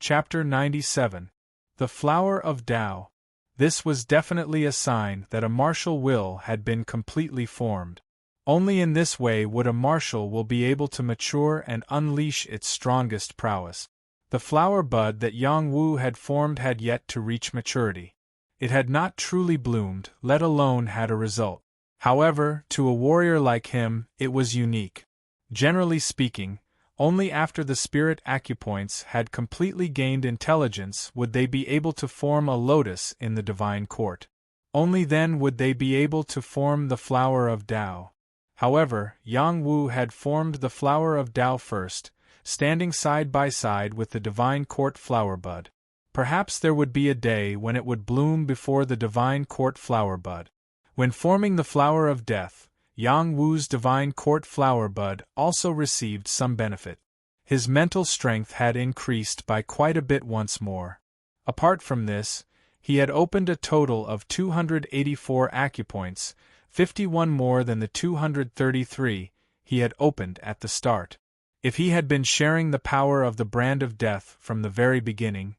Chapter 97. The Flower of Tao. This was definitely a sign that a martial will had been completely formed. Only in this way would a martial will be able to mature and unleash its strongest prowess. The flower bud that Yang Wu had formed had yet to reach maturity. It had not truly bloomed, let alone had a result. However, to a warrior like him, it was unique. Generally speaking, only after the spirit acupoints had completely gained intelligence would they be able to form a lotus in the divine court. Only then would they be able to form the flower of Tao. However, Yang Wu had formed the flower of Tao first, standing side by side with the divine court flower bud. Perhaps there would be a day when it would bloom before the divine court flower bud. When forming the flower of death, Yang Wu's divine court flower bud also received some benefit. His mental strength had increased by quite a bit once more. Apart from this, he had opened a total of 284 acupoints, 51 more than the 233 he had opened at the start. If he had been sharing the power of the brand of death from the very beginning,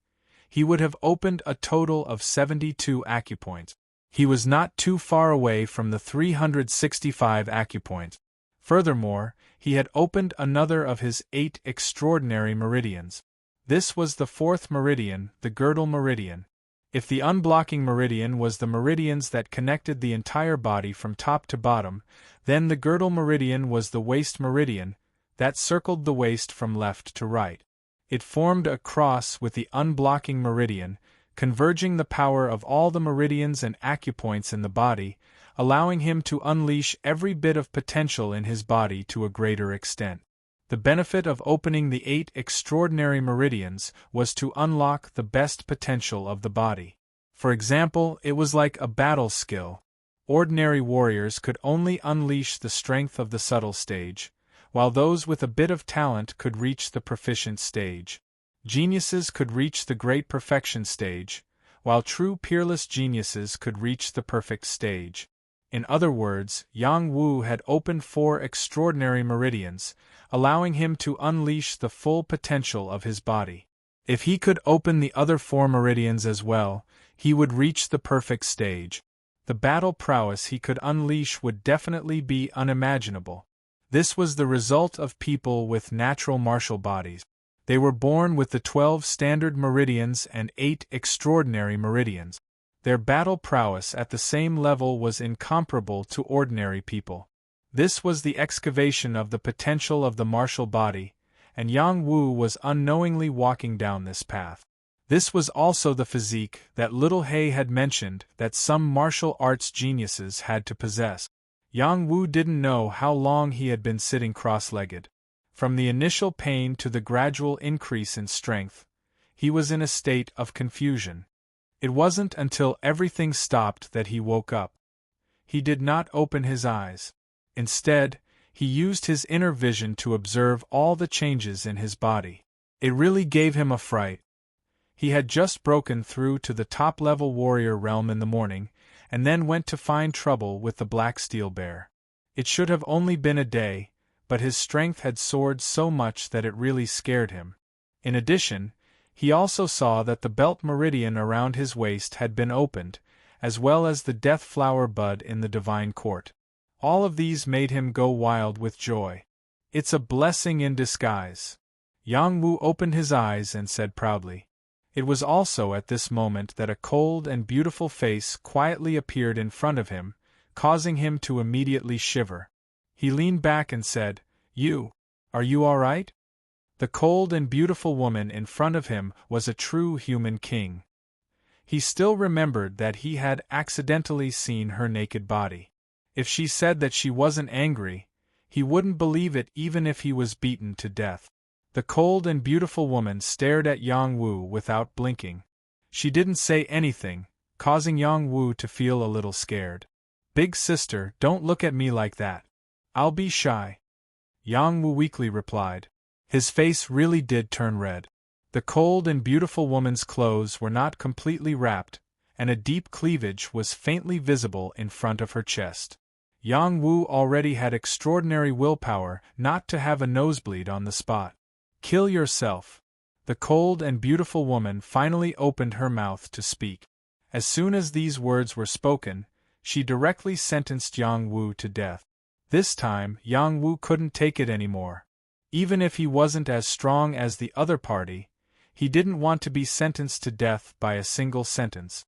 he would have opened a total of 72 acupoints. He was not too far away from the 365 acupoints. Furthermore, he had opened another of his 8 extraordinary meridians. This was the 4th meridian, the girdle meridian. If the unblocking meridian was the meridians that connected the entire body from top to bottom, then the girdle meridian was the waist meridian, that circled the waist from left to right. It formed a cross with the unblocking meridian, converging the power of all the meridians and acupoints in the body, allowing him to unleash every bit of potential in his body to a greater extent. The benefit of opening the 8 extraordinary meridians was to unlock the best potential of the body. For example, it was like a battle skill. Ordinary warriors could only unleash the strength of the subtle stage, while those with a bit of talent could reach the proficient stage. Geniuses could reach the great perfection stage, while true peerless geniuses could reach the perfect stage. In other words, Yang Wu had opened 4 extraordinary meridians, allowing him to unleash the full potential of his body. If he could open the other 4 meridians as well, he would reach the perfect stage. The battle prowess he could unleash would definitely be unimaginable. This was the result of people with natural martial bodies. They were born with the 12 standard meridians and 8 extraordinary meridians. Their battle prowess at the same level was incomparable to ordinary people. This was the excavation of the potential of the martial body, and Yang Wu was unknowingly walking down this path. This was also the physique that Little Hay had mentioned that some martial arts geniuses had to possess. Yang Wu didn't know how long he had been sitting cross-legged. From the initial pain to the gradual increase in strength, he was in a state of confusion. It wasn't until everything stopped that he woke up. He did not open his eyes. Instead, he used his inner vision to observe all the changes in his body. It really gave him a fright. He had just broken through to the top-level warrior realm in the morning, and then went to find trouble with the Black Steel Bear. It should have only been a day, but his strength had soared so much that it really scared him. In addition, he also saw that the belt meridian around his waist had been opened, as well as the death flower bud in the divine court. All of these made him go wild with joy. It's a blessing in disguise. Yang Wu opened his eyes and said proudly. It was also at this moment that a cold and beautiful face quietly appeared in front of him, causing him to immediately shiver. He leaned back and said, Are you all right? The cold and beautiful woman in front of him was a true human king. He still remembered that he had accidentally seen her naked body. If she said that she wasn't angry, he wouldn't believe it even if he was beaten to death. The cold and beautiful woman stared at Yang Wu without blinking. She didn't say anything, causing Yang Wu to feel a little scared. Big sister, don't look at me like that. I'll be shy. Yang Wu weakly replied. His face really did turn red. The cold and beautiful woman's clothes were not completely wrapped, and a deep cleavage was faintly visible in front of her chest. Yang Wu already had extraordinary willpower not to have a nosebleed on the spot. Kill yourself. The cold and beautiful woman finally opened her mouth to speak. As soon as these words were spoken, she directly sentenced Yang Wu to death. This time, Yang Wu couldn't take it anymore. Even if he wasn't as strong as the other party, he didn't want to be sentenced to death by a single sentence.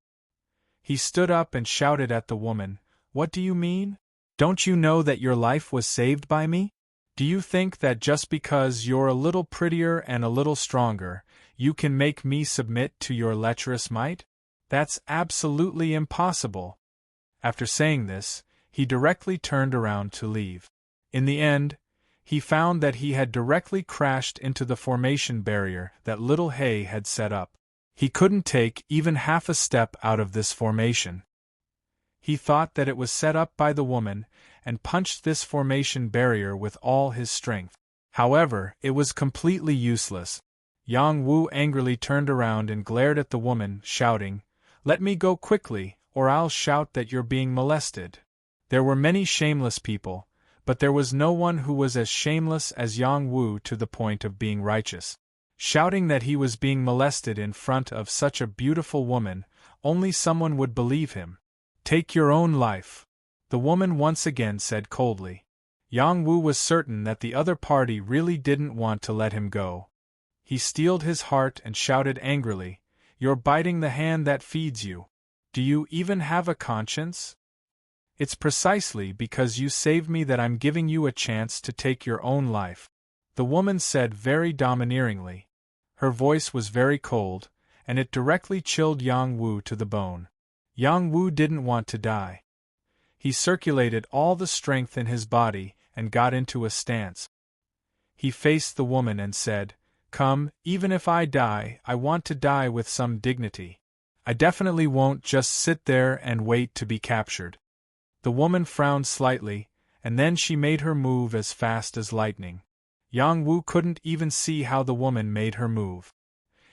He stood up and shouted at the woman, "What do you mean? Don't you know that your life was saved by me? Do you think that just because you're a little prettier and a little stronger, you can make me submit to your lecherous might? That's absolutely impossible." After saying this, he directly turned around to leave. In the end, he found that he had directly crashed into the formation barrier that Little Hay had set up. He couldn't take even half a step out of this formation. He thought that it was set up by the woman, and punched this formation barrier with all his strength. However, it was completely useless. Yang Wu angrily turned around and glared at the woman, shouting, "Let me go quickly, or I'll shout that you're being molested." There were many shameless people, but there was no one who was as shameless as Yang Wu to the point of being righteous. Shouting that he was being molested in front of such a beautiful woman, only someone would believe him. "Take your own life," the woman once again said coldly. Yang Wu was certain that the other party really didn't want to let him go. He steeled his heart and shouted angrily, "You're biting the hand that feeds you. Do you even have a conscience? It's precisely because you saved me that I'm giving you a chance to take your own life," the woman said very domineeringly. Her voice was very cold, and it directly chilled Yang Wu to the bone. Yang Wu didn't want to die. He circulated all the strength in his body and got into a stance. He faced the woman and said, "Come, even if I die, I want to die with some dignity. I definitely won't just sit there and wait to be captured." The woman frowned slightly, and then she made her move as fast as lightning. Yang Wu couldn't even see how the woman made her move.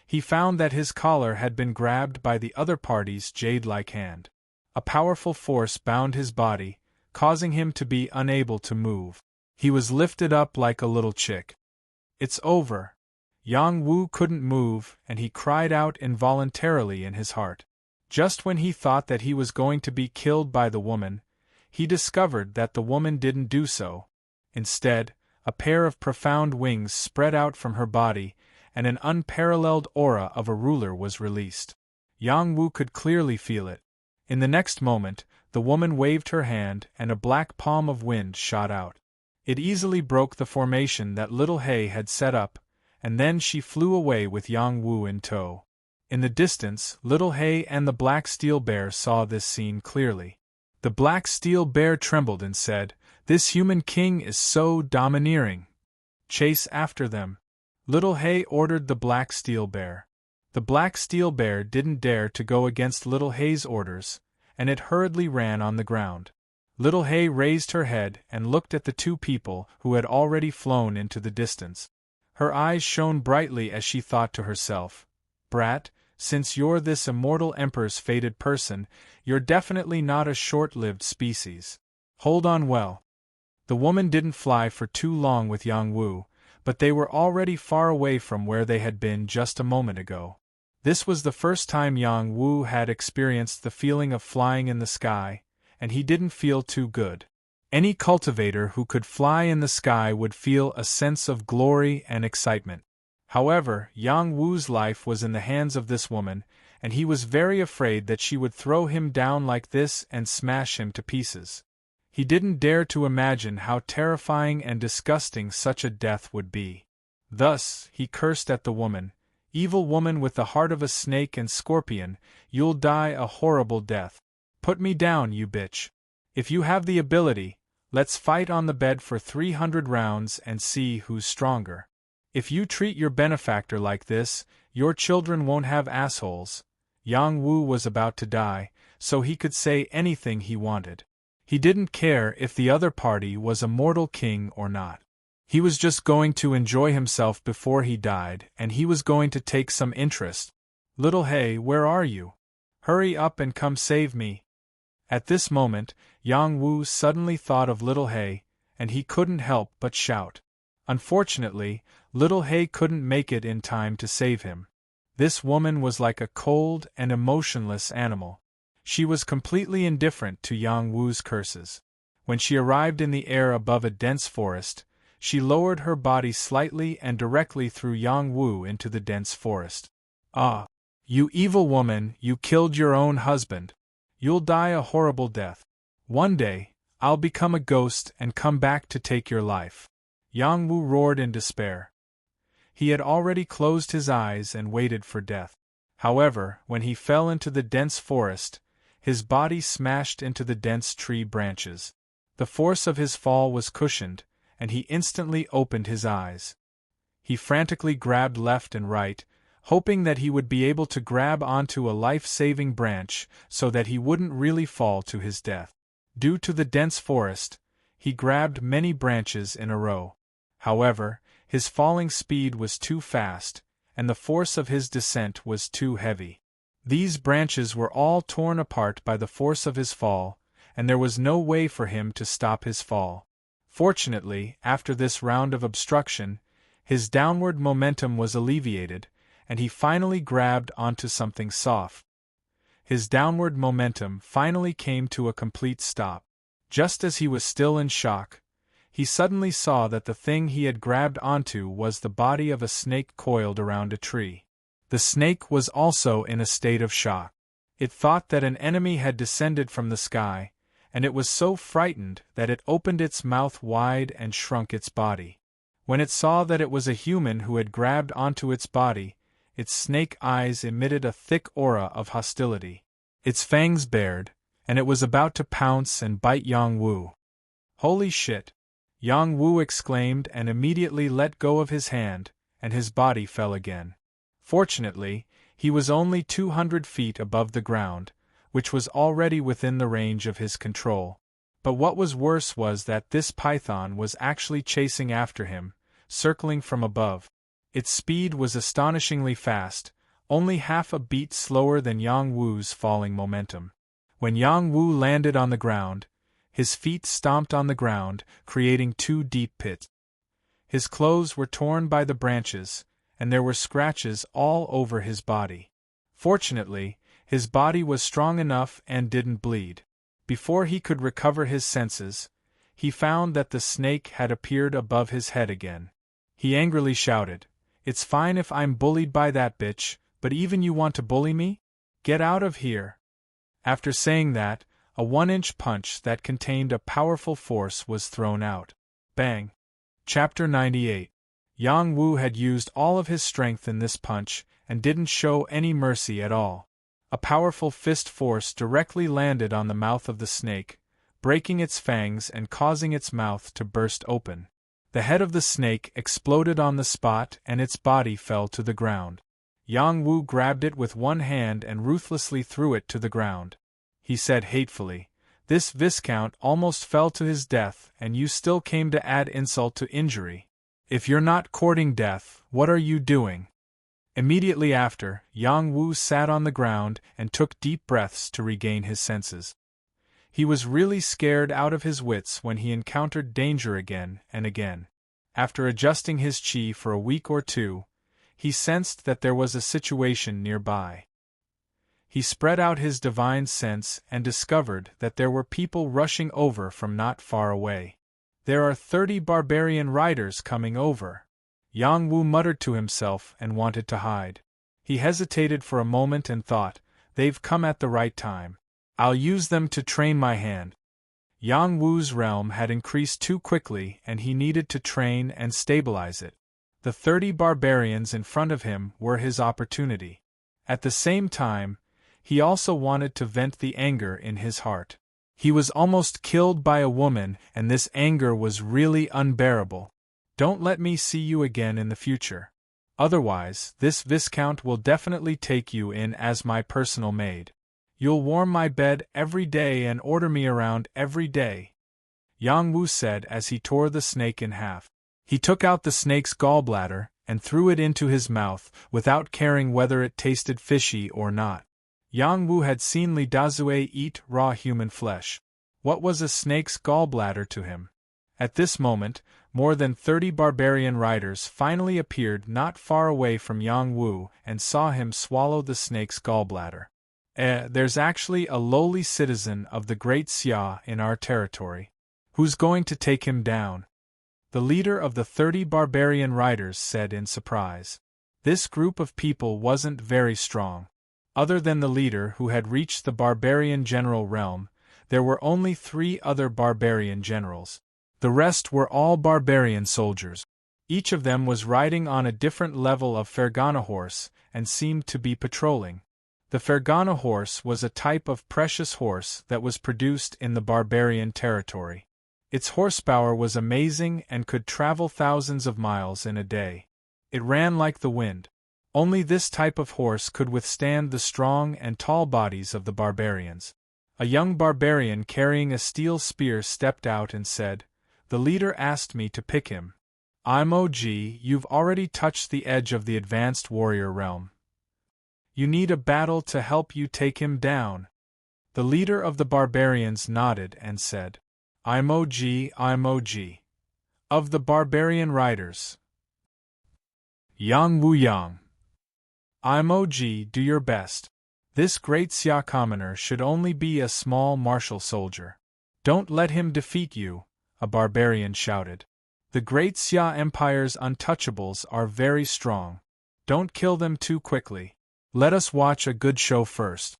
He found that his collar had been grabbed by the other party's jade-like hand. A powerful force bound his body, causing him to be unable to move. He was lifted up like a little chick. "It's over." Yang Wu couldn't move, and he cried out involuntarily in his heart. Just when he thought that he was going to be killed by the woman, he discovered that the woman didn't do so. Instead, a pair of profound wings spread out from her body, and an unparalleled aura of a ruler was released. Yang Wu could clearly feel it. In the next moment, the woman waved her hand and a black palm of wind shot out. It easily broke the formation that Little Hay had set up, and then she flew away with Yang Wu in tow. In the distance, Little Hay and the Black Steel Bear saw this scene clearly. The Black Steel Bear trembled and said, "This human king is so domineering. Chase after them." Little Hay ordered the Black Steel Bear. The Black Steel Bear didn't dare to go against Little Hay's orders, and it hurriedly ran on the ground. Little Hay raised her head and looked at the two people who had already flown into the distance. Her eyes shone brightly as she thought to herself, "Brat, since you're this immortal emperor's fated person, you're definitely not a short-lived species. Hold on well." The woman didn't fly for too long with Yang Wu, but they were already far away from where they had been just a moment ago. This was the first time Yang Wu had experienced the feeling of flying in the sky, and he didn't feel too good. Any cultivator who could fly in the sky would feel a sense of glory and excitement. However, Yang Wu's life was in the hands of this woman, and he was very afraid that she would throw him down like this and smash him to pieces. He didn't dare to imagine how terrifying and disgusting such a death would be. Thus, he cursed at the woman, "Evil woman with the heart of a snake and scorpion, you'll die a horrible death. Put me down, you bitch. If you have the ability, let's fight on the bed for 300 rounds and see who's stronger. If you treat your benefactor like this, your children won't have assholes." Yang Wu was about to die, so he could say anything he wanted. He didn't care if the other party was a mortal king or not. He was just going to enjoy himself before he died, and he was going to take some interest. "Little Hay, where are you? Hurry up and come save me." At this moment, Yang Wu suddenly thought of Little Hay, and he couldn't help but shout. Unfortunately, Little Hay couldn't make it in time to save him. This woman was like a cold and emotionless animal. She was completely indifferent to Yang Wu's curses. When she arrived in the air above a dense forest, she lowered her body slightly and directly threw Yang Wu into the dense forest. "Ah! You evil woman, you killed your own husband. You'll die a horrible death. One day, I'll become a ghost and come back to take your life." Yang Wu roared in despair. He had already closed his eyes and waited for death. However, when he fell into the dense forest, his body smashed into the dense tree branches. The force of his fall was cushioned, and he instantly opened his eyes. He frantically grabbed left and right, hoping that he would be able to grab onto a life-saving branch so that he wouldn't really fall to his death. Due to the dense forest, he grabbed many branches in a row. However, his falling speed was too fast, and the force of his descent was too heavy. These branches were all torn apart by the force of his fall, and there was no way for him to stop his fall. Fortunately, after this round of obstruction, his downward momentum was alleviated, and he finally grabbed onto something soft. His downward momentum finally came to a complete stop. Just as he was still in shock, he suddenly saw that the thing he had grabbed onto was the body of a snake coiled around a tree. The snake was also in a state of shock. It thought that an enemy had descended from the sky, and it was so frightened that it opened its mouth wide and shrunk its body. When it saw that it was a human who had grabbed onto its body, its snake eyes emitted a thick aura of hostility. Its fangs bared, and it was about to pounce and bite Yang Wu. "Holy shit!" Yang Wu exclaimed and immediately let go of his hand, and his body fell again. Fortunately, he was only 200 feet above the ground, which was already within the range of his control. But what was worse was that this python was actually chasing after him, circling from above. Its speed was astonishingly fast, only half a beat slower than Yang Wu's falling momentum. When Yang Wu landed on the ground, his feet stomped on the ground, creating 2 deep pits. His clothes were torn by the branches, and there were scratches all over his body. Fortunately, his body was strong enough and didn't bleed. Before he could recover his senses, he found that the snake had appeared above his head again. He angrily shouted, "It's fine if I'm bullied by that bitch, but even you want to bully me? Get out of here!" After saying that, a 1-inch punch that contained a powerful force was thrown out. Bang! Chapter 98. Yang Wu had used all of his strength in this punch, and didn't show any mercy at all. A powerful fist force directly landed on the mouth of the snake, breaking its fangs and causing its mouth to burst open. The head of the snake exploded on the spot and its body fell to the ground. Yang Wu grabbed it with one hand and ruthlessly threw it to the ground. He said hatefully, "This Viscount almost fell to his death, and you still came to add insult to injury. If you're not courting death, what are you doing?" Immediately after, Yang Wu sat on the ground and took deep breaths to regain his senses. He was really scared out of his wits when he encountered danger again and again. After adjusting his chi for a week or two, he sensed that there was a situation nearby. He spread out his divine sense and discovered that there were people rushing over from not far away. "There are 30 barbarian riders coming over." Yang Wu muttered to himself and wanted to hide. He hesitated for a moment and thought, "They've come at the right time. I'll use them to train my hand." Yang Wu's realm had increased too quickly and he needed to train and stabilize it. The 30 barbarians in front of him were his opportunity. At the same time, he also wanted to vent the anger in his heart. He was almost killed by a woman and this anger was really unbearable. "Don't let me see you again in the future. Otherwise, this Viscount will definitely take you in as my personal maid. You'll warm my bed every day and order me around every day," Yang Wu said as he tore the snake in half. He took out the snake's gallbladder and threw it into his mouth without caring whether it tasted fishy or not. Yang Wu had seen Li Dazue eat raw human flesh. What was a snake's gallbladder to him? At this moment, more than 30 barbarian riders finally appeared not far away from Yang Wu and saw him swallow the snake's gallbladder. There's actually a lowly citizen of the Great Xia in our territory. Who's going to take him down? The leader of the 30 barbarian riders said in surprise. This group of people wasn't very strong. Other than the leader who had reached the barbarian general realm, there were only 3 other barbarian generals. The rest were all barbarian soldiers. Each of them was riding on a different level of Fergana horse and seemed to be patrolling. The Fergana horse was a type of precious horse that was produced in the barbarian territory. Its horsepower was amazing and could travel thousands of miles in a day. It ran like the wind. Only this type of horse could withstand the strong and tall bodies of the barbarians. A young barbarian carrying a steel spear stepped out and said, "The leader asked me to pick him. Imog, you've already touched the edge of the advanced warrior realm. You need a battle to help you take him down." The leader of the barbarians nodded and said, Imog. Of the barbarian riders. Yang Wu Yang. Imog, do your best. This great Xia commoner should only be a small martial soldier. Don't let him defeat you, a barbarian shouted. The great Xia Empire's untouchables are very strong. Don't kill them too quickly. Let us watch a good show first.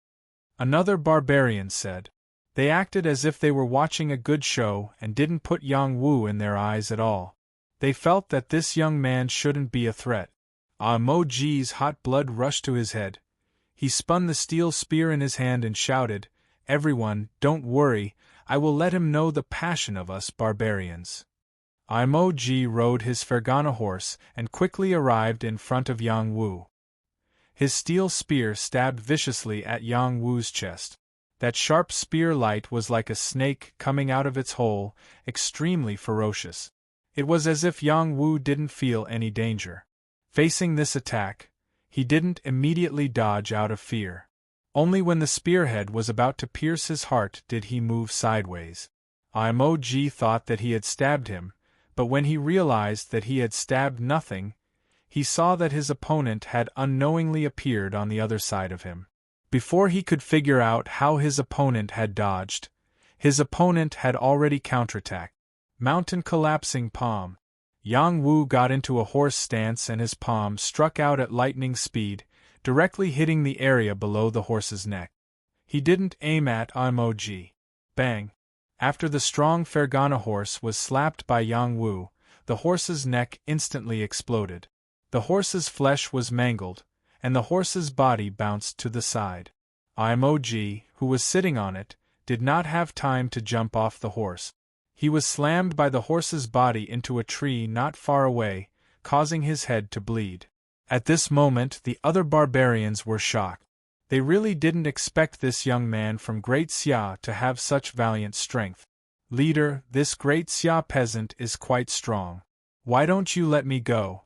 Another barbarian said. They acted as if they were watching a good show and didn't put Yang Wu in their eyes at all. They felt that this young man shouldn't be a threat. Imog's hot blood rushed to his head. He spun the steel spear in his hand and shouted, "Everyone, don't worry, I will let him know the passion of us barbarians." Imog rode his Fergana horse and quickly arrived in front of Yang Wu. His steel spear stabbed viciously at Yang Wu's chest. That sharp spear light was like a snake coming out of its hole, extremely ferocious. It was as if Yang Wu didn't feel any danger. Facing this attack, he didn't immediately dodge out of fear. Only when the spearhead was about to pierce his heart did he move sideways. Imog thought that he had stabbed him, but when he realized that he had stabbed nothing, he saw that his opponent had unknowingly appeared on the other side of him. Before he could figure out how his opponent had dodged, his opponent had already counterattacked. Mountain collapsing palm. Yang Wu got into a horse stance and his palm struck out at lightning speed, directly hitting the area below the horse's neck. He didn't aim at Imog. Bang! After the strong Fergana horse was slapped by Yang Wu, the horse's neck instantly exploded. The horse's flesh was mangled, and the horse's body bounced to the side. Imog, who was sitting on it, did not have time to jump off the horse. He was slammed by the horse's body into a tree not far away, causing his head to bleed. At this moment the other barbarians were shocked. They really didn't expect this young man from Great Xia to have such valiant strength. "Leader, this Great Xia peasant is quite strong. Why don't you let me go?"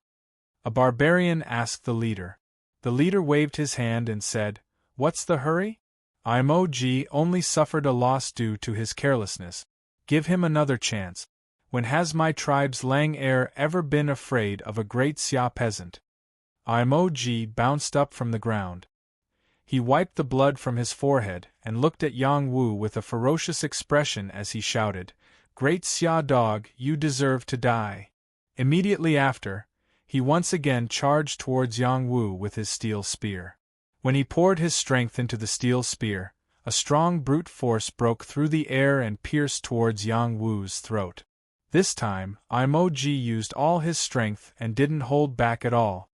a barbarian asked the leader. The leader waved his hand and said, "What's the hurry? Imog only suffered a loss due to his carelessness. Give him another chance. When has my tribe's Lang heir ever been afraid of a Great Xia peasant?" Imog bounced up from the ground. He wiped the blood from his forehead and looked at Yang Wu with a ferocious expression as he shouted, "Great Xia dog, you deserve to die." Immediately after, he once again charged towards Yang Wu with his steel spear. When he poured his strength into the steel spear, a strong brute force broke through the air and pierced towards Yang Wu's throat. This time, Imog used all his strength and didn't hold back at all.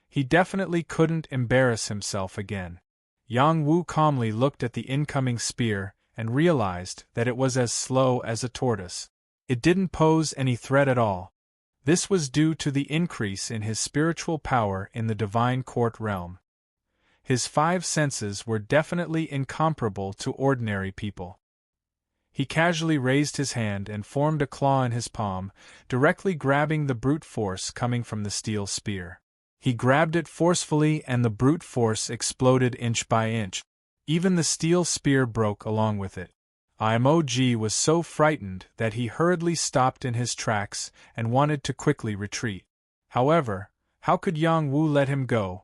He definitely couldn't embarrass himself again. Yang Wu calmly looked at the incoming spear and realized that it was as slow as a tortoise. It didn't pose any threat at all. This was due to the increase in his spiritual power in the divine court realm. His 5 senses were definitely incomparable to ordinary people. He casually raised his hand and formed a claw in his palm, directly grabbing the brute force coming from the steel spear. He grabbed it forcefully and the brute force exploded inch by inch. Even the steel spear broke along with it. Imog was so frightened that he hurriedly stopped in his tracks and wanted to quickly retreat. However, how could Yang Wu let him go?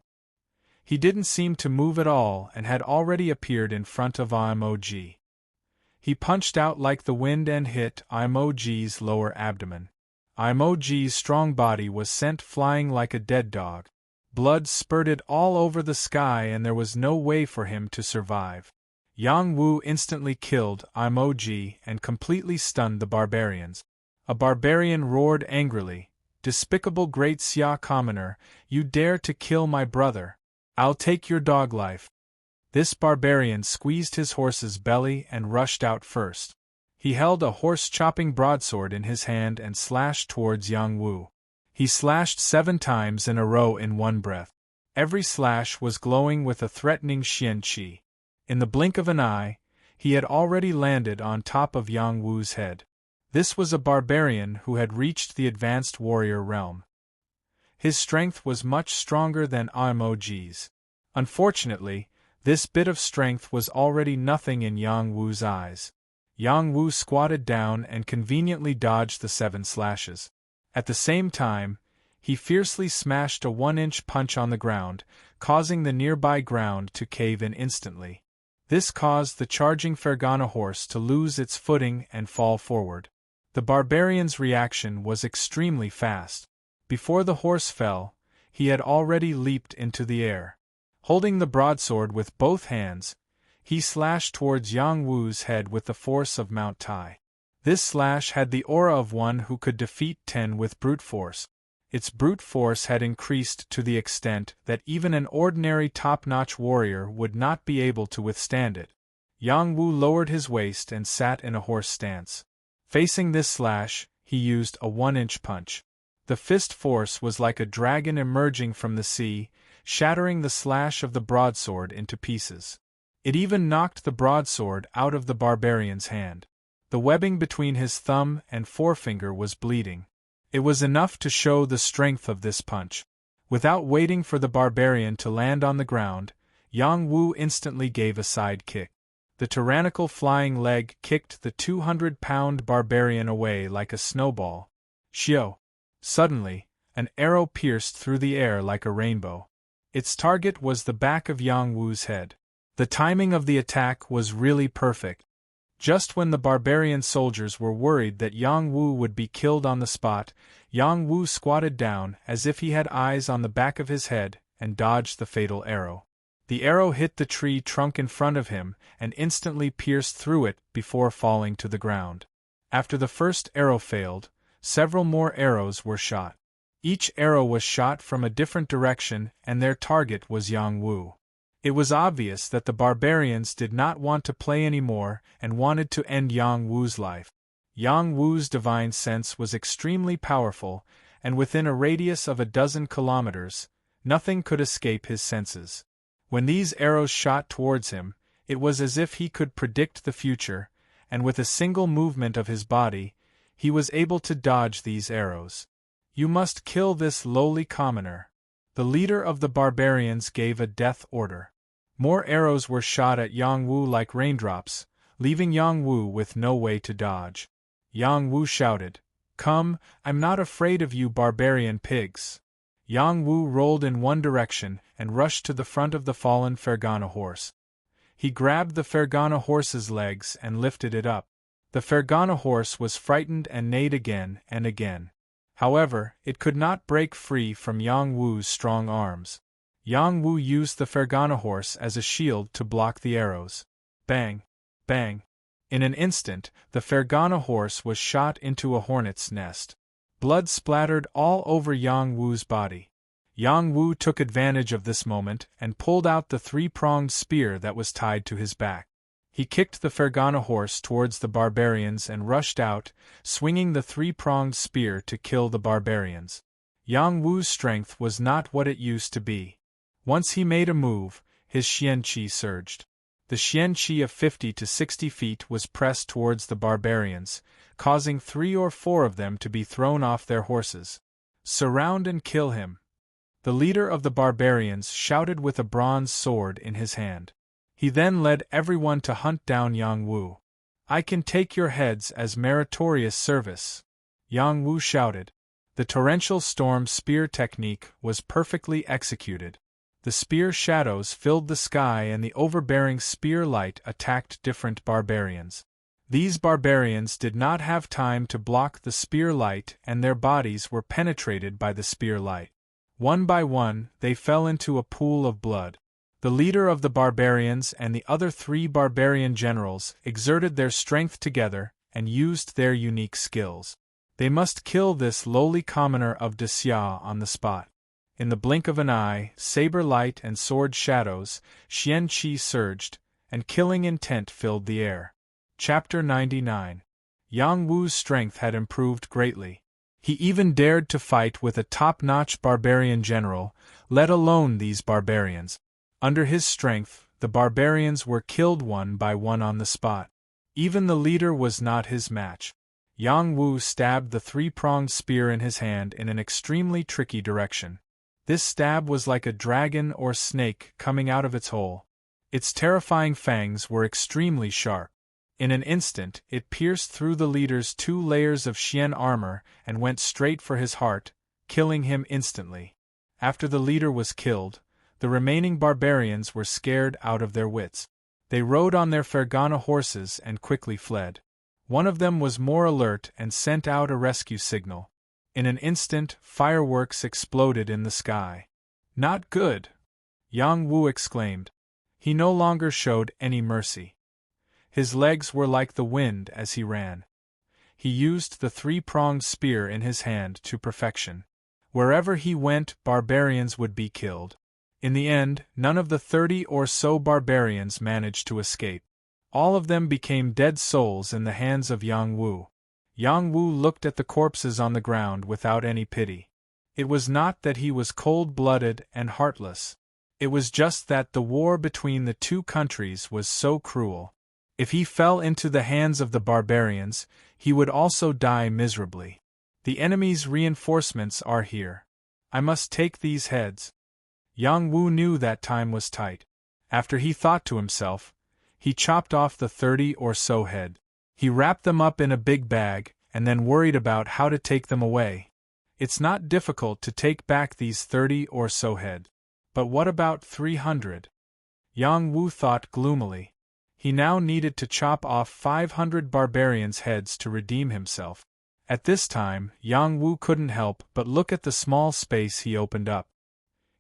He didn't seem to move at all and had already appeared in front of Imog. He punched out like the wind and hit Imog's lower abdomen. Imog's strong body was sent flying like a dead dog. Blood spurted all over the sky and there was no way for him to survive. Yang Wu instantly killed Imog and completely stunned the barbarians. A barbarian roared angrily, "Despicable great Xia commoner, you dare to kill my brother! I'll take your dog life!" This barbarian squeezed his horse's belly and rushed out first. He held a horse-chopping broadsword in his hand and slashed towards Yang Wu. He slashed 7 times in a row in one breath. Every slash was glowing with a threatening xianqi. In the blink of an eye, he had already landed on top of Yang Wu's head. This was a barbarian who had reached the advanced warrior realm. His strength was much stronger than Imog's. Unfortunately, this bit of strength was already nothing in Yang Wu's eyes. Yang Wu squatted down and conveniently dodged the 7 slashes. At the same time, he fiercely smashed a 1-inch punch on the ground, causing the nearby ground to cave in instantly. This caused the charging Fergana horse to lose its footing and fall forward. The barbarian's reaction was extremely fast. Before the horse fell, he had already leaped into the air. Holding the broadsword with both hands, he slashed towards Yang Wu's head with the force of Mount Tai. This slash had the aura of one who could defeat 10 with brute force. Its brute force had increased to the extent that even an ordinary top-notch warrior would not be able to withstand it. Yang Wu lowered his waist and sat in a horse stance. Facing this slash, he used a 1-inch punch. The fist force was like a dragon emerging from the sea, shattering the slash of the broadsword into pieces. It even knocked the broadsword out of the barbarian's hand. The webbing between his thumb and forefinger was bleeding. It was enough to show the strength of this punch. Without waiting for the barbarian to land on the ground, Yang Wu instantly gave a side kick. The tyrannical flying leg kicked the 200-pound barbarian away like a snowball. Xiao! Suddenly, an arrow pierced through the air like a rainbow. Its target was the back of Yang Wu's head. The timing of the attack was really perfect. Just when the barbarian soldiers were worried that Yang Wu would be killed on the spot, Yang Wu squatted down as if he had eyes on the back of his head and dodged the fatal arrow. The arrow hit the tree trunk in front of him and instantly pierced through it before falling to the ground. After the first arrow failed, several more arrows were shot. Each arrow was shot from a different direction and their target was Yang Wu. It was obvious that the barbarians did not want to play anymore and wanted to end Yang Wu's life. Yang Wu's divine sense was extremely powerful, and within a radius of 12 kilometers, nothing could escape his senses. When these arrows shot towards him, it was as if he could predict the future, and with a single movement of his body, he was able to dodge these arrows. "You must kill this lowly commoner." The leader of the barbarians gave a death order. More arrows were shot at Yang Wu like raindrops, leaving Yang Wu with no way to dodge. Yang Wu shouted, "Come, I'm not afraid of you barbarian pigs." Yang Wu rolled in one direction and rushed to the front of the fallen Fergana horse. He grabbed the Fergana horse's legs and lifted it up. The Fergana horse was frightened and neighed again and again. However, it could not break free from Yang Wu's strong arms. Yang Wu used the Fergana horse as a shield to block the arrows. Bang! Bang! In an instant, the Fergana horse was shot into a hornet's nest. Blood splattered all over Yang Wu's body. Yang Wu took advantage of this moment and pulled out the 3-pronged spear that was tied to his back. He kicked the Fergana horse towards the barbarians and rushed out, swinging the 3-pronged spear to kill the barbarians. Yang Wu's strength was not what it used to be. Once he made a move, his xianqi surged. The xianqi of 50 to 60 feet was pressed towards the barbarians, causing 3 or 4 of them to be thrown off their horses. "Surround and kill him!" The leader of the barbarians shouted with a bronze sword in his hand. He then led everyone to hunt down Yang Wu. I can take your heads as meritorious service, Yang Wu shouted. The torrential storm spear technique was perfectly executed. The spear shadows filled the sky and the overbearing spear light attacked different barbarians. These barbarians did not have time to block the spear light and their bodies were penetrated by the spear light. One by one, they fell into a pool of blood. The leader of the barbarians and the other 3 barbarian generals exerted their strength together and used their unique skills. They must kill this lowly commoner of Xia on the spot. In the blink of an eye, saber light and sword shadows, Xian Qi surged, and killing intent filled the air. Chapter 99. Yang Wu's strength had improved greatly. He even dared to fight with a top-notch barbarian general, let alone these barbarians. Under his strength, the barbarians were killed one by one on the spot. Even the leader was not his match. Yang Wu stabbed the 3-pronged spear in his hand in an extremely tricky direction. This stab was like a dragon or snake coming out of its hole. Its terrifying fangs were extremely sharp. In an instant, it pierced through the leader's 2 layers of Xian armor and went straight for his heart, killing him instantly. After the leader was killed, the remaining barbarians were scared out of their wits. They rode on their Fergana horses and quickly fled. One of them was more alert and sent out a rescue signal. In an instant, fireworks exploded in the sky. Not good! Yang Wu exclaimed. He no longer showed any mercy. His legs were like the wind as he ran. He used the 3-pronged spear in his hand to perfection. Wherever he went, barbarians would be killed. In the end, none of the 30 or so barbarians managed to escape. All of them became dead souls in the hands of Yang Wu. Yang Wu looked at the corpses on the ground without any pity. It was not that he was cold-blooded and heartless. It was just that the war between the 2 countries was so cruel. If he fell into the hands of the barbarians, he would also die miserably. The enemy's reinforcements are here. I must take these heads. Yang Wu knew that time was tight. After he thought to himself, he chopped off the 30 or so head. He wrapped them up in a big bag, and then worried about how to take them away. It's not difficult to take back these 30 or so head. But what about 300? Yang Wu thought gloomily. He now needed to chop off 500 barbarians' heads to redeem himself. At this time, Yang Wu couldn't help but look at the small space he opened up.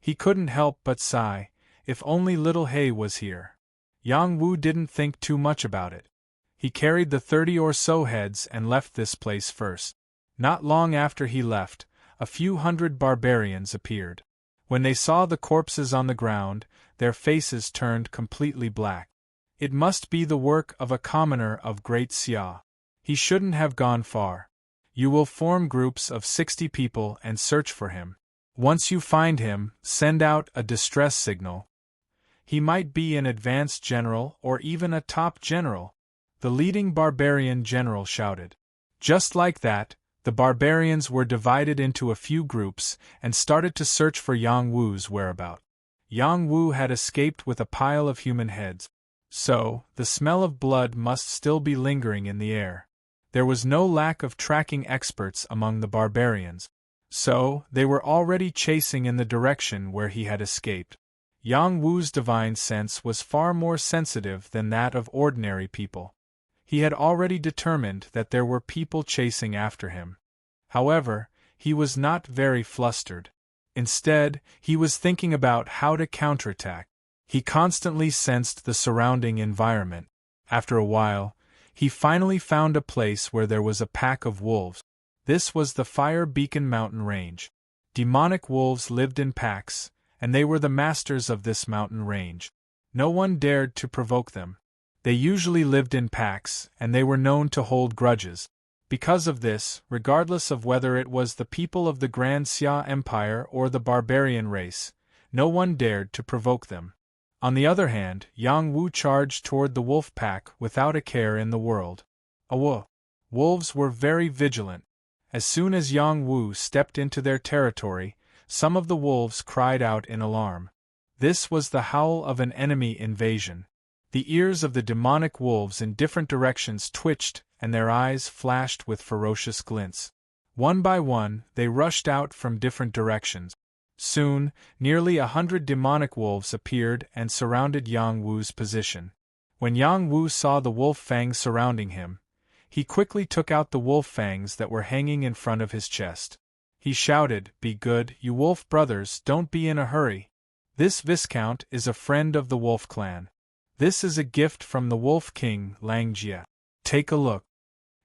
He couldn't help but sigh, if only little Hay was here. Yang Wu didn't think too much about it. He carried the 30 or so heads and left this place first. Not long after he left, a few hundred barbarians appeared. When they saw the corpses on the ground, their faces turned completely black. It must be the work of a commoner of Great Xia. He shouldn't have gone far. You will form groups of 60 people and search for him. Once you find him, send out a distress signal. He might be an advanced general or even a top general, the leading barbarian general shouted. Just like that, the barbarians were divided into a few groups and started to search for Yang Wu's whereabouts. Yang Wu had escaped with a pile of human heads. So, the smell of blood must still be lingering in the air. There was no lack of tracking experts among the barbarians. So, they were already chasing in the direction where he had escaped. Yang Wu's divine sense was far more sensitive than that of ordinary people. He had already determined that there were people chasing after him. However, he was not very flustered. Instead, he was thinking about how to counterattack. He constantly sensed the surrounding environment. After a while, he finally found a place where there was a pack of wolves. This was the Fire Beacon mountain range. Demonic wolves lived in packs, and they were the masters of this mountain range. No one dared to provoke them. They usually lived in packs, and they were known to hold grudges. Because of this, regardless of whether it was the people of the Grand Xia Empire or the barbarian race, no one dared to provoke them. On the other hand, Yang Wu charged toward the wolf pack without a care in the world. Wolves were very vigilant. As soon as Yang Wu stepped into their territory, some of the wolves cried out in alarm. This was the howl of an enemy invasion. The ears of the demonic wolves in different directions twitched, and their eyes flashed with ferocious glints. One by one, they rushed out from different directions. Soon, nearly 100 demonic wolves appeared and surrounded Yang Wu's position. When Yang Wu saw the wolf fangs surrounding him, he quickly took out the wolf fangs that were hanging in front of his chest. He shouted, "Be good, you wolf brothers, don't be in a hurry. This Viscount is a friend of the wolf clan. This is a gift from the wolf king, Langjia. Take a look."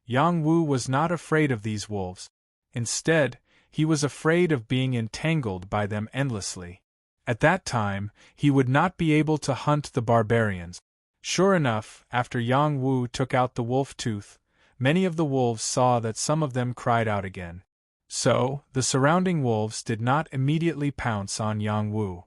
Yang Wu was not afraid of these wolves. Instead, he was afraid of being entangled by them endlessly. At that time, he would not be able to hunt the barbarians. Sure enough, after Yang Wu took out the wolf tooth, many of the wolves saw that some of them cried out again. So, the surrounding wolves did not immediately pounce on Yang Wu.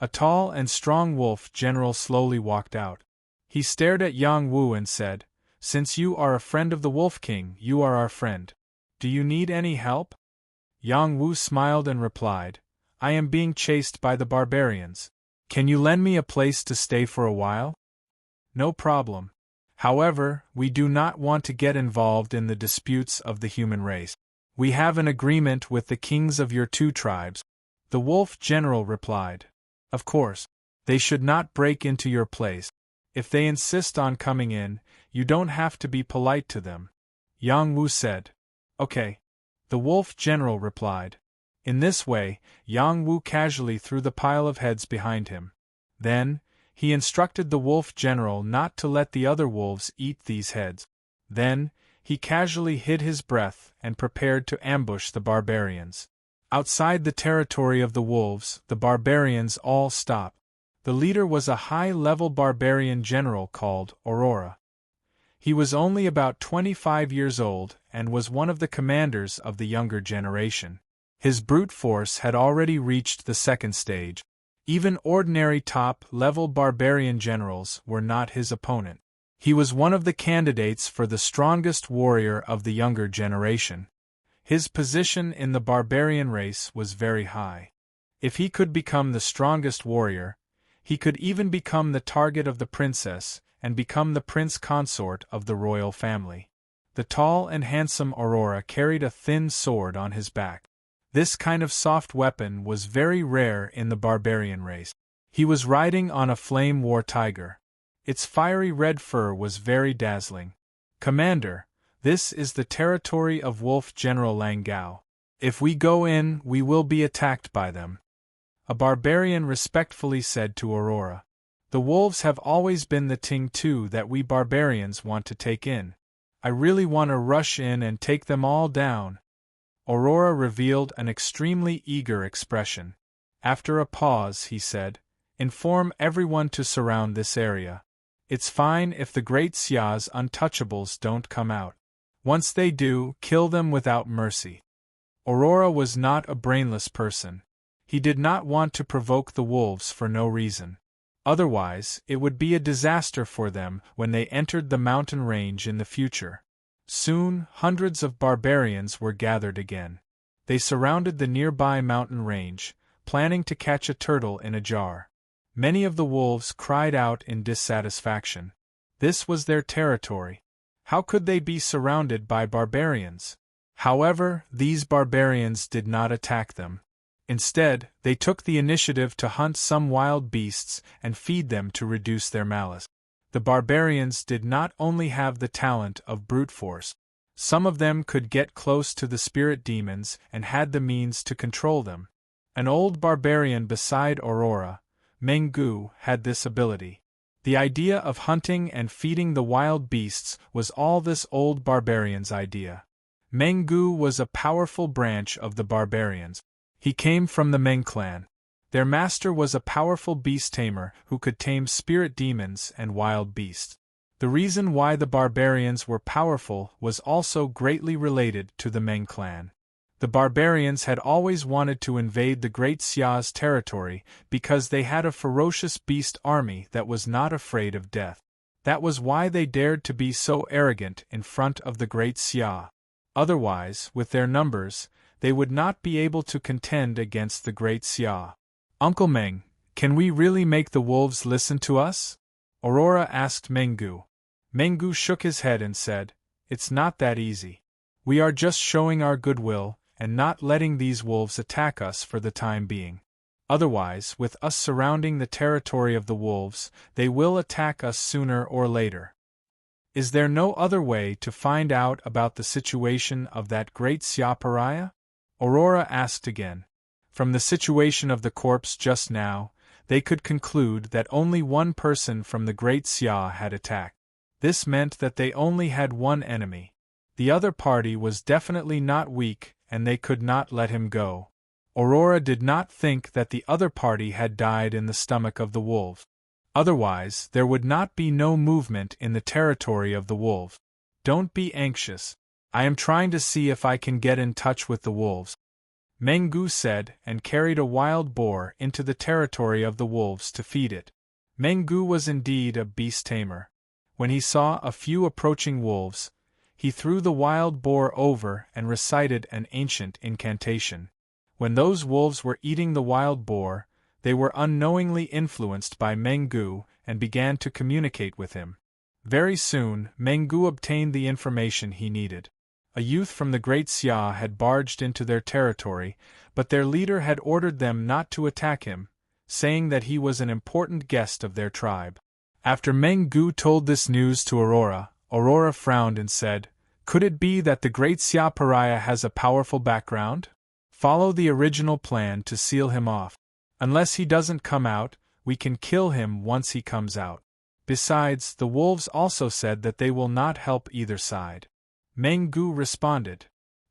A tall and strong wolf general slowly walked out. He stared at Yang Wu and said, "Since you are a friend of the Wolf King, you are our friend. Do you need any help?" Yang Wu smiled and replied, "I am being chased by the barbarians. Can you lend me a place to stay for a while?" "No problem. However, we do not want to get involved in the disputes of the human race. We have an agreement with the kings of your two tribes," the wolf general replied. "Of course, they should not break into your place. If they insist on coming in, you don't have to be polite to them." Yang Wu said. "Okay," the wolf general replied. In this way, Yang Wu casually threw the pile of heads behind him. Then, he instructed the wolf general not to let the other wolves eat these heads. Then, he casually hid his breath and prepared to ambush the barbarians. Outside the territory of the wolves, the barbarians all stopped. The leader was a high-level barbarian general called Aurora. He was only about 25 years old and was one of the commanders of the younger generation. His brute force had already reached the second stage. Even ordinary top-level barbarian generals were not his opponent. He was one of the candidates for the strongest warrior of the younger generation. His position in the barbarian race was very high. If he could become the strongest warrior, he could even become the target of the princess and become the prince consort of the royal family. The tall and handsome Aurora carried a thin sword on his back. This kind of soft weapon was very rare in the barbarian race. He was riding on a flame war tiger. Its fiery red fur was very dazzling. "Commander, this is the territory of Wolf General Langao. If we go in, we will be attacked by them," a barbarian respectfully said to Aurora. "The wolves have always been the thing too that we barbarians want to take in. I really want to rush in and take them all down." Aurora revealed an extremely eager expression. After a pause, he said, "Inform everyone to surround this area. It's fine if the Great Xia's untouchables don't come out. Once they do, kill them without mercy." Aurora was not a brainless person. He did not want to provoke the wolves for no reason. Otherwise, it would be a disaster for them when they entered the mountain range in the future. Soon, hundreds of barbarians were gathered again. They surrounded the nearby mountain range, planning to catch a turtle in a jar. Many of the wolves cried out in dissatisfaction. This was their territory. How could they be surrounded by barbarians? However, these barbarians did not attack them. Instead, they took the initiative to hunt some wild beasts and feed them to reduce their malice. The barbarians did not only have the talent of brute force. Some of them could get close to the spirit demons and had the means to control them. An old barbarian beside Aurora, Menggu, had this ability. The idea of hunting and feeding the wild beasts was all this old barbarian's idea. Menggu was a powerful branch of the barbarians. He came from the Meng clan. Their master was a powerful beast tamer who could tame spirit demons and wild beasts. The reason why the barbarians were powerful was also greatly related to the Meng clan. The barbarians had always wanted to invade the Great Xia's territory because they had a ferocious beast army that was not afraid of death. That was why they dared to be so arrogant in front of the Great Xia. Otherwise, with their numbers, they would not be able to contend against the Great Xia. "Uncle Meng, can we really make the wolves listen to us?" Aurora asked Mengu. Mengu shook his head and said, "It's not that easy. We are just showing our goodwill and not letting these wolves attack us for the time being. Otherwise, with us surrounding the territory of the wolves, they will attack us sooner or later." "Is there no other way to find out about the situation of that great Xia pariah?" Aurora asked again. From the situation of the corpse just now, they could conclude that only one person from the great Xia had attacked. This meant that they only had one enemy. The other party was definitely not weak, and they could not let him go. Aurora did not think that the other party had died in the stomach of the wolf. Otherwise, there would not be no movement in the territory of the wolves. "Don't be anxious. I am trying to see if I can get in touch with the wolves," Mengu said, and carried a wild boar into the territory of the wolves to feed it. Mengu was indeed a beast tamer. When he saw a few approaching wolves, he threw the wild boar over and recited an ancient incantation. When those wolves were eating the wild boar, they were unknowingly influenced by Mengu and began to communicate with him. Very soon, Mengu obtained the information he needed. A youth from the Great Xia had barged into their territory, but their leader had ordered them not to attack him, saying that he was an important guest of their tribe. After Mengu told this news to Aurora, Aurora frowned and said, "Could it be that the Great Xia pariah has a powerful background? Follow the original plan to seal him off. Unless he doesn't come out, we can kill him once he comes out. Besides, the wolves also said that they will not help either side." Mengu responded,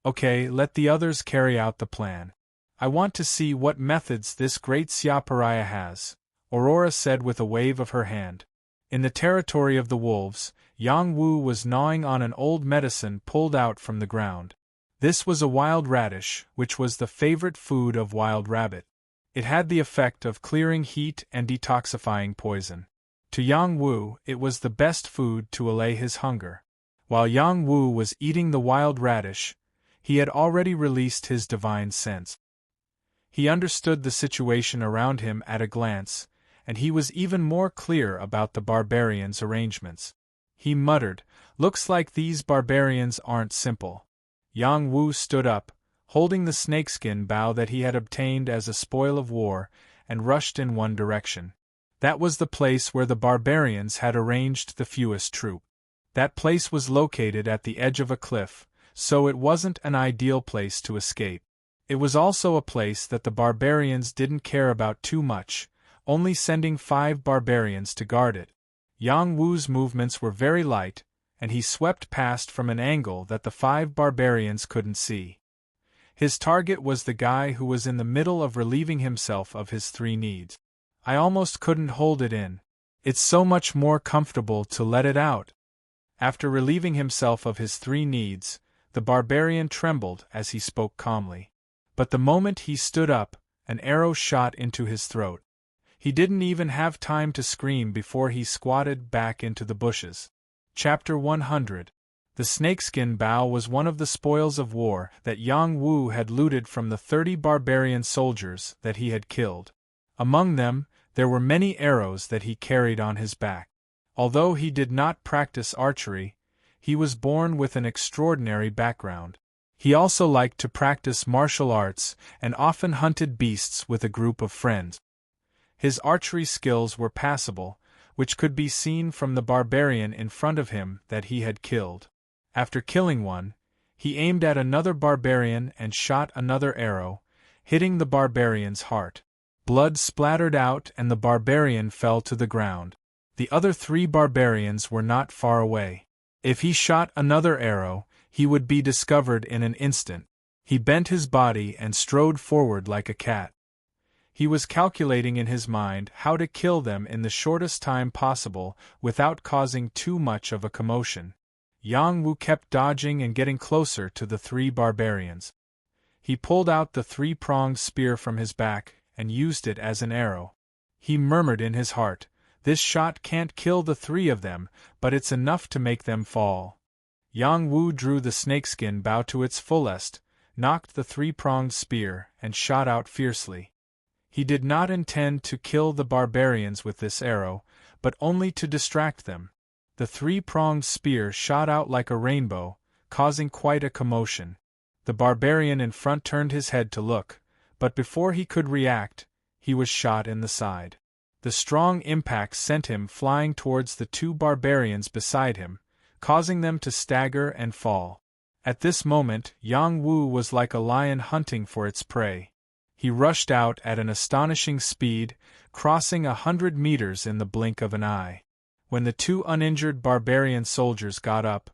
"Okay, let the others carry out the plan. I want to see what methods this great Xia pariah has," Aurora said with a wave of her hand. In the territory of the wolves, Yang Wu was gnawing on an old medicine pulled out from the ground. This was a wild radish, which was the favorite food of Wild Rabbit. It had the effect of clearing heat and detoxifying poison. To Yang Wu, it was the best food to allay his hunger. While Yang Wu was eating the wild radish, he had already released his divine sense. He understood the situation around him at a glance, and he was even more clear about the barbarians' arrangements. He muttered, "Looks like these barbarians aren't simple." Yang Wu stood up, holding the snakeskin bough that he had obtained as a spoil of war, and rushed in one direction. That was the place where the barbarians had arranged the fewest troop. That place was located at the edge of a cliff, so it wasn't an ideal place to escape. It was also a place that the barbarians didn't care about too much, only sending 5 barbarians to guard it. Yang Wu's movements were very light, and he swept past from an angle that the 5 barbarians couldn't see. His target was the guy who was in the middle of relieving himself of his 3 needs. "I almost couldn't hold it in. It's so much more comfortable to let it out." After relieving himself of his 3 needs, the barbarian trembled as he spoke calmly. But the moment he stood up, an arrow shot into his throat. He didn't even have time to scream before he squatted back into the bushes. Chapter 100. The snakeskin bough was one of the spoils of war that Yang Wu had looted from the 30 barbarian soldiers that he had killed. Among them, there were many arrows that he carried on his back. Although he did not practice archery, he was born with an extraordinary background. He also liked to practice martial arts and often hunted beasts with a group of friends. His archery skills were passable, which could be seen from the barbarian in front of him that he had killed. After killing one, he aimed at another barbarian and shot another arrow, hitting the barbarian's heart. Blood splattered out and the barbarian fell to the ground. The other 3 barbarians were not far away. If he shot another arrow, he would be discovered in an instant. He bent his body and strode forward like a cat. He was calculating in his mind how to kill them in the shortest time possible without causing too much of a commotion. Yang Wu kept dodging and getting closer to the 3 barbarians. He pulled out the 3-pronged spear from his back and used it as an arrow. He murmured in his heart, "This shot can't kill the 3 of them, but it's enough to make them fall." Yang Wu drew the snakeskin bough to its fullest, knocked the 3-pronged spear, and shot out fiercely. He did not intend to kill the barbarians with this arrow, but only to distract them. The three-pronged spear shot out like a rainbow, causing quite a commotion. The barbarian in front turned his head to look, but before he could react, he was shot in the side. The strong impact sent him flying towards the two barbarians beside him, causing them to stagger and fall. At this moment, Yang Wu was like a lion hunting for its prey. He rushed out at an astonishing speed, crossing 100 meters in the blink of an eye. When the two uninjured barbarian soldiers got up,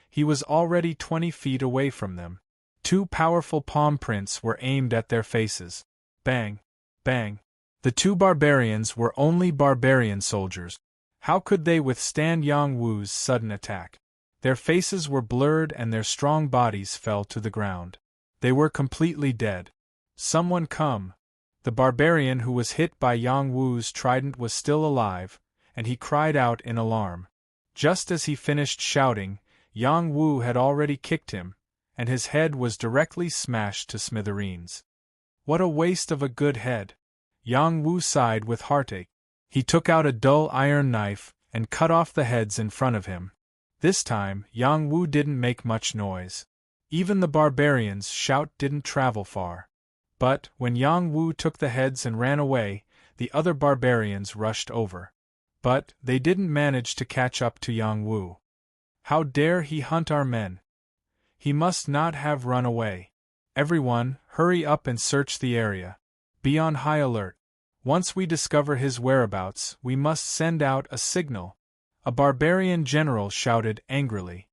he was already 20 feet away from them. Two powerful palm prints were aimed at their faces. Bang! Bang! The two barbarians were only barbarian soldiers. How could they withstand Yang Wu's sudden attack? Their faces were blurred and their strong bodies fell to the ground. They were completely dead. Someone come! The barbarian who was hit by Yang Wu's trident was still alive, and he cried out in alarm. Just as he finished shouting, Yang Wu had already kicked him, and his head was directly smashed to smithereens. What a waste of a good head! Yang Wu sighed with heartache. He took out a dull iron knife and cut off the heads in front of him. This time, Yang Wu didn't make much noise. Even the barbarian's shout didn't travel far. But, when Yang Wu took the heads and ran away, the other barbarians rushed over. But, they didn't manage to catch up to Yang Wu. How dare he hunt our men? He must not have run away. Everyone, hurry up and search the area. Be on high alert. Once we discover his whereabouts, we must send out a signal. A barbarian general shouted angrily.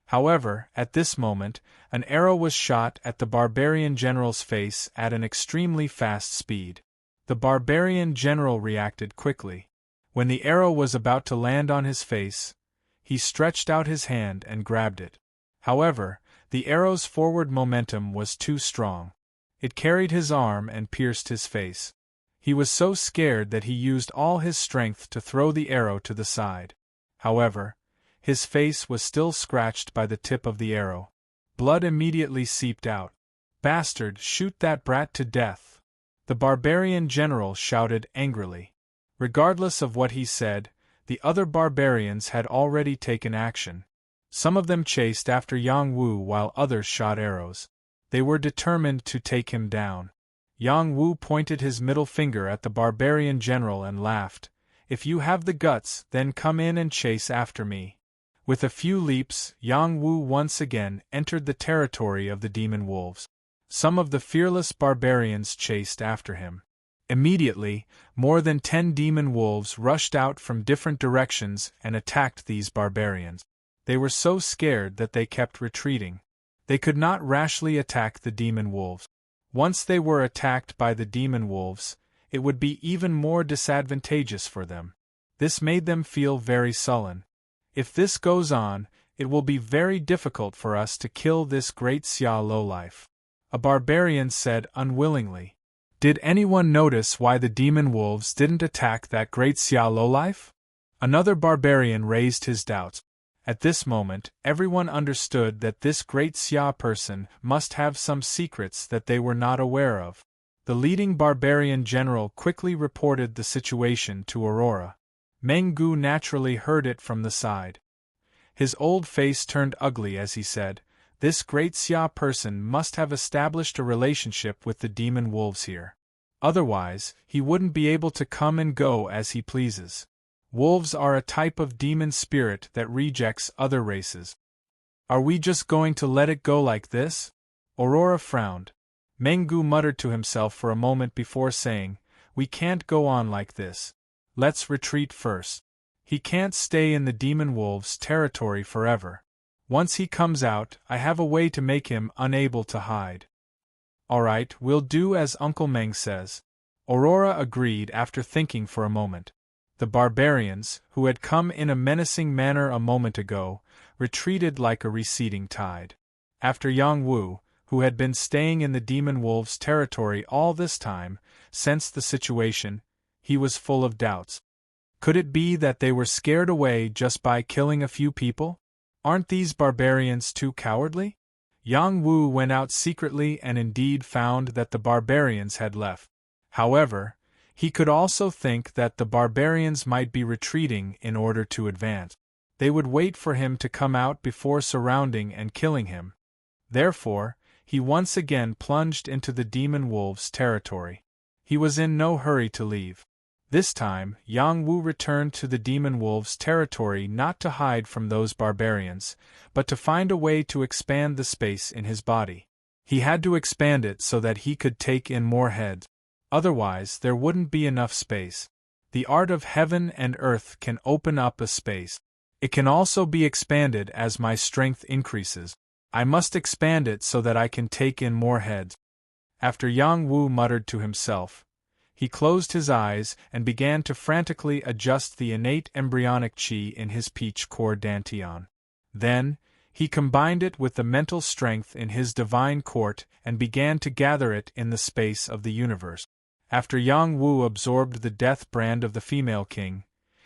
However, at this moment, an arrow was shot at the barbarian general's face at an extremely fast speed. The barbarian general reacted quickly. When the arrow was about to land on his face, he stretched out his hand and grabbed it. However, the arrow's forward momentum was too strong. It carried his arm and pierced his face. He was so scared that he used all his strength to throw the arrow to the side. However, his face was still scratched by the tip of the arrow. Blood immediately seeped out. "Bastard, shoot that brat to death!" The barbarian general shouted angrily. Regardless of what he said, the other barbarians had already taken action. Some of them chased after Yang Wu while others shot arrows. They were determined to take him down. Yang Wu pointed his middle finger at the barbarian general and laughed. "If you have the guts, then come in and chase after me." With a few leaps, Yang Wu once again entered the territory of the demon wolves. Some of the fearless barbarians chased after him. Immediately, more than 10 demon wolves rushed out from different directions and attacked these barbarians. They were so scared that they kept retreating. They could not rashly attack the demon wolves. Once they were attacked by the demon wolves, it would be even more disadvantageous for them. This made them feel very sullen. If this goes on, it will be very difficult for us to kill this great Xia lowlife. A barbarian said unwillingly. Did anyone notice why the demon wolves didn't attack that great Xia lowlife? Another barbarian raised his doubts. At this moment, everyone understood that this great Xia person must have some secrets that they were not aware of. The leading barbarian general quickly reported the situation to Aurora. Meng Gu naturally heard it from the side. His old face turned ugly as he said, "This great Xia person must have established a relationship with the demon wolves here. Otherwise, he wouldn't be able to come and go as he pleases. Wolves are a type of demon spirit that rejects other races. Are we just going to let it go like this?" Aurora frowned. Meng Gu muttered to himself for a moment before saying, "We can't go on like this. Let's retreat first. He can't stay in the demon wolves' territory forever. Once he comes out, I have a way to make him unable to hide." "Alright, we'll do as Uncle Meng says," Aurora agreed after thinking for a moment. The barbarians, who had come in a menacing manner a moment ago, retreated like a receding tide. After Yang Wu, who had been staying in the demon wolves' territory all this time, sensed the situation, he was full of doubts. Could it be that they were scared away just by killing a few people? Aren't these barbarians too cowardly? Yang Wu went out secretly and indeed found that the barbarians had left. However, He could also think that the barbarians might be retreating in order to advance. They would wait for him to come out before surrounding and killing him. Therefore, he once again plunged into the demon wolves' territory. He was in no hurry to leave. This time, Yang Wu returned to the demon wolves' territory not to hide from those barbarians, but to find a way to expand the space in his body. He had to expand it so that he could take in more heads. Otherwise, there wouldn't be enough space. The art of heaven and earth can open up a space. It can also be expanded as my strength increases. I must expand it so that I can take in more heads. After Yang Wu muttered to himself, he closed his eyes and began to frantically adjust the innate embryonic qi in his peach core dantian. Then, he combined it with the mental strength in his divine court and began to gather it in the space of the universe. After Yang Wu absorbed the death brand of the female king,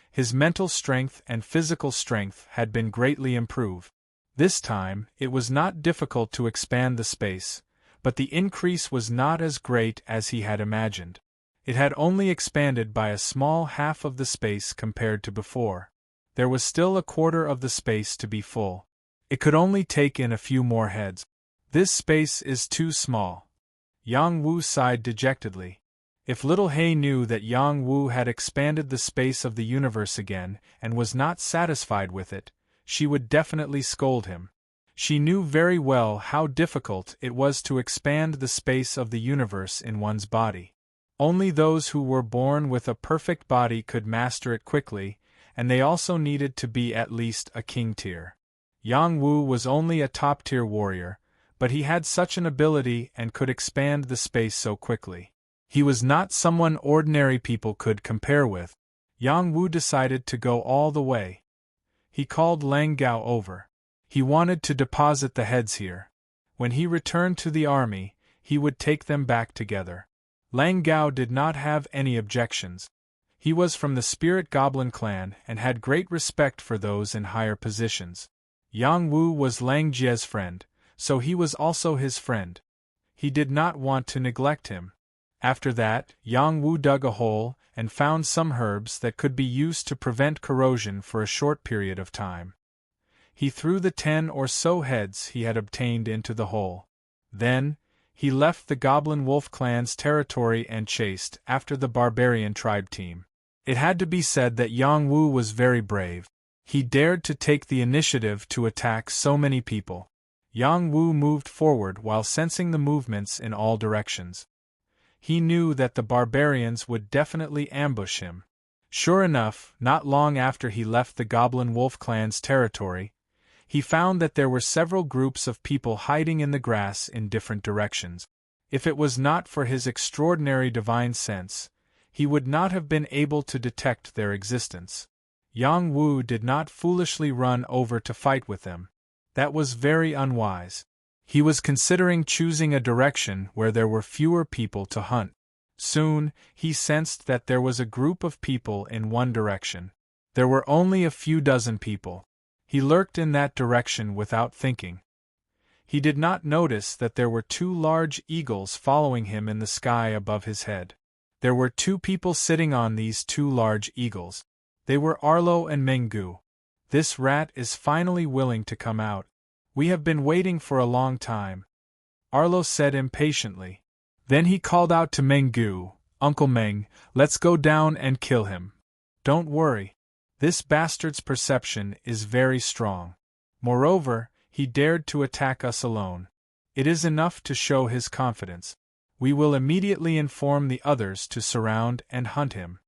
his mental strength and physical strength had been greatly improved. This time, it was not difficult to expand the space, but the increase was not as great as he had imagined. It had only expanded by a small half of the space compared to before. There was still a quarter of the space to be full. It could only take in a few more heads. This space is too small. Yang Wu sighed dejectedly. If little He knew that Yang Wu had expanded the space of the universe again and was not satisfied with it, she would definitely scold him. She knew very well how difficult it was to expand the space of the universe in one's body. Only those who were born with a perfect body could master it quickly, and they also needed to be at least a king tier. Yang Wu was only a top-tier warrior, but he had such an ability and could expand the space so quickly. He was not someone ordinary people could compare with. Yang Wu decided to go all the way. He called Lang Gao over. He wanted to deposit the heads here. When he returned to the army, he would take them back together. Lang Gao did not have any objections. He was from the Spirit Goblin clan and had great respect for those in higher positions. Yang Wu was Lang Jie's friend, so he was also his friend. He did not want to neglect him. After that, Yang Wu dug a hole and found some herbs that could be used to prevent corrosion for a short period of time. He threw the 10 or so heads he had obtained into the hole. Then, he left the Goblin Wolf clan's territory and chased after the barbarian tribe team. It had to be said that Yang Wu was very brave. He dared to take the initiative to attack so many people. Yang Wu moved forward while sensing the movements in all directions. He knew that the barbarians would definitely ambush him. Sure enough, not long after he left the Goblin Wolf clan's territory, he found that there were several groups of people hiding in the grass in different directions. If it was not for his extraordinary divine sense, he would not have been able to detect their existence. Yang Wu did not foolishly run over to fight with them. That was very unwise. He was considering choosing a direction where there were fewer people to hunt. Soon, he sensed that there was a group of people in one direction. There were only a few dozen people. He lurked in that direction without thinking. He did not notice that there were 2 large eagles following him in the sky above his head. There were 2 people sitting on these 2 large eagles. They were Arlo and Menggu. This rat is finally willing to come out. We have been waiting for a long time, Arlo said impatiently. Then he called out to Menggu, Uncle Meng, let's go down and kill him. Don't worry. This bastard's perception is very strong. Moreover, he dared to attack us alone. It is enough to show his confidence. We will immediately inform the others to surround and hunt him.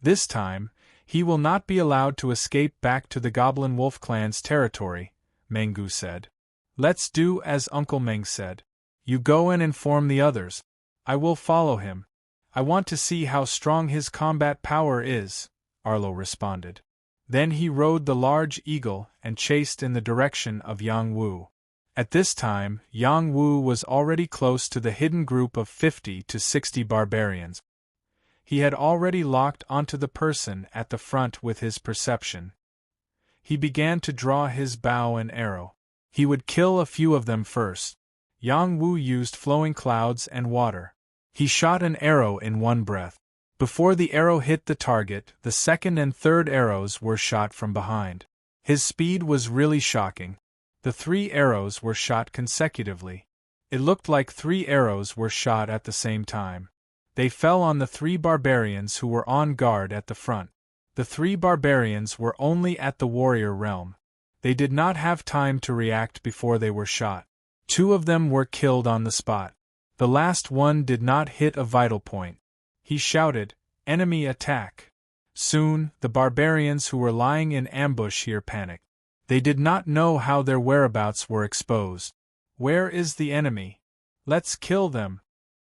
This time, he will not be allowed to escape back to the Goblin Wolf clan's territory, Menggu said. Let's do as Uncle Meng said. You go and inform the others. I will follow him. I want to see how strong his combat power is, Arlo responded. Then he rode the large eagle and chased in the direction of Yang Wu. At this time, Yang Wu was already close to the hidden group of 50 to 60 barbarians. He had already locked onto the person at the front with his perception. He began to draw his bow and arrow. He would kill a few of them first. Yang Wu used flowing clouds and water. He shot an arrow in one breath. Before the arrow hit the target, the second and third arrows were shot from behind. His speed was really shocking. The 3 arrows were shot consecutively. It looked like 3 arrows were shot at the same time. They fell on the 3 barbarians who were on guard at the front. The 3 barbarians were only at the warrior realm. They did not have time to react before they were shot. 2 of them were killed on the spot. The last one did not hit a vital point. He shouted, "Enemy attack!" Soon, the barbarians who were lying in ambush here panicked. They did not know how their whereabouts were exposed. "Where is the enemy? Let's kill them!"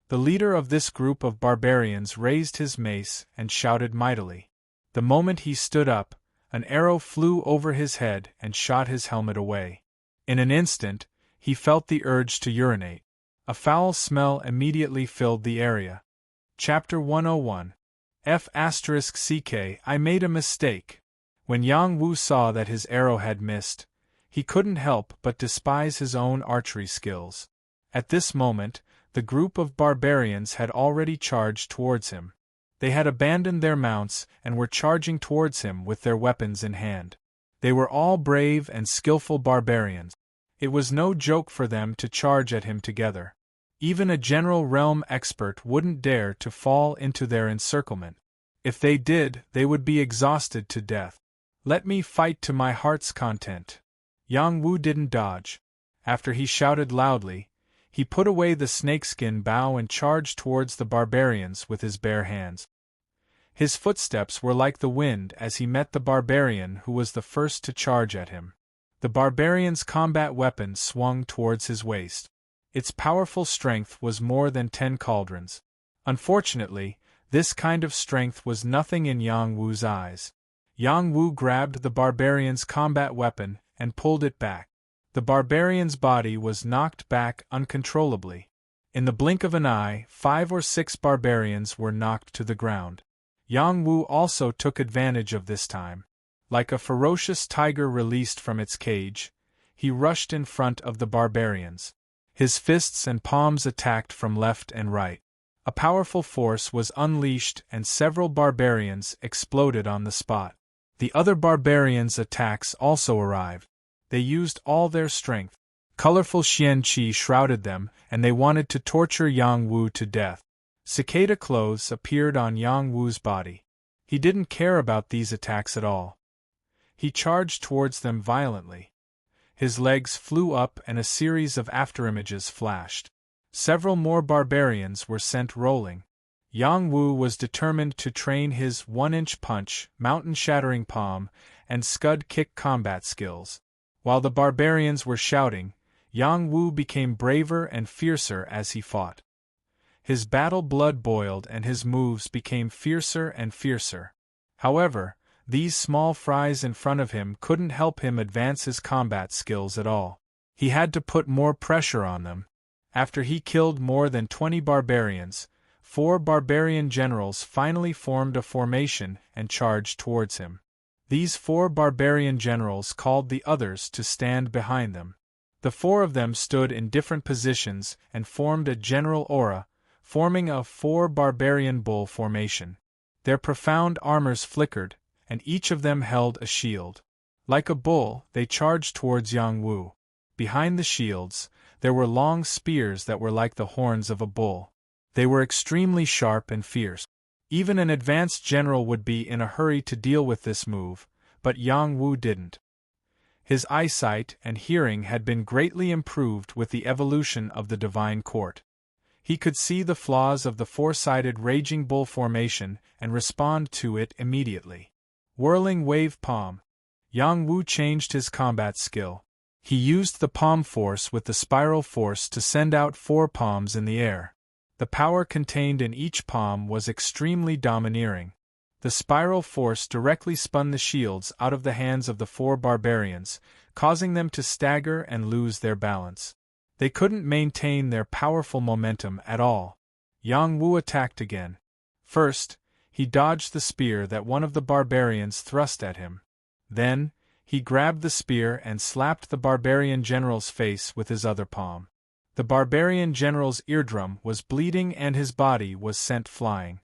The leader of this group of barbarians raised his mace and shouted mightily. The moment he stood up, an arrow flew over his head and shot his helmet away. In an instant, he felt the urge to urinate. A foul smell immediately filled the area. Chapter 101. F***ck I made a mistake. When Yang Wu saw that his arrow had missed, he couldn't help but despise his own archery skills. At this moment, the group of barbarians had already charged towards him. They had abandoned their mounts and were charging towards him with their weapons in hand. They were all brave and skillful barbarians. It was no joke for them to charge at him together. Even a general realm expert wouldn't dare to fall into their encirclement. If they did, they would be exhausted to death. "Let me fight to my heart's content." Yang Wu didn't dodge. After he shouted loudly, he put away the snakeskin bow and charged towards the barbarians with his bare hands. His footsteps were like the wind as he met the barbarian who was the first to charge at him. The barbarian's combat weapon swung towards his waist. Its powerful strength was more than 10 cauldrons. Unfortunately, this kind of strength was nothing in Yang Wu's eyes. Yang Wu grabbed the barbarian's combat weapon and pulled it back. The barbarian's body was knocked back uncontrollably. In the blink of an eye, 5 or 6 barbarians were knocked to the ground. Yang Wu also took advantage of this time. Like a ferocious tiger released from its cage, he rushed in front of the barbarians. His fists and palms attacked from left and right. A powerful force was unleashed and several barbarians exploded on the spot. The other barbarians' attacks also arrived. They used all their strength. Colorful xian qi shrouded them, and they wanted to torture Yang Wu to death. Cicada clothes appeared on Yang Wu's body. He didn't care about these attacks at all. He charged towards them violently. His legs flew up and a series of afterimages flashed. Several more barbarians were sent rolling. Yang Wu was determined to train his 1-inch punch, mountain-shattering palm, and scud kick combat skills. While the barbarians were shouting, Yang Wu became braver and fiercer as he fought. His battle blood boiled and his moves became fiercer and fiercer. However, these small fries in front of him couldn't help him advance his combat skills at all. He had to put more pressure on them. After he killed more than 20 barbarians, 4 barbarian generals finally formed a formation and charged towards him. These 4 barbarian generals called the others to stand behind them. The 4 of them stood in different positions and formed a general aura, forming a 4 barbarian bull formation. Their profound armors flickered, and each of them held a shield. Like a bull, they charged towards Yang Wu. Behind the shields, there were long spears that were like the horns of a bull. They were extremely sharp and fierce. Even an advanced general would be in a hurry to deal with this move, but Yang Wu didn't. His eyesight and hearing had been greatly improved with the evolution of the divine court. He could see the flaws of the 4-sided raging bull formation and respond to it immediately. Whirling wave palm. Yang Wu changed his combat skill. He used the palm force with the spiral force to send out 4 palms in the air. The power contained in each palm was extremely domineering. The spiral force directly spun the shields out of the hands of the 4 barbarians, causing them to stagger and lose their balance. They couldn't maintain their powerful momentum at all. Yang Wu attacked again. First, he dodged the spear that one of the barbarians thrust at him. Then, he grabbed the spear and slapped the barbarian general's face with his other palm. The barbarian general's eardrum was bleeding and his body was sent flying.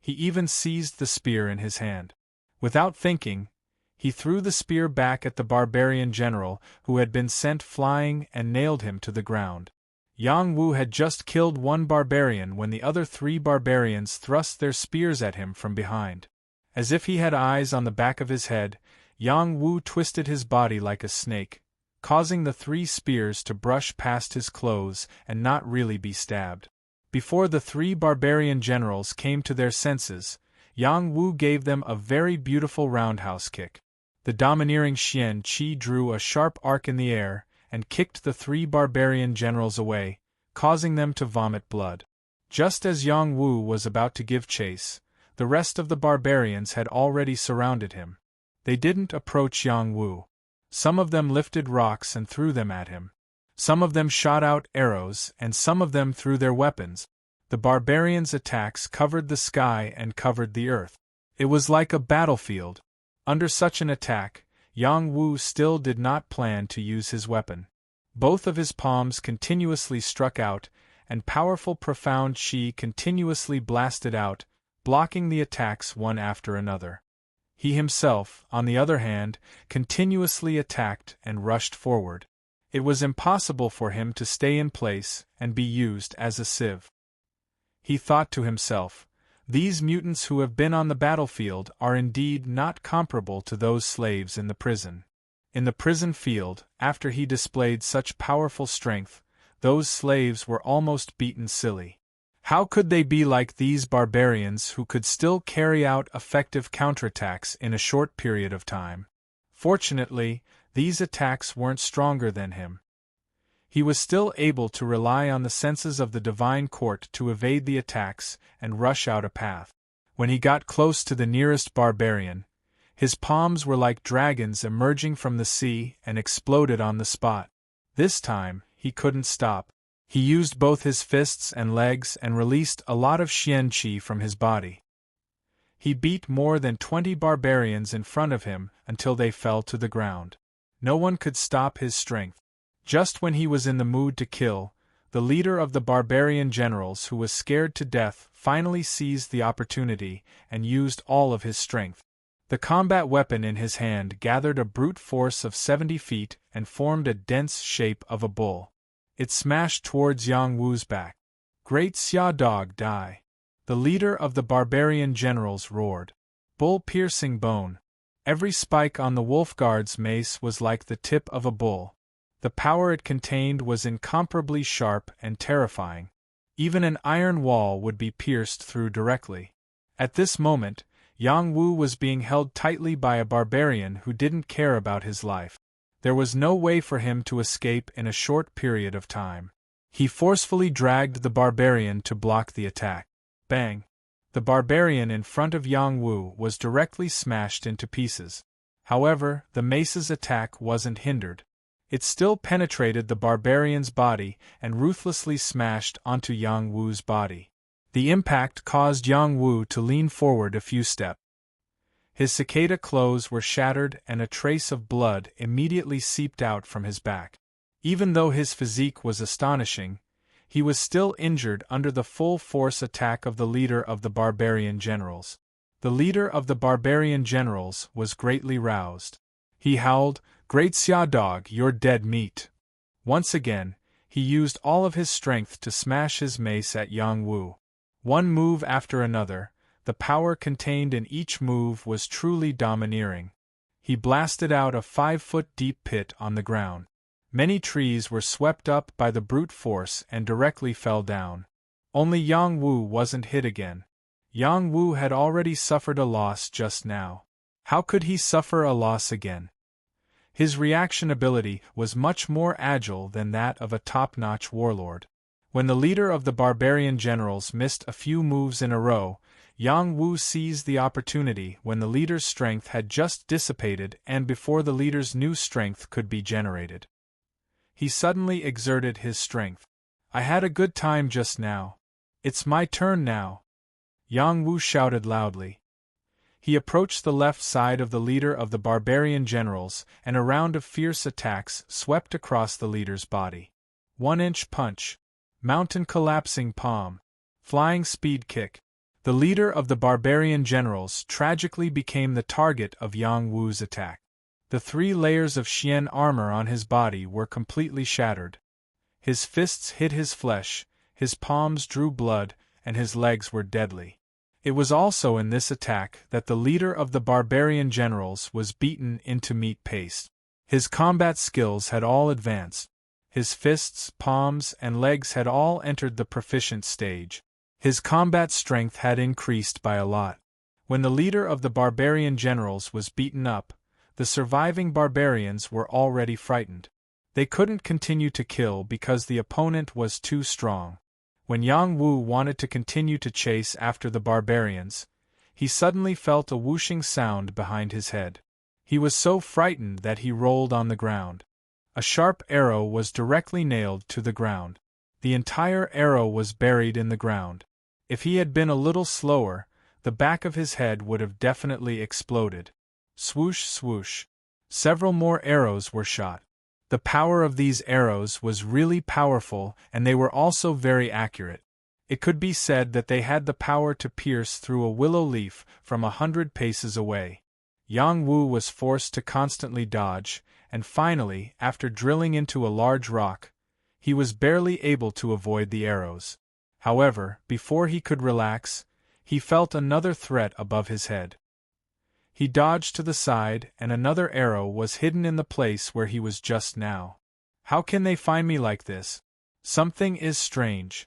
He even seized the spear in his hand. Without thinking, he threw the spear back at the barbarian general who had been sent flying and nailed him to the ground. Yang Wu had just killed one barbarian when the other 3 barbarians thrust their spears at him from behind. As if he had eyes on the back of his head, Yang Wu twisted his body like a snake, causing the 3 spears to brush past his clothes and not really be stabbed. Before the 3 barbarian generals came to their senses, Yang Wu gave them a very beautiful roundhouse kick. The domineering Xian Qi drew a sharp arc in the air and kicked the 3 barbarian generals away, causing them to vomit blood. Just as Yang Wu was about to give chase, the rest of the barbarians had already surrounded him. They didn't approach Yang Wu. Some of them lifted rocks and threw them at him. Some of them shot out arrows and some of them threw their weapons. The barbarians' attacks covered the sky and covered the earth. It was like a battlefield. Under such an attack, Yang Wu still did not plan to use his weapon. Both of his palms continuously struck out, and powerful profound qi continuously blasted out, blocking the attacks one after another. He himself, on the other hand, continuously attacked and rushed forward. It was impossible for him to stay in place and be used as a sieve. He thought to himself, these mutants who have been on the battlefield are indeed not comparable to those slaves in the prison. In the prison field, after he displayed such powerful strength, those slaves were almost beaten silly. How could they be like these barbarians who could still carry out effective counterattacks in a short period of time? Fortunately, these attacks weren't stronger than him. He was still able to rely on the senses of the divine court to evade the attacks and rush out a path. When he got close to the nearest barbarian, his palms were like dragons emerging from the sea and exploded on the spot. This time, he couldn't stop. He used both his fists and legs and released a lot of Xian Qi from his body. He beat more than 20 barbarians in front of him until they fell to the ground. No one could stop his strength. Just when he was in the mood to kill, the leader of the barbarian generals, who was scared to death, finally seized the opportunity and used all of his strength. The combat weapon in his hand gathered a brute force of 70 feet and formed a dense shape of a bull. It smashed towards Yang Wu's back. "Great Xia Dog, die!" The leader of the barbarian generals roared. Bull-piercing bone. Every spike on the Wolfguard's mace was like the tip of a bull. The power it contained was incomparably sharp and terrifying. Even an iron wall would be pierced through directly. At this moment, Yang Wu was being held tightly by a barbarian who didn't care about his life. There was no way for him to escape in a short period of time. He forcefully dragged the barbarian to block the attack. Bang! The barbarian in front of Yang Wu was directly smashed into pieces. However, the mace's attack wasn't hindered. It still penetrated the barbarian's body and ruthlessly smashed onto Yang Wu's body. The impact caused Yang Wu to lean forward a few steps. His cicada clothes were shattered and a trace of blood immediately seeped out from his back. Even though his physique was astonishing, he was still injured under the full force attack of the leader of the barbarian generals. The leader of the barbarian generals was greatly roused. He howled, "Great Xia Dog, you're dead meat!" Once again, he used all of his strength to smash his mace at Yang Wu. One move after another, the power contained in each move was truly domineering. He blasted out a 5-foot-deep pit on the ground. Many trees were swept up by the brute force and directly fell down. Only Yang Wu wasn't hit again. Yang Wu had already suffered a loss just now. How could he suffer a loss again? His reaction ability was much more agile than that of a top-notch warlord. When the leader of the barbarian generals missed a few moves in a row, Yang Wu seized the opportunity when the leader's strength had just dissipated and before the leader's new strength could be generated. He suddenly exerted his strength. "I had a good time just now. It's my turn now," Yang Wu shouted loudly. He approached the left side of the leader of the barbarian generals, and a round of fierce attacks swept across the leader's body. 1-inch punch, mountain collapsing palm, flying speed kick. The leader of the barbarian generals tragically became the target of Yang Wu's attack. The 3 layers of Xian armor on his body were completely shattered. His fists hit his flesh, his palms drew blood, and his legs were deadly. It was also in this attack that the leader of the barbarian generals was beaten into meat paste. His combat skills had all advanced. His fists, palms, and legs had all entered the proficient stage. His combat strength had increased by a lot. When the leader of the barbarian generals was beaten up, the surviving barbarians were already frightened. They couldn't continue to kill because the opponent was too strong. When Yang Wu wanted to continue to chase after the barbarians, he suddenly felt a whooshing sound behind his head. He was so frightened that he rolled on the ground. A sharp arrow was directly nailed to the ground. The entire arrow was buried in the ground. If he had been a little slower, the back of his head would have definitely exploded. Swoosh, swoosh. Several more arrows were shot. The power of these arrows was really powerful, and they were also very accurate. It could be said that they had the power to pierce through a willow leaf from 100 paces away. Yang Wu was forced to constantly dodge, and finally, after drilling into a large rock, he was barely able to avoid the arrows. However, before he could relax, he felt another threat above his head. He dodged to the side, and another arrow was hidden in the place where he was just now. How can they find me like this? Something is strange.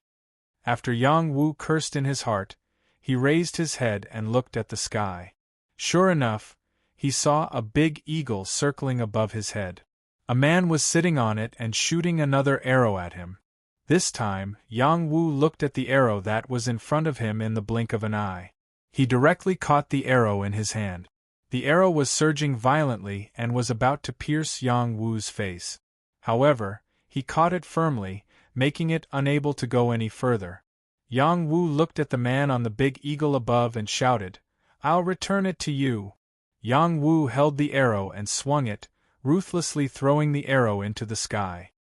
After Yang Wu cursed in his heart, he raised his head and looked at the sky. Sure enough, he saw a big eagle circling above his head. A man was sitting on it and shooting another arrow at him. This time, Yang Wu looked at the arrow that was in front of him in the blink of an eye. He directly caught the arrow in his hand. The arrow was surging violently and was about to pierce Yang Wu's face. However, he caught it firmly, making it unable to go any further. Yang Wu looked at the man on the big eagle above and shouted, "I'll return it to you." Yang Wu held the arrow and swung it, ruthlessly throwing the arrow into the sky.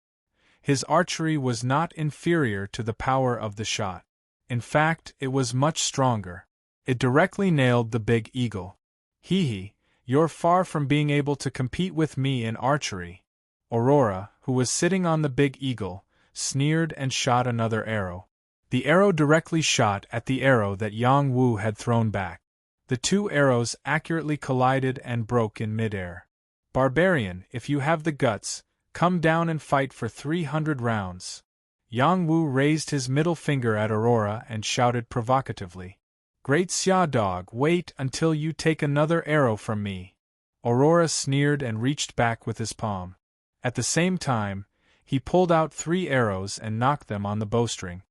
His archery was not inferior to the power of the shot. In fact, it was much stronger. It directly nailed the big eagle. Hee, you're far from being able to compete with me in archery. Aurora, who was sitting on the big eagle, sneered and shot another arrow. The arrow directly shot at the arrow that Yang Wu had thrown back. The 2 arrows accurately collided and broke in midair. "Barbarian, if you have the guts, come down and fight for 300 rounds." Yang Wu raised his middle finger at Aurora and shouted provocatively, "Great Xia Dog, wait until you take another arrow from me." Aurora sneered and reached back with his palm. At the same time, he pulled out 3 arrows and knocked them on the bowstring.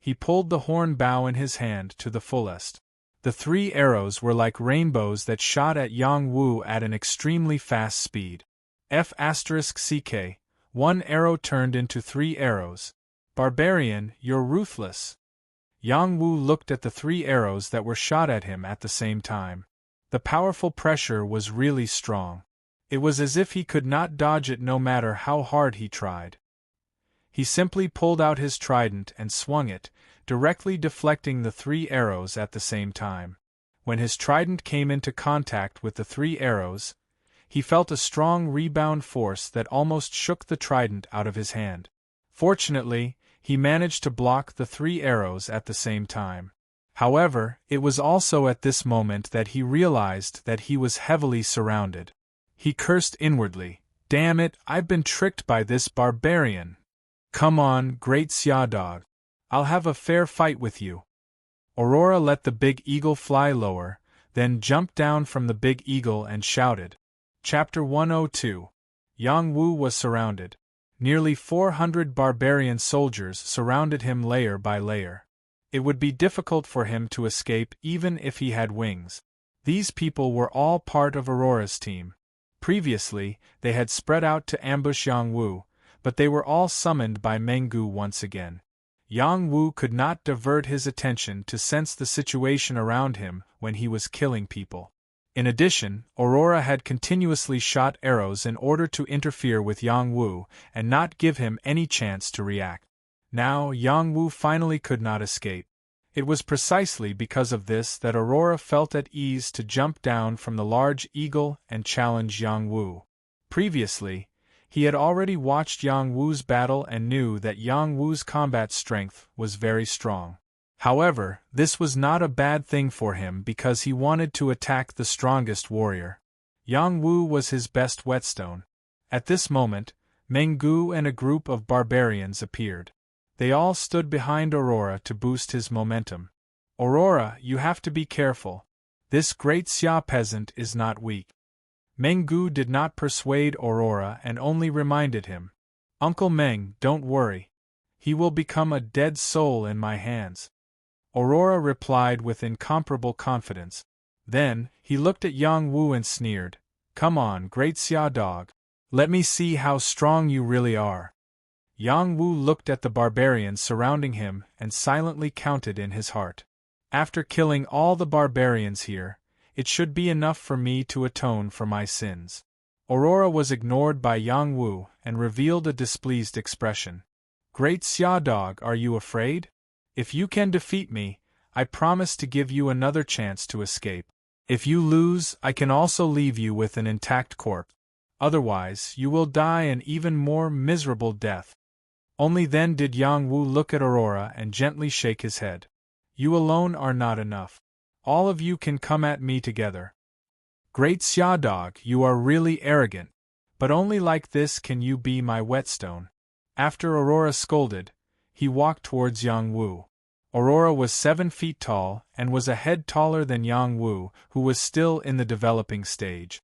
He pulled the horn bow in his hand to the fullest. The 3 arrows were like rainbows that shot at Yang Wu at an extremely fast speed. F***CK, 1 arrow turned into 3 arrows. "Barbarian, you're ruthless." Yang Wu looked at the 3 arrows that were shot at him at the same time. The powerful pressure was really strong. It was as if he could not dodge it no matter how hard he tried. He simply pulled out his trident and swung it, directly deflecting the 3 arrows at the same time. When his trident came into contact with the 3 arrows, he felt a strong rebound force that almost shook the trident out of his hand. Fortunately, he managed to block the 3 arrows at the same time. However, it was also at this moment that he realized that he was heavily surrounded. He cursed inwardly, "Damn it, I've been tricked by this barbarian. Come on, great Xia Dog. I'll have a fair fight with you." Aurora let the big eagle fly lower, then jumped down from the big eagle and shouted. Chapter 102. Yang Wu was surrounded. Nearly 400 barbarian soldiers surrounded him layer by layer. It would be difficult for him to escape even if he had wings. These people were all part of Aurora's team. Previously, they had spread out to ambush Yang Wu, but they were all summoned by Menggu once again. Yang Wu could not divert his attention to sense the situation around him when he was killing people. In addition, Aurora had continuously shot arrows in order to interfere with Yang Wu and not give him any chance to react. Now Yang Wu finally could not escape. It was precisely because of this that Aurora felt at ease to jump down from the large eagle and challenge Yang Wu. Previously, he had already watched Yang Wu's battle and knew that Yang Wu's combat strength was very strong. However, this was not a bad thing for him because he wanted to attack the strongest warrior. Yang Wu was his best whetstone. At this moment, Meng Gu and a group of barbarians appeared. They all stood behind Aurora to boost his momentum. "Aurora, you have to be careful. This great Xia peasant is not weak." Meng Gu did not persuade Aurora and only reminded him, "Uncle Meng, don't worry. He will become a dead soul in my hands." Aurora replied with incomparable confidence. Then, he looked at Yang Wu and sneered, "Come on, great Xia dog. Let me see how strong you really are." Yang Wu looked at the barbarians surrounding him and silently counted in his heart. "After killing all the barbarians here, it should be enough for me to atone for my sins." Aurora was ignored by Yang Wu and revealed a displeased expression. "Great Xia dog, are you afraid? If you can defeat me, I promise to give you another chance to escape. If you lose, I can also leave you with an intact corpse. Otherwise, you will die an even more miserable death." Only then did Yang Wu look at Aurora and gently shake his head. "You alone are not enough. All of you can come at me together. Great Xia dog, you are really arrogant. But only like this can you be my whetstone." After Aurora scolded, he walked towards Yang Wu. Aurora was 7 feet tall and was a head taller than Yang Wu, who was still in the developing stage.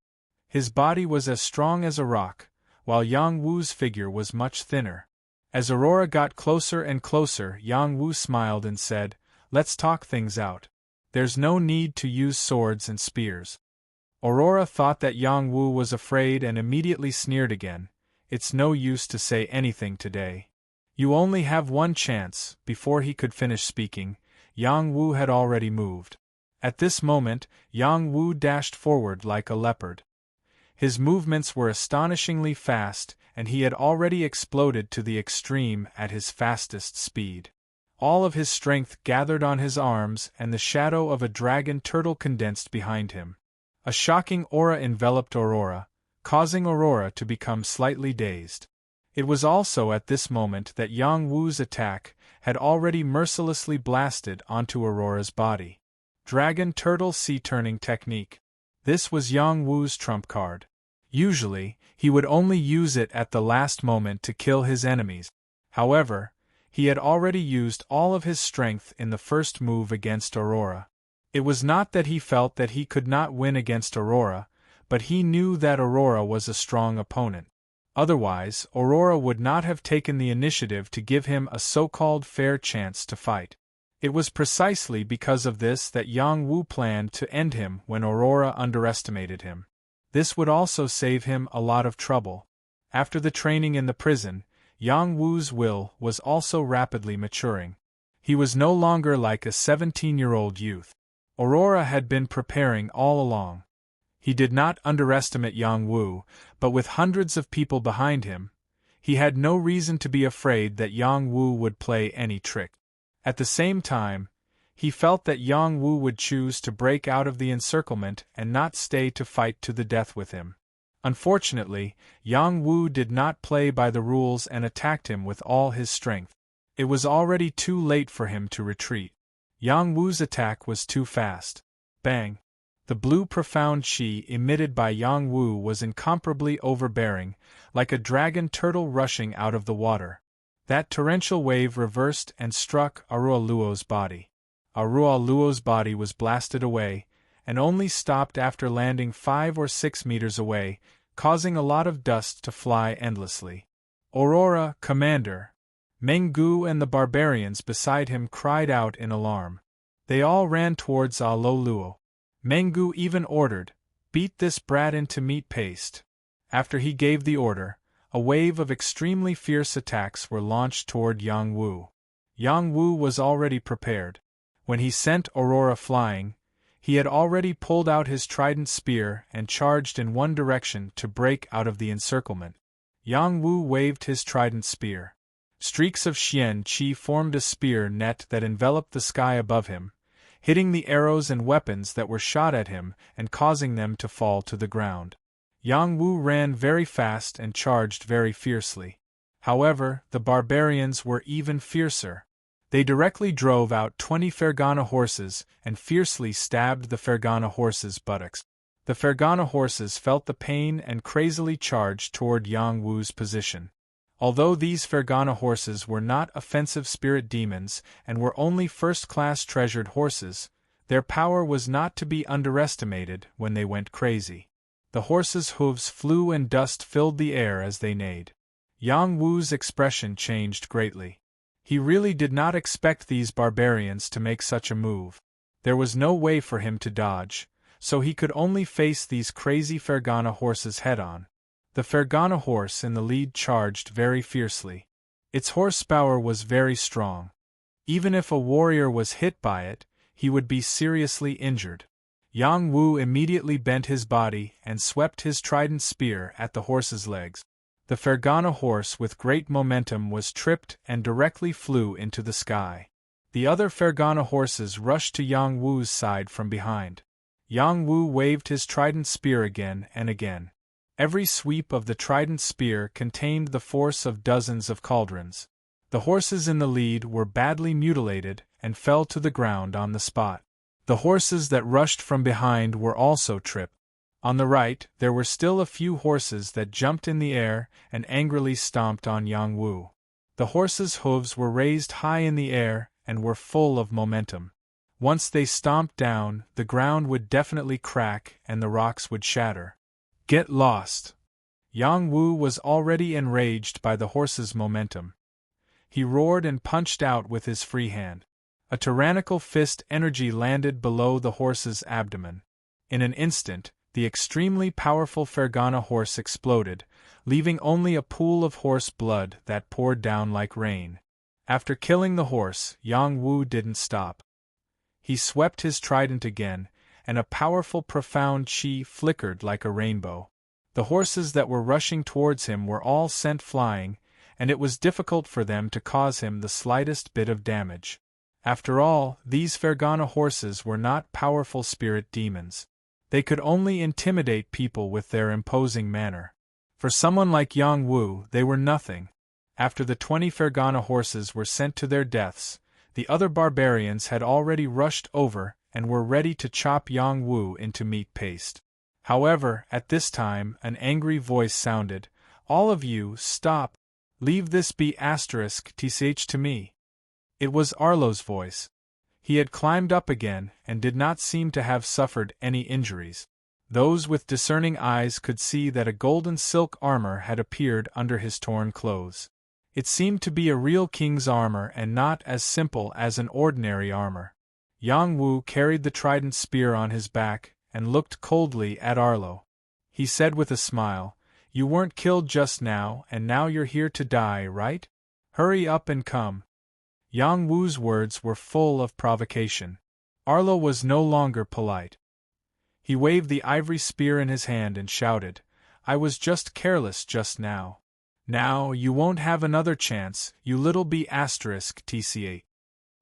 His body was as strong as a rock, while Yang Wu's figure was much thinner. As Aurora got closer and closer, Yang Wu smiled and said, "Let's talk things out. There's no need to use swords and spears." Aurora thought that Yang Wu was afraid and immediately sneered again. "It's no use to say anything today. You only have one chance." Before he could finish speaking, Yang Wu had already moved. At this moment, Yang Wu dashed forward like a leopard. His movements were astonishingly fast, and he had already exploded to the extreme at his fastest speed. All of his strength gathered on his arms, and the shadow of a dragon turtle condensed behind him. A shocking aura enveloped Aurora, causing Aurora to become slightly dazed. It was also at this moment that Yang Wu's attack had already mercilessly blasted onto Aurora's body. Dragon Turtle Sea-Turning Technique. This was Yang Wu's trump card. Usually, he would only use it at the last moment to kill his enemies. However, he had already used all of his strength in the first move against Aurora. It was not that he felt that he could not win against Aurora, but he knew that Aurora was a strong opponent. Otherwise, Aurora would not have taken the initiative to give him a so-called fair chance to fight. It was precisely because of this that Yang Wu planned to end him when Aurora underestimated him. This would also save him a lot of trouble. After the training in the prison, Yang Wu's will was also rapidly maturing. He was no longer like a 17-year-old youth. Aurora had been preparing all along. He did not underestimate Yang Wu, but with hundreds of people behind him, he had no reason to be afraid that Yang Wu would play any trick. At the same time, he felt that Yang Wu would choose to break out of the encirclement and not stay to fight to the death with him. Unfortunately, Yang Wu did not play by the rules and attacked him with all his strength. It was already too late for him to retreat. Yang Wu's attack was too fast. Bang! The blue profound chi emitted by Yang Wu was incomparably overbearing, like a dragon turtle rushing out of the water. That torrential wave reversed and struck Aurora Luo's body. Aurora Luo's body was blasted away, and only stopped after landing 5 or 6 meters away, causing a lot of dust to fly endlessly. "Aurora, Commander!" Meng Gu and the barbarians beside him cried out in alarm. They all ran towards Aurora Luo. Meng Gu even ordered, "Beat this brat into meat paste." After he gave the order, a wave of extremely fierce attacks were launched toward Yang Wu. Yang Wu was already prepared. When he sent Aurora flying, he had already pulled out his trident spear and charged in one direction to break out of the encirclement. Yang Wu waved his trident spear. Streaks of Xian Qi formed a spear net that enveloped the sky above him, hitting the arrows and weapons that were shot at him and causing them to fall to the ground. Yang Wu ran very fast and charged very fiercely. However, the barbarians were even fiercer. They directly drove out 20 Fergana horses and fiercely stabbed the Fergana horses' buttocks. The Fergana horses felt the pain and crazily charged toward Yang Wu's position. Although these Fergana horses were not offensive spirit demons and were only first-class treasured horses, their power was not to be underestimated when they went crazy. The horses' hooves flew and dust filled the air as they neighed. Yang Wu's expression changed greatly. He really did not expect these barbarians to make such a move. There was no way for him to dodge, so he could only face these crazy Fergana horses head-on. The Fergana horse in the lead charged very fiercely. Its horsepower was very strong. Even if a warrior was hit by it, he would be seriously injured. Yang Wu immediately bent his body and swept his trident spear at the horse's legs. The Fergana horse with great momentum was tripped and directly flew into the sky. The other Fergana horses rushed to Yang Wu's side from behind. Yang Wu waved his trident spear again and again. Every sweep of the trident spear contained the force of dozens of cauldrons. The horses in the lead were badly mutilated and fell to the ground on the spot. The horses that rushed from behind were also tripped. On the right, there were still a few horses that jumped in the air and angrily stomped on Yang Wu. The horses' hooves were raised high in the air and were full of momentum. Once they stomped down, the ground would definitely crack and the rocks would shatter. Get lost! Yang Wu was already enraged by the horse's momentum. He roared and punched out with his free hand. A tyrannical fist energy landed below the horse's abdomen. In an instant, the extremely powerful Fergana horse exploded, leaving only a pool of horse blood that poured down like rain. After killing the horse, Yang Wu didn't stop. He swept his trident again, and a powerful profound qi flickered like a rainbow. The horses that were rushing towards him were all sent flying, and it was difficult for them to cause him the slightest bit of damage. After all, these Fergana horses were not powerful spirit demons. They could only intimidate people with their imposing manner. For someone like Yang Wu, they were nothing. After the 20 Fergana horses were sent to their deaths, the other barbarians had already rushed over and were ready to chop Yang Wu into meat paste. However, at this time, an angry voice sounded, "All of you, stop! Leave this be *tch to me." It was Arlo's voice. He had climbed up again and did not seem to have suffered any injuries. Those with discerning eyes could see that a golden silk armor had appeared under his torn clothes. It seemed to be a real king's armor and not as simple as an ordinary armor. Yang Wu carried the trident spear on his back and looked coldly at Arlo. He said with a smile, "You weren't killed just now and now you're here to die, right? Hurry up and come." Yang Wu's words were full of provocation. Arlo was no longer polite. He waved the ivory spear in his hand and shouted, "I was just careless just now. Now you won't have another chance, you little *tch.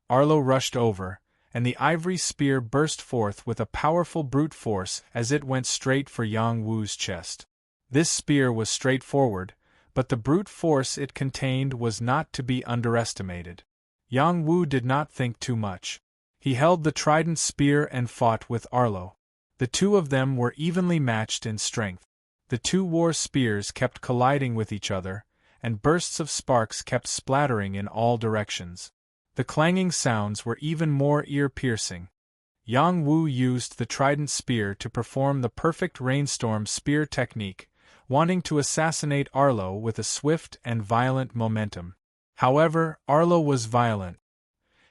Arlo rushed over, and the ivory spear burst forth with a powerful brute force as it went straight for Yang Wu's chest. This spear was straightforward, but the brute force it contained was not to be underestimated. Yang Wu did not think too much. He held the trident spear and fought with Arlo. The two of them were evenly matched in strength. The two war spears kept colliding with each other, and bursts of sparks kept splattering in all directions. The clanging sounds were even more ear-piercing. Yang Wu used the trident spear to perform the perfect rainstorm spear technique, wanting to assassinate Arlo with a swift and violent momentum. However, Arlo was violent.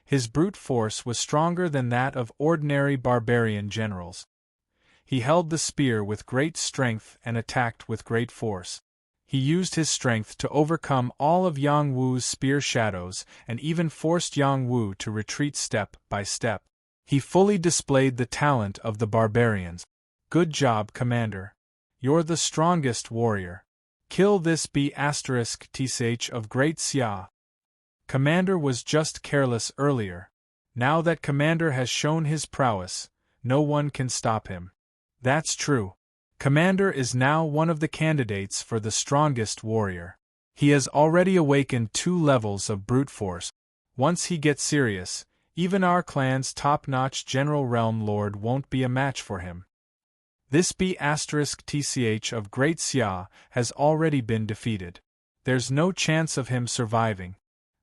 His brute force was stronger than that of ordinary barbarian generals. He held the spear with great strength and attacked with great force. He used his strength to overcome all of Yang Wu's spear shadows and even forced Yang Wu to retreat step by step. He fully displayed the talent of the barbarians. "Good job, Commander. You're the strongest warrior. Kill this *tch of Great Xia." Commander was just careless earlier. Now that Commander has shown his prowess, no one can stop him. That's true. Commander is now one of the candidates for the strongest warrior. He has already awakened 2 levels of brute force. Once he gets serious, even our clan's top-notch General Realm Lord won't be a match for him. This B*TCH of Great Xia has already been defeated. There's no chance of him surviving.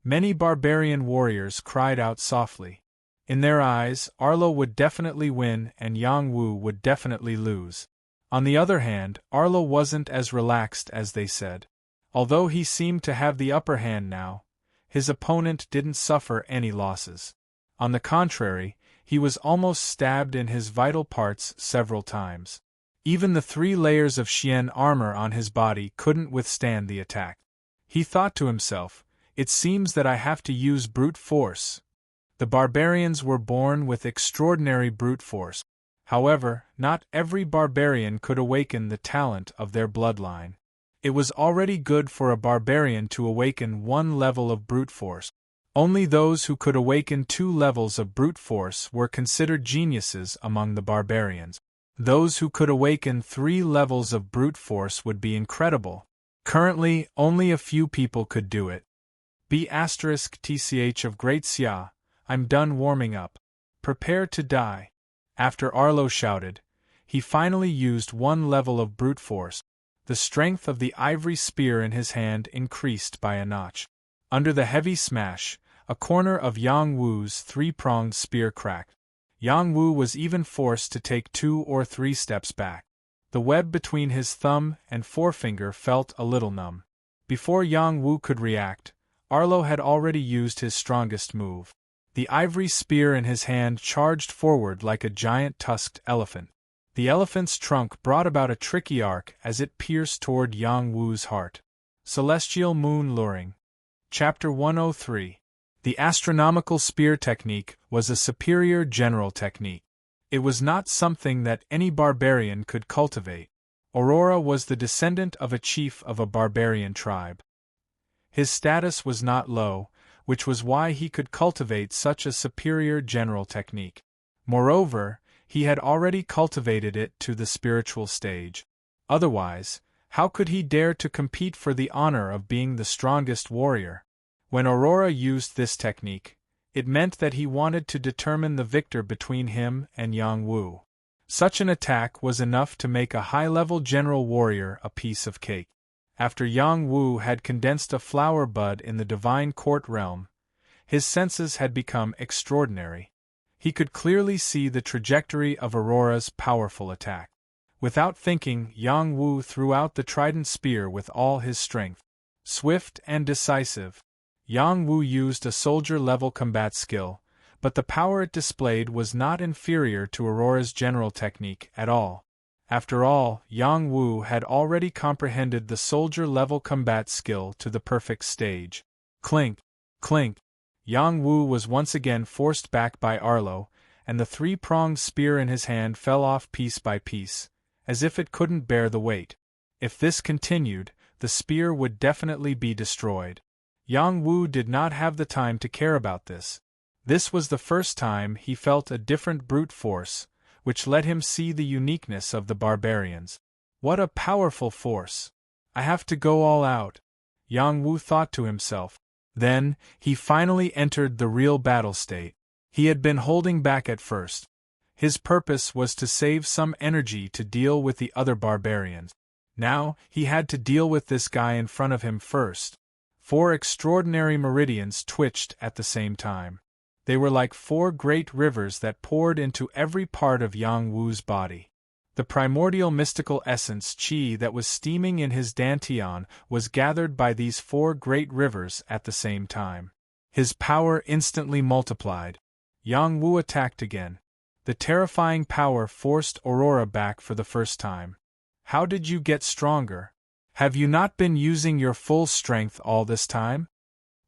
Many barbarian warriors cried out softly. In their eyes, Arlo would definitely win and Yang Wu would definitely lose. On the other hand, Arlo wasn't as relaxed as they said. Although he seemed to have the upper hand now, his opponent didn't suffer any losses. On the contrary, he was almost stabbed in his vital parts several times. Even the 3 layers of Xian armor on his body couldn't withstand the attack. He thought to himself, "It seems that I have to use brute force." The barbarians were born with extraordinary brute force. However, not every barbarian could awaken the talent of their bloodline. It was already good for a barbarian to awaken 1 level of brute force. Only those who could awaken 2 levels of brute force were considered geniuses among the barbarians. Those who could awaken 3 levels of brute force would be incredible. Currently, only a few people could do it. B*TCH of Great Xia, I'm done warming up. Prepare to die. After Arlo shouted, he finally used 1 level of brute force. The strength of the ivory spear in his hand increased by a notch. Under the heavy smash, a corner of Yang Wu's 3-pronged spear cracked. Yang Wu was even forced to take 2 or 3 steps back. The web between his thumb and forefinger felt a little numb. Before Yang Wu could react, Arlo had already used his strongest move. The ivory spear in his hand charged forward like a giant tusked elephant. The elephant's trunk brought about a tricky arc as it pierced toward Yang Wu's heart. Celestial Moon Luring. Chapter 103. The astronomical spear technique was a superior general technique. It was not something that any barbarian could cultivate. Aurora was the descendant of a chief of a barbarian tribe. His status was not low, which was why he could cultivate such a superior general technique. Moreover, he had already cultivated it to the spiritual stage. Otherwise, how could he dare to compete for the honor of being the strongest warrior? When Aurora used this technique, it meant that he wanted to determine the victor between him and Yang Wu. Such an attack was enough to make a high-level general warrior a piece of cake. After Yang Wu had condensed a flower bud in the divine court realm, his senses had become extraordinary. He could clearly see the trajectory of Aurora's powerful attack. Without thinking, Yang Wu threw out the trident spear with all his strength. Swift and decisive, Yang Wu used a soldier-level combat skill, but the power it displayed was not inferior to Aurora's general technique at all. After all, Yang Wu had already comprehended the soldier-level combat skill to the perfect stage. Clink, clink. Yang Wu was once again forced back by Arlo, and the 3-pronged spear in his hand fell off piece by piece, as if it couldn't bear the weight. If this continued, the spear would definitely be destroyed. Yang Wu did not have the time to care about this. This was the first time he felt a different brute force, which let him see the uniqueness of the barbarians. What a powerful force! I have to go all out, Yang Wu thought to himself. Then, he finally entered the real battle state. He had been holding back at first. His purpose was to save some energy to deal with the other barbarians. Now, he had to deal with this guy in front of him first. 4 extraordinary meridians twitched at the same time. They were like 4 great rivers that poured into every part of Yang Wu's body. The primordial mystical essence Qi that was steaming in his dantian was gathered by these 4 great rivers at the same time. His power instantly multiplied. Yang Wu attacked again. The terrifying power forced Aurora back for the first time. How did you get stronger? Have you not been using your full strength all this time?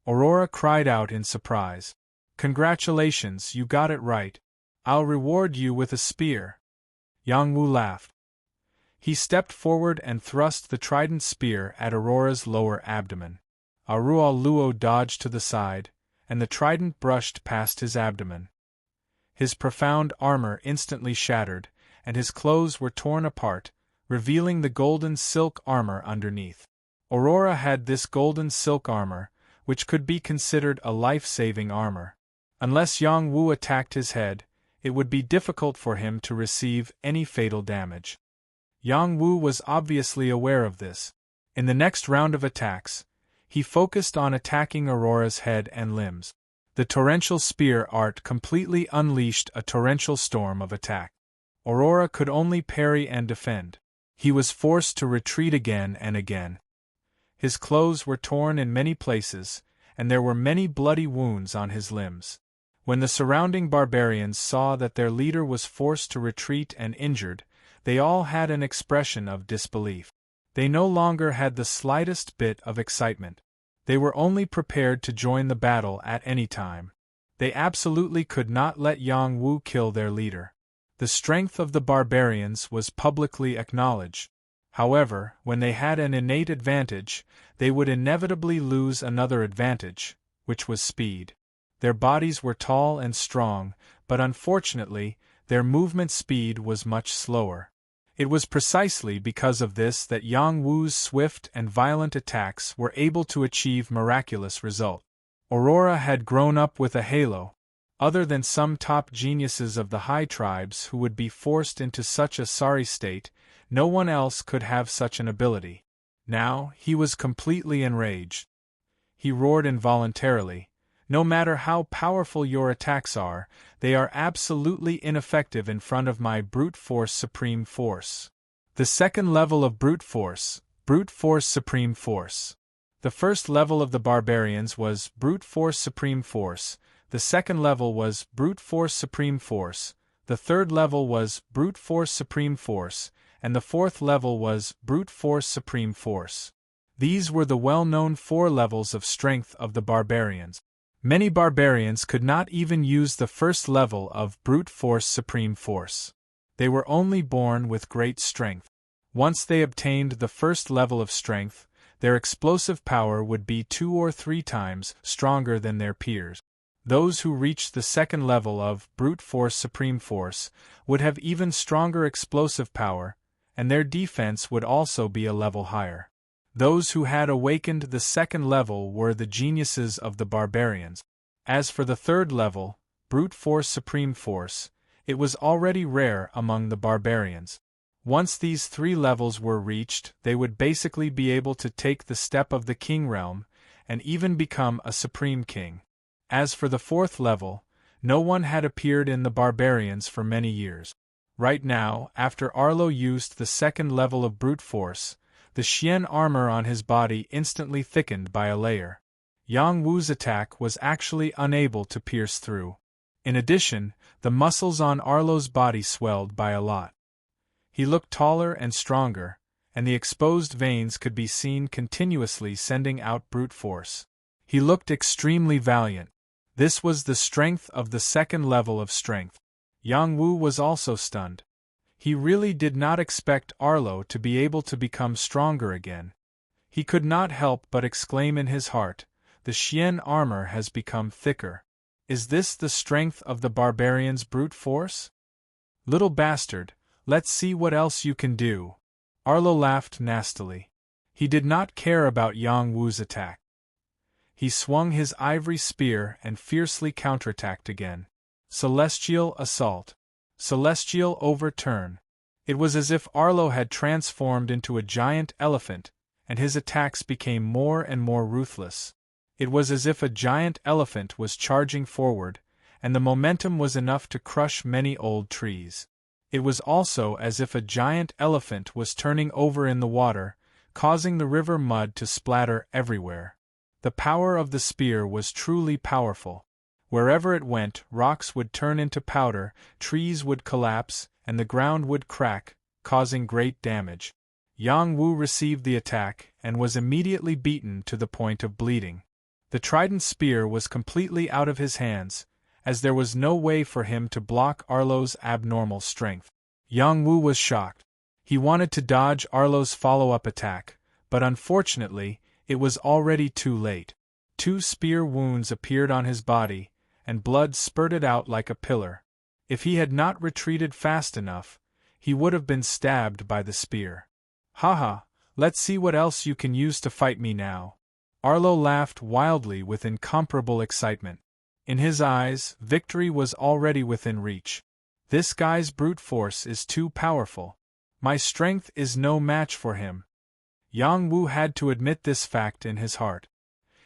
Aurora cried out in surprise. Congratulations, you got it right. I'll reward you with a spear. Yang Wu laughed. He stepped forward and thrust the trident spear at Aurora's lower abdomen. Luo dodged to the side, and the trident brushed past his abdomen. His profound armor instantly shattered, and his clothes were torn apart, revealing the golden silk armor underneath. Aurora had this golden silk armor, which could be considered a life-saving armor. Unless Yang Wu attacked his head, it would be difficult for him to receive any fatal damage. Yang Wu was obviously aware of this. In the next round of attacks, he focused on attacking Aurora's head and limbs. The torrential spear art completely unleashed a torrential storm of attack. Aurora could only parry and defend. He was forced to retreat again and again. His clothes were torn in many places, and there were many bloody wounds on his limbs. When the surrounding barbarians saw that their leader was forced to retreat and injured, they all had an expression of disbelief. They no longer had the slightest bit of excitement. They were only prepared to join the battle at any time. They absolutely could not let Yang Wu kill their leader. The strength of the barbarians was publicly acknowledged. However, when they had an innate advantage, they would inevitably lose another advantage, which was speed. Their bodies were tall and strong, but unfortunately, their movement speed was much slower. It was precisely because of this that Yang Wu's swift and violent attacks were able to achieve miraculous results. Aurora had grown up with a halo. Other than some top geniuses of the high tribes who would be forced into such a sorry state, no one else could have such an ability. Now, he was completely enraged. He roared involuntarily. No matter how powerful your attacks are, they are absolutely ineffective in front of my brute force supreme force. The second level of brute force supreme force. The first level of the barbarians was brute force supreme force, the second level was brute force supreme force, the third level was brute force supreme force, and the fourth level was brute force supreme force. These were the well-known 4 levels of strength of the barbarians. Many barbarians could not even use the first level of brute force supreme force. They were only born with great strength. Once they obtained the first level of strength, their explosive power would be 2 or 3 times stronger than their peers. Those who reached the second level of brute force supreme force would have even stronger explosive power, and their defense would also be a level higher. Those who had awakened the second level were the geniuses of the barbarians. As for the third level, brute force supreme force, it was already rare among the barbarians. Once these 3 levels were reached, they would basically be able to take the step of the king realm, and even become a supreme king. As for the 4th level, no one had appeared in the barbarians for many years. Right now, after Arlo used the second level of brute force, the Xian armor on his body instantly thickened by a layer. Yang Wu's attack was actually unable to pierce through. In addition, the muscles on Arlo's body swelled by a lot. He looked taller and stronger, and the exposed veins could be seen continuously sending out brute force. He looked extremely valiant. This was the strength of the second level of strength. Yang Wu was also stunned. He really did not expect Arlo to be able to become stronger again. He could not help but exclaim in his heart, the Xian armor has become thicker. Is this the strength of the barbarian's brute force? Little bastard, let's see what else you can do. Arlo laughed nastily. He did not care about Yang Wu's attack. He swung his ivory spear and fiercely counterattacked again. Celestial assault. Celestial overturn. It was as if Arlo had transformed into a giant elephant, and his attacks became more and more ruthless. It was as if a giant elephant was charging forward, and the momentum was enough to crush many old trees. It was also as if a giant elephant was turning over in the water, causing the river mud to splatter everywhere. The power of the spear was truly powerful. Wherever it went, rocks would turn into powder, trees would collapse, and the ground would crack, causing great damage. Yang Wu received the attack and was immediately beaten to the point of bleeding. The trident spear was completely out of his hands, as there was no way for him to block Arlo's abnormal strength. Yang Wu was shocked. He wanted to dodge Arlo's follow-up attack, but unfortunately, It was already too late. 2 spear wounds appeared on his body, and blood spurted out like a pillar. If he had not retreated fast enough, he would have been stabbed by the spear. Haha, let's see what else you can use to fight me now. Arlo laughed wildly with incomparable excitement. In his eyes, victory was already within reach. This guy's brute force is too powerful. My strength is no match for him. Yang Wu had to admit this fact in his heart.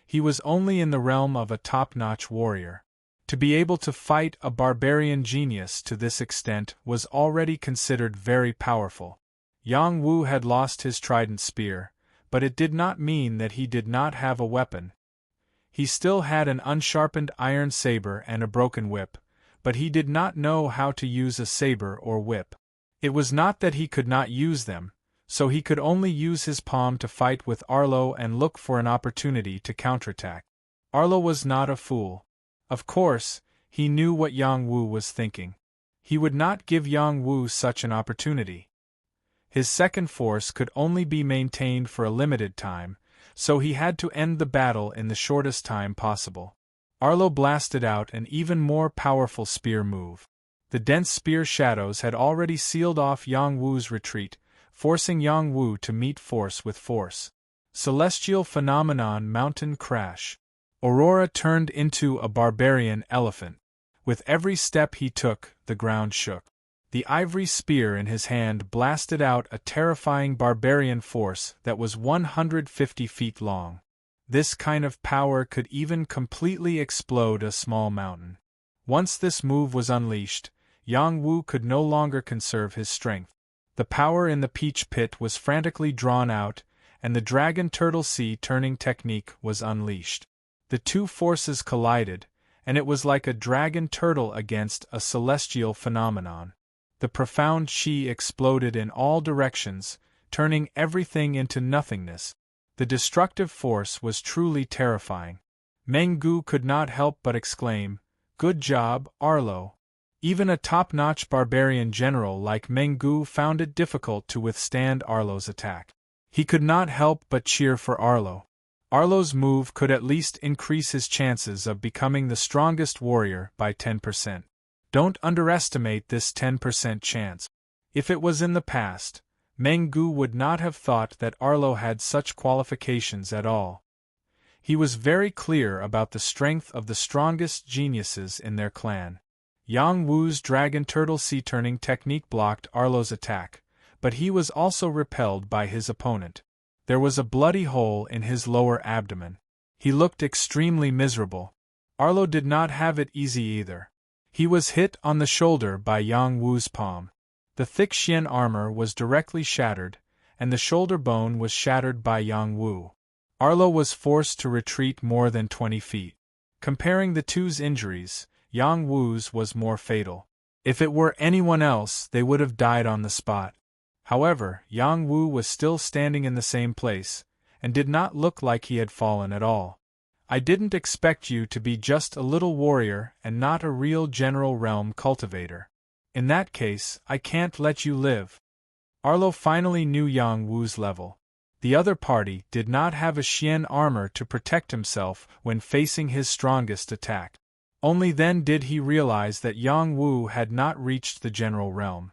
He was only in the realm of a top-notch warrior. To be able to fight a barbarian genius to this extent was already considered very powerful. Yang Wu had lost his trident spear, but it did not mean that he did not have a weapon. He still had an unsharpened iron saber and a broken whip, but he did not know how to use a saber or whip. It was not that he could not use them, so he could only use his palm to fight with Arlo and look for an opportunity to counterattack. Arlo was not a fool. Of course, he knew what Yang Wu was thinking. He would not give Yang Wu such an opportunity. His second force could only be maintained for a limited time, so he had to end the battle in the shortest time possible. Arlo blasted out an even more powerful spear move. The dense spear shadows had already sealed off Yang Wu's retreat, forcing Yang Wu to meet force with force. Celestial phenomenon mountain crash. Aurora turned into a barbarian elephant. With every step he took, the ground shook. The ivory spear in his hand blasted out a terrifying barbarian force that was 150 feet long. This kind of power could even completely explode a small mountain. Once this move was unleashed, Yang Wu could no longer conserve his strength. The power in the peach pit was frantically drawn out, and the dragon turtle sea turning technique was unleashed. The two forces collided, and it was like a dragon turtle against a celestial phenomenon. The profound chi exploded in all directions, turning everything into nothingness. The destructive force was truly terrifying. Meng Gu could not help but exclaim, "Good job, Arlo." Even a top-notch barbarian general like Meng Gu found it difficult to withstand Arlo's attack. He could not help but cheer for Arlo. Arlo's move could at least increase his chances of becoming the strongest warrior by 10%. Don't underestimate this 10% chance. If it was in the past, Meng Gu would not have thought that Arlo had such qualifications at all. He was very clear about the strength of the strongest geniuses in their clan. Yang Wu's dragon turtle sea turning technique blocked Arlo's attack, but he was also repelled by his opponent. There was a bloody hole in his lower abdomen. He looked extremely miserable. Arlo did not have it easy either. He was hit on the shoulder by Yang Wu's palm. The thick Xian armor was directly shattered, and the shoulder bone was shattered by Yang Wu. Arlo was forced to retreat more than 20 feet. Comparing the two's injuries, Yang Wu's was more fatal. If it were anyone else, they would have died on the spot. However, Yang Wu was still standing in the same place, and did not look like he had fallen at all. "I didn't expect you to be just a little warrior and not a real general realm cultivator. In that case, I can't let you live." Arlo finally knew Yang Wu's level. The other party did not have a Xian armor to protect himself when facing his strongest attack. Only then did he realize that Yang Wu had not reached the general realm.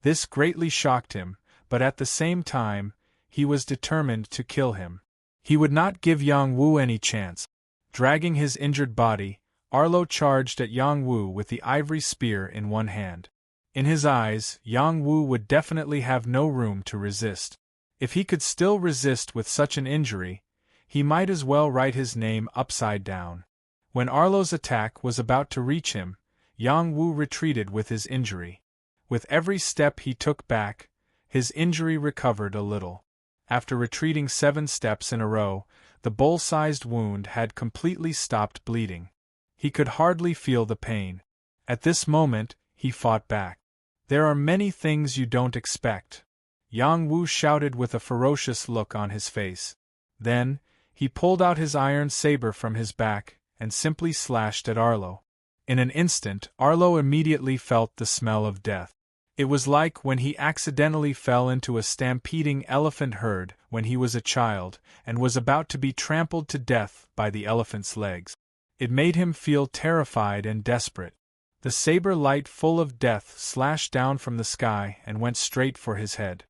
This greatly shocked him, but at the same time, he was determined to kill him. He would not give Yang Wu any chance. Dragging his injured body, Arlo charged at Yang Wu with the ivory spear in one hand. In his eyes, Yang Wu would definitely have no room to resist. If he could still resist with such an injury, he might as well write his name upside down. When Arlo's attack was about to reach him, Yang Wu retreated with his injury. With every step he took back, his injury recovered a little. After retreating 7 steps in a row, the bowl-sized wound had completely stopped bleeding. He could hardly feel the pain. At this moment, he fought back. "There are many things you don't expect," Yang Wu shouted with a ferocious look on his face. Then, he pulled out his iron saber from his back, and simply slashed at Arlo. In an instant, Arlo immediately felt the smell of death. It was like when he accidentally fell into a stampeding elephant herd when he was a child and was about to be trampled to death by the elephant's legs. It made him feel terrified and desperate. The saber light full of death slashed down from the sky and went straight for his head.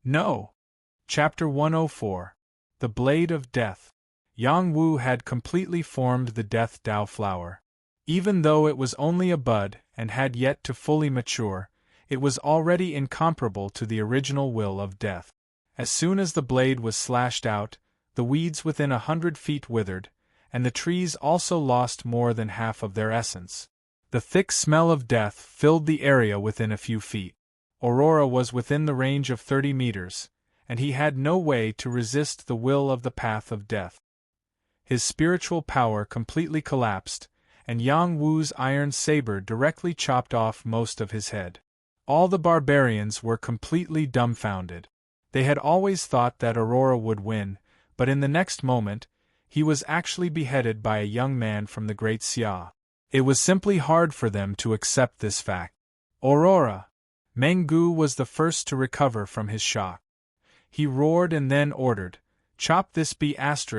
No! Chapter 104. The Blade of Death. Yang Wu had completely formed the Death Dao flower. Even though it was only a bud and had yet to fully mature, it was already incomparable to the original will of death. As soon as the blade was slashed out, the weeds within 100 feet withered, and the trees also lost more than half of their essence. The thick smell of death filled the area within a few feet. Aurora was within the range of 30 meters, and he had no way to resist the will of the path of death. His spiritual power completely collapsed, and Yang Wu's iron saber directly chopped off most of his head. All the barbarians were completely dumbfounded. They had always thought that Aurora would win, but in the next moment, he was actually beheaded by a young man from the Great Xia. It was simply hard for them to accept this fact. Aurora! Meng Gu was the first to recover from his shock. He roared and then ordered, "Chop this B**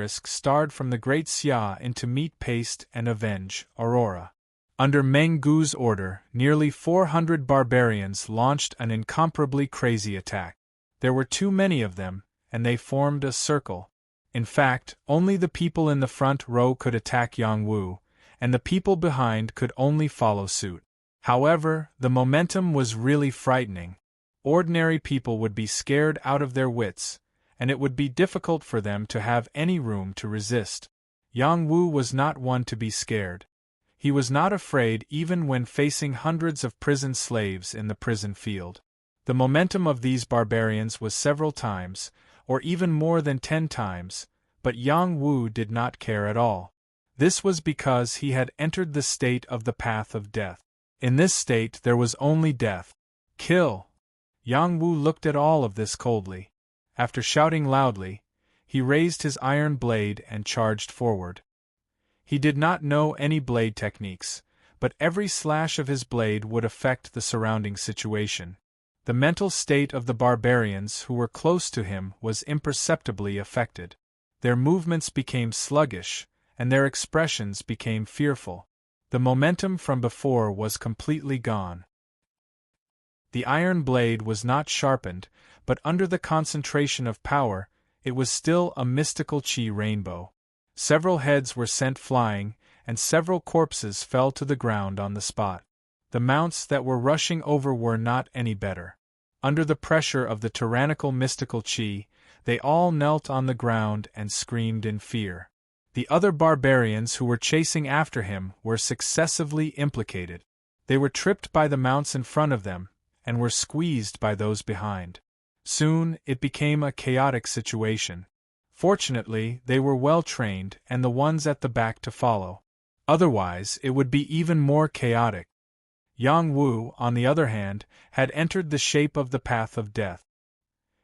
starred from the Great Xia into meat paste and avenge Aurora." Under Meng Gu's order, nearly 400 barbarians launched an incomparably crazy attack. There were too many of them, and they formed a circle. In fact, only the people in the front row could attack Yang Wu, and the people behind could only follow suit. However, the momentum was really frightening. Ordinary people would be scared out of their wits, and it would be difficult for them to have any room to resist. Yang Wu was not one to be scared. He was not afraid even when facing hundreds of prison slaves in the prison field. The momentum of these barbarians was several times, or even more than 10 times, but Yang Wu did not care at all. This was because he had entered the state of the path of death. In this state there was only death. Kill! Yang Wu looked at all of this coldly. After shouting loudly, he raised his iron blade and charged forward. He did not know any blade techniques, but every slash of his blade would affect the surrounding situation. The mental state of the barbarians who were close to him was imperceptibly affected. Their movements became sluggish, and their expressions became fearful. The momentum from before was completely gone. The iron blade was not sharpened, but under the concentration of power, it was still a mystical chi rainbow. Several heads were sent flying, and several corpses fell to the ground on the spot. The mounts that were rushing over were not any better. Under the pressure of the tyrannical mystical chi, they all knelt on the ground and screamed in fear. The other barbarians who were chasing after him were successively implicated. They were tripped by the mounts in front of them, and were squeezed by those behind. Soon, it became a chaotic situation. Fortunately, they were well trained, and the ones at the back to follow. Otherwise, it would be even more chaotic. Yang Wu, on the other hand, had entered the shape of the path of death.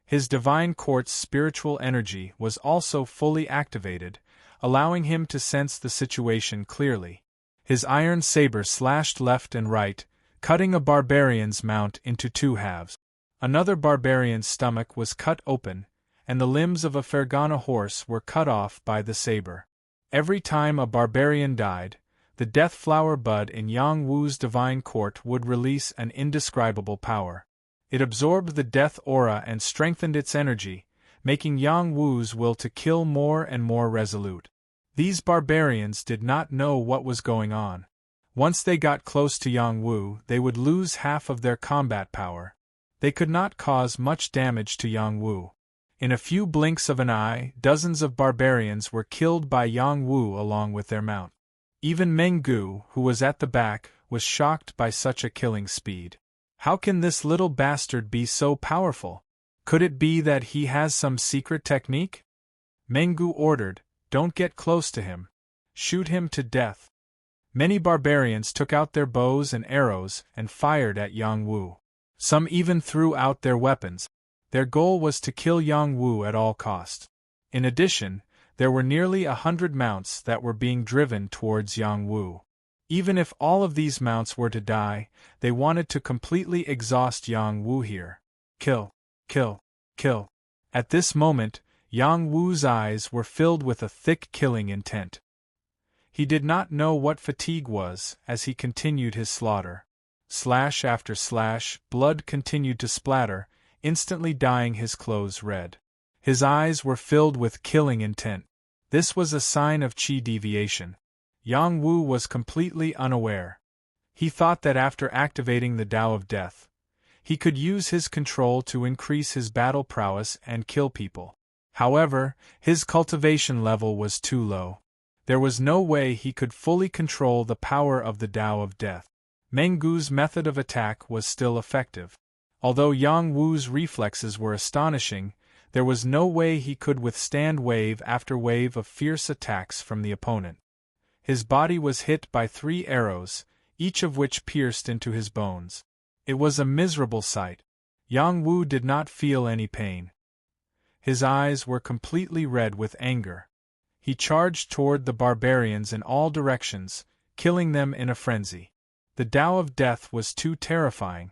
His divine court's spiritual energy was also fully activated, allowing him to sense the situation clearly. His iron saber slashed left and right, cutting a barbarian's mount into 2 halves. Another barbarian's stomach was cut open, and the limbs of a Fergana horse were cut off by the saber. Every time a barbarian died, the death flower bud in Yang Wu's divine court would release an indescribable power. It absorbed the death aura and strengthened its energy, making Yang Wu's will to kill more and more resolute. These barbarians did not know what was going on. Once they got close to Yang Wu, they would lose half of their combat power. They could not cause much damage to Yang Wu. In a few blinks of an eye, dozens of barbarians were killed by Yang Wu along with their mount. Even Meng Gu, who was at the back, was shocked by such a killing speed. How can this little bastard be so powerful? Could it be that he has some secret technique? Meng Gu ordered, "Don't get close to him. Shoot him to death." Many barbarians took out their bows and arrows and fired at Yang Wu. Some even threw out their weapons. Their goal was to kill Yang Wu at all cost. In addition, there were nearly 100 mounts that were being driven towards Yang Wu. Even if all of these mounts were to die, they wanted to completely exhaust Yang Wu here. Kill, kill, kill. At this moment, Yang Wu's eyes were filled with a thick killing intent. He did not know what fatigue was as he continued his slaughter. Slash after slash, blood continued to splatter, instantly dyeing his clothes red. His eyes were filled with killing intent. This was a sign of chi deviation. Yang Wu was completely unaware. He thought that after activating the Tao of Death, he could use his control to increase his battle prowess and kill people. However, his cultivation level was too low. There was no way he could fully control the power of the Tao of Death. Meng Gu's method of attack was still effective. Although Yang Wu's reflexes were astonishing, there was no way he could withstand wave after wave of fierce attacks from the opponent. His body was hit by 3 arrows, each of which pierced into his bones. It was a miserable sight. Yang Wu did not feel any pain. His eyes were completely red with anger. He charged toward the barbarians in all directions, killing them in a frenzy. The Tao of Death was too terrifying.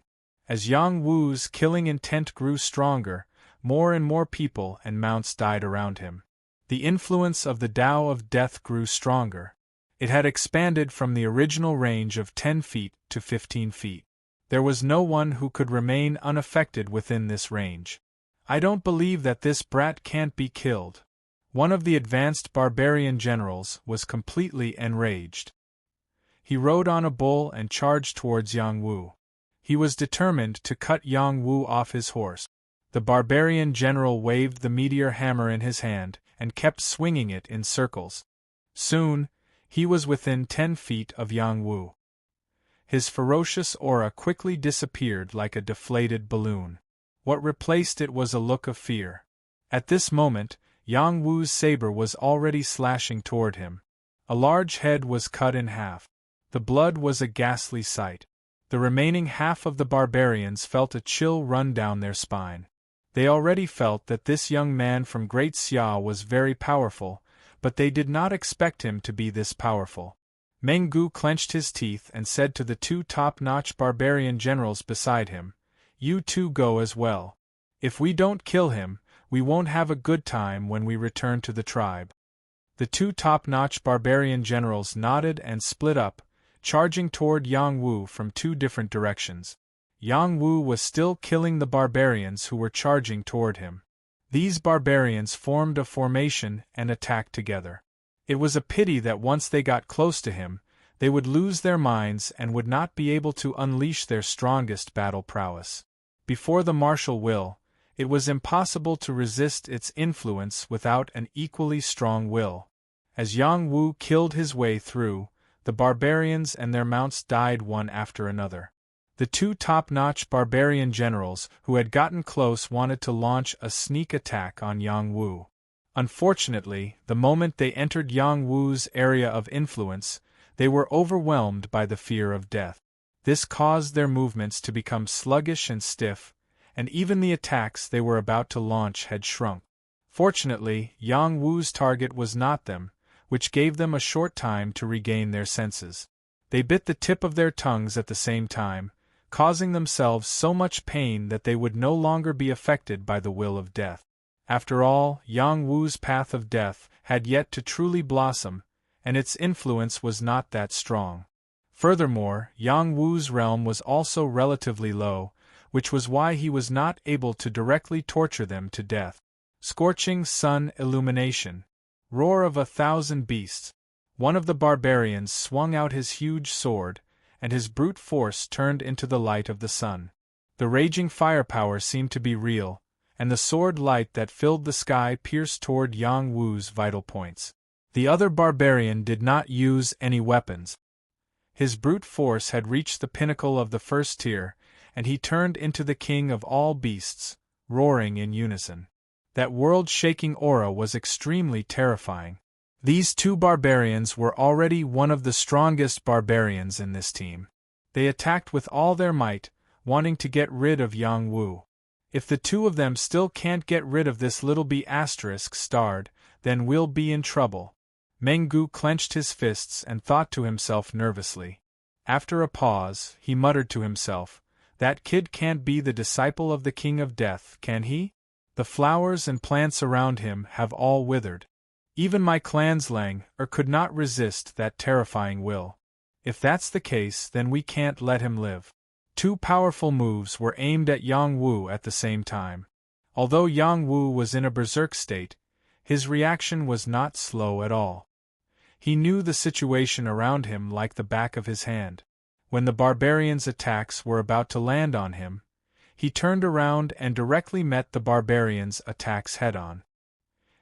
As Yang Wu's killing intent grew stronger, more and more people and mounts died around him. The influence of the Tao of Death grew stronger. It had expanded from the original range of 10 feet to 15 feet. There was no one who could remain unaffected within this range. I don't believe that this brat can't be killed. One of the advanced barbarian generals was completely enraged. He rode on a bull and charged towards Yang Wu. He was determined to cut Yang Wu off his horse. The barbarian general waved the meteor hammer in his hand and kept swinging it in circles. Soon, he was within 10 feet of Yang Wu. His ferocious aura quickly disappeared like a deflated balloon. What replaced it was a look of fear. At this moment, Yang Wu's saber was already slashing toward him. A large head was cut in half. The blood was a ghastly sight. The remaining half of the barbarians felt a chill run down their spine. They already felt that this young man from Great Xia was very powerful, but they did not expect him to be this powerful. Meng Gu clenched his teeth and said to the 2 top-notch barbarian generals beside him, "You 2 go as well. If we don't kill him, we won't have a good time when we return to the tribe." The 2 top-notch barbarian generals nodded and split up, charging toward Yang Wu from 2 different directions. Yang Wu was still killing the barbarians who were charging toward him. These barbarians formed a formation and attacked together. It was a pity that once they got close to him, they would lose their minds and would not be able to unleash their strongest battle prowess. Before the martial will, it was impossible to resist its influence without an equally strong will. As Yang Wu killed his way through, the barbarians and their mounts died one after another. The 2 top-notch barbarian generals who had gotten close wanted to launch a sneak attack on Yang Wu. Unfortunately, the moment they entered Yang Wu's area of influence, they were overwhelmed by the fear of death. This caused their movements to become sluggish and stiff, and even the attacks they were about to launch had shrunk. Fortunately, Yang Wu's target was not them, which gave them a short time to regain their senses. They bit the tip of their tongues at the same time, causing themselves so much pain that they would no longer be affected by the will of death. After all, Yang Wu's path of death had yet to truly blossom, and its influence was not that strong. Furthermore, Yang Wu's realm was also relatively low, which was why he was not able to directly torture them to death. Scorching sun illumination. Roar of 1,000 beasts. One of the barbarians swung out his huge sword, and his brute force turned into the light of the sun. The raging firepower seemed to be real, and the sword light that filled the sky pierced toward Yang Wu's vital points. The other barbarian did not use any weapons. His brute force had reached the pinnacle of the first tier, and he turned into the king of all beasts, roaring in unison. That world-shaking aura was extremely terrifying. These 2 barbarians were already one of the strongest barbarians in this team. They attacked with all their might, wanting to get rid of Yang Wu. If the 2 of them still can't get rid of this little b****, then we'll be in trouble. Mengu clenched his fists and thought to himself nervously. After a pause, he muttered to himself, "That kid can't be the disciple of the King of Death, can he? The flowers and plants around him have all withered. Even my clanslang could not resist that terrifying will. If that's the case, then we can't let him live." Two powerful moves were aimed at Yang Wu at the same time. Although Yang Wu was in a berserk state, his reaction was not slow at all. He knew the situation around him like the back of his hand. When the barbarians' attacks were about to land on him, he turned around and directly met the barbarians' attacks head-on.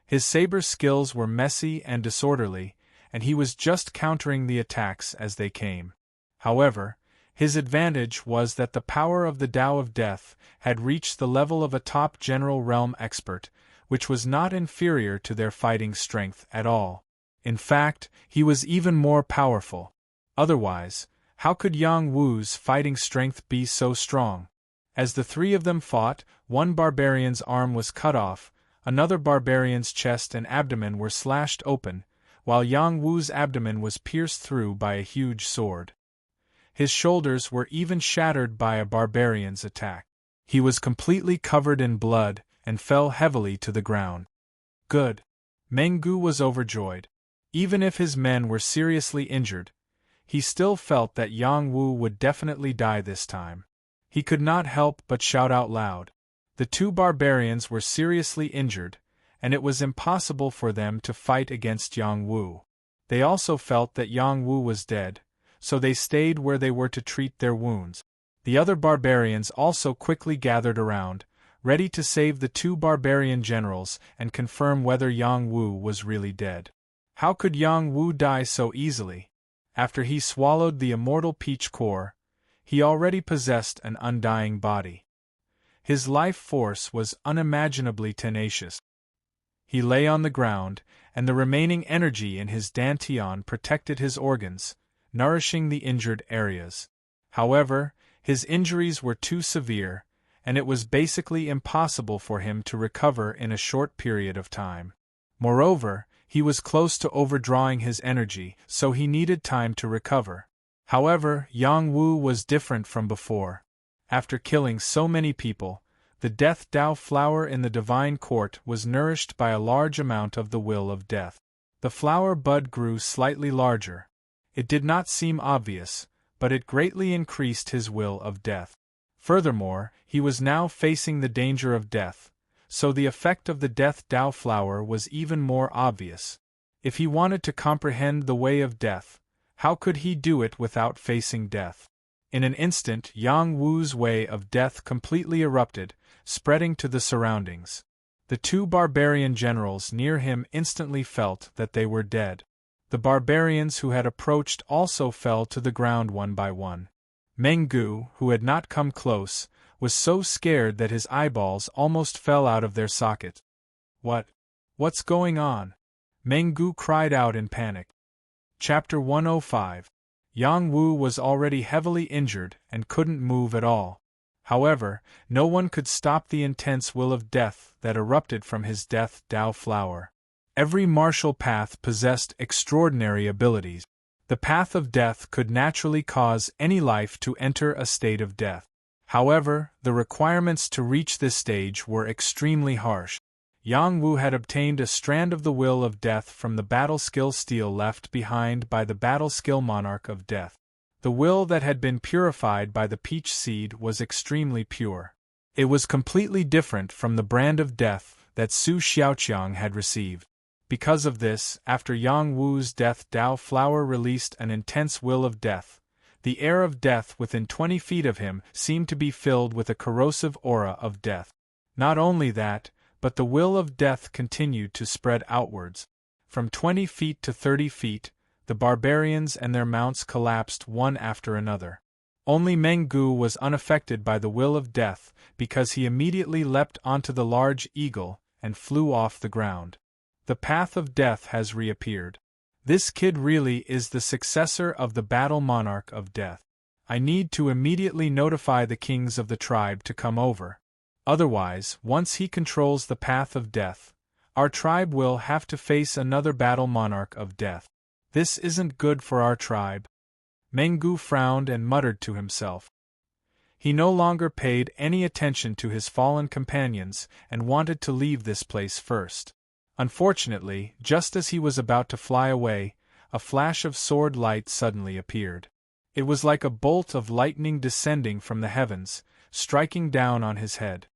His saber skills were messy and disorderly, and he was just countering the attacks as they came. However, his advantage was that the power of the Tao of Death had reached the level of a top general realm expert, which was not inferior to their fighting strength at all. In fact, he was even more powerful. Otherwise, how could Yang Wu's fighting strength be so strong? As the three of them fought, one barbarian's arm was cut off, another barbarian's chest and abdomen were slashed open, while Yang Wu's abdomen was pierced through by a huge sword. His shoulders were even shattered by a barbarian's attack. He was completely covered in blood and fell heavily to the ground. Good. Mengu was overjoyed. Even if his men were seriously injured, he still felt that Yang Wu would definitely die this time. He could not help but shout out loud. The two barbarians were seriously injured, and it was impossible for them to fight against Yang Wu. They also felt that Yang Wu was dead, so they stayed where they were to treat their wounds. The other barbarians also quickly gathered around, ready to save the two barbarian generals and confirm whether Yang Wu was really dead. How could Yang Wu die so easily? After he swallowed the immortal peach core, he already possessed an undying body. His life force was unimaginably tenacious. He lay on the ground, and the remaining energy in his dantian protected his organs, nourishing the injured areas. However, his injuries were too severe, and it was basically impossible for him to recover in a short period of time. Moreover, he was close to overdrawing his energy, so he needed time to recover. However, Yang Wu was different from before. After killing so many people, the Death Tao flower in the Divine Court was nourished by a large amount of the will of death. The flower bud grew slightly larger. It did not seem obvious, but it greatly increased his will of death. Furthermore, he was now facing the danger of death, so the effect of the Death Tao flower was even more obvious. If he wanted to comprehend the way of death, how could he do it without facing death? In an instant, Yang Wu's way of death completely erupted, spreading to the surroundings. The two barbarian generals near him instantly felt that they were dead. The barbarians who had approached also fell to the ground one by one. Mengu, who had not come close, was so scared that his eyeballs almost fell out of their socket. What's going on?" Mengu cried out in panic. Chapter 105. Yang Wu was already heavily injured and couldn't move at all. However, no one could stop the intense will of death that erupted from his Death Tao flower. Every martial path possessed extraordinary abilities. The path of death could naturally cause any life to enter a state of death. However, the requirements to reach this stage were extremely harsh. Yang Wu had obtained a strand of the will of death from the battle skill steel left behind by the battle skill monarch of death. The will that had been purified by the peach seed was extremely pure. It was completely different from the brand of death that Su Xiaoqiang had received. Because of this, after Yang Wu's Death Tao flower released an intense will of death, the air of death within 20 feet of him seemed to be filled with a corrosive aura of death. Not only that, but the will of death continued to spread outwards. From 20 feet to 30 feet, the barbarians and their mounts collapsed one after another. Only Mengu was unaffected by the will of death because he immediately leapt onto the large eagle and flew off the ground. The path of death has reappeared. This kid really is the successor of the battle monarch of death. I need to immediately notify the kings of the tribe to come over. Otherwise, once he controls the path of death, Our tribe will have to face another battle monarch of death. This isn't good for our tribe. Mengu frowned and muttered to himself. He no longer paid any attention to his fallen companions and wanted to leave this place first. Unfortunately, just as he was about to fly away, a flash of sword light suddenly appeared. It was like a bolt of lightning descending from the heavens, striking down on his head.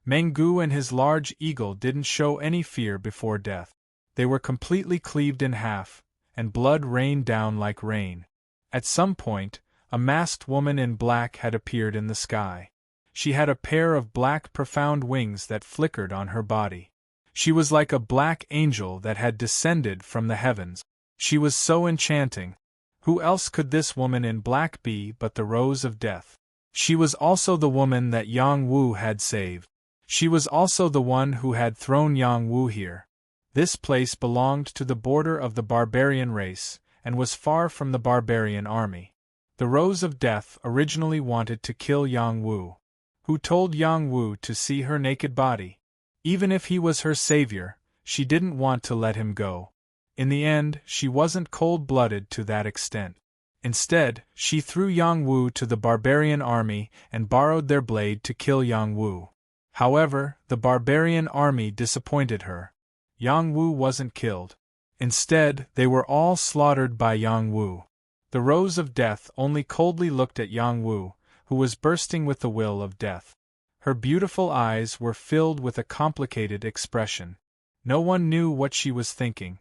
Mengu and his large eagle didn't show any fear before death. They were completely cleaved in half, and blood rained down like rain. At some point, a masked woman in black had appeared in the sky. She had a pair of black profound wings that flickered on her body. She was like a black angel that had descended from the heavens. She was so enchanting. Who else could this woman in black be but the Rose of Death? She was also the woman that Yang Wu had saved. She was also the one who had thrown Yang Wu here. This place belonged to the border of the barbarian race, and was far from the barbarian army. The Rose of Death originally wanted to kill Yang Wu. Who told Yang Wu to see her naked body? Even if he was her savior, she didn't want to let him go. In the end, she wasn't cold-blooded to that extent. Instead, she threw Yang Wu to the barbarian army and borrowed their blade to kill Yang Wu. However, the barbarian army disappointed her. Yang Wu wasn't killed. Instead, they were all slaughtered by Yang Wu. The Rose of Death only coldly looked at Yang Wu, who was bursting with the will of death. Her beautiful eyes were filled with a complicated expression. No one knew what she was thinking.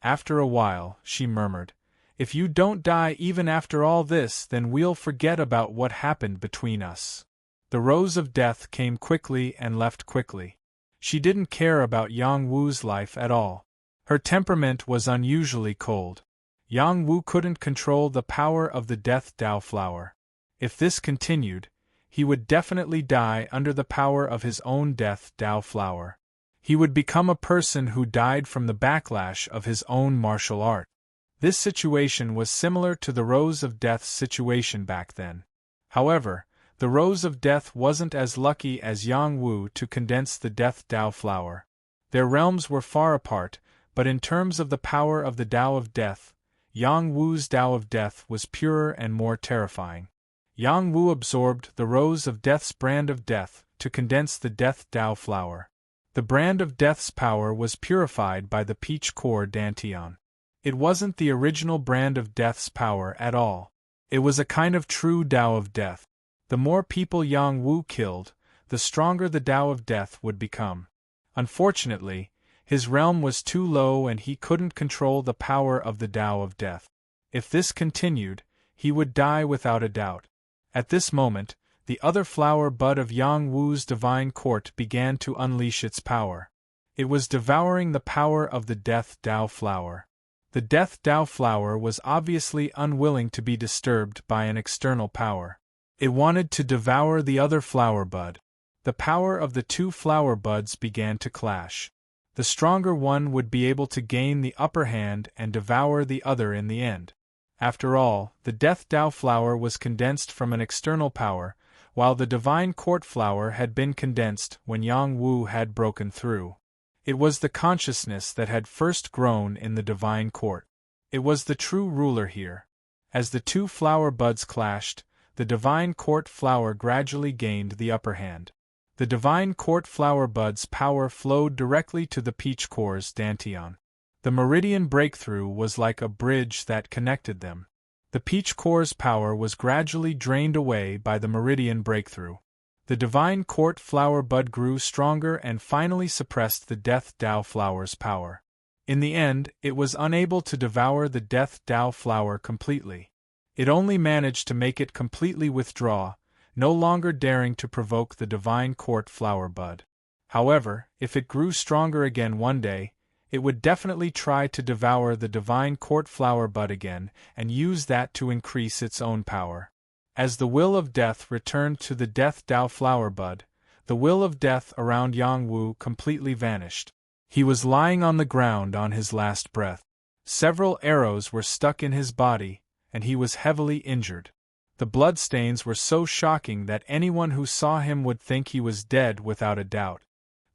After a while, she murmured, "If you don't die even after all this, then we'll forget about what happened between us." The Rose of Death came quickly and left quickly. She didn't care about Yang Wu's life at all. Her temperament was unusually cold. Yang Wu couldn't control the power of the Death Dao flower. If this continued, he would definitely die under the power of his own Death Dao flower. He would become a person who died from the backlash of his own martial art. This situation was similar to the Rose of Death's situation back then. However, the Rose of Death wasn't as lucky as Yang Wu to condense the Death Dao flower. Their realms were far apart, but in terms of the power of the Dao of Death, Yang Wu's Dao of Death was purer and more terrifying. Yang Wu absorbed the Rose of Death's brand of death to condense the Death Dao flower. The brand of death's power was purified by the peach core dantian. It wasn't the original brand of death's power at all. It was a kind of true Dao of Death. The more people Yang Wu killed, the stronger the Dao of Death would become. Unfortunately, his realm was too low and he couldn't control the power of the Dao of Death. If this continued, he would die without a doubt. At this moment, the other flower bud of Yang Wu's divine court began to unleash its power. It was devouring the power of the Death Dao flower. The Death Dao flower was obviously unwilling to be disturbed by an external power. It wanted to devour the other flower bud. The power of the two flower buds began to clash. The stronger one would be able to gain the upper hand and devour the other in the end. After all, the Death Dao flower was condensed from an external power, while the divine court flower had been condensed when Yang Wu had broken through. It was the consciousness that had first grown in the divine court. It was the true ruler here. As the two flower buds clashed, the divine court flower gradually gained the upper hand. The divine court flower bud's power flowed directly to the peach core's dantian. The meridian breakthrough was like a bridge that connected them. The peach core's power was gradually drained away by the meridian breakthrough. The divine court flower bud grew stronger and finally suppressed the Death Dao flower's power. In the end, it was unable to devour the Death Dao flower completely. It only managed to make it completely withdraw, no longer daring to provoke the divine court flower bud. However, if it grew stronger again one day, it would definitely try to devour the divine court flower bud again and use that to increase its own power. As the will of death returned to the Death Dao flower bud, the will of death around Yang Wu completely vanished. He was lying on the ground on his last breath. Several arrows were stuck in his body, and he was heavily injured. The bloodstains were so shocking that anyone who saw him would think he was dead without a doubt.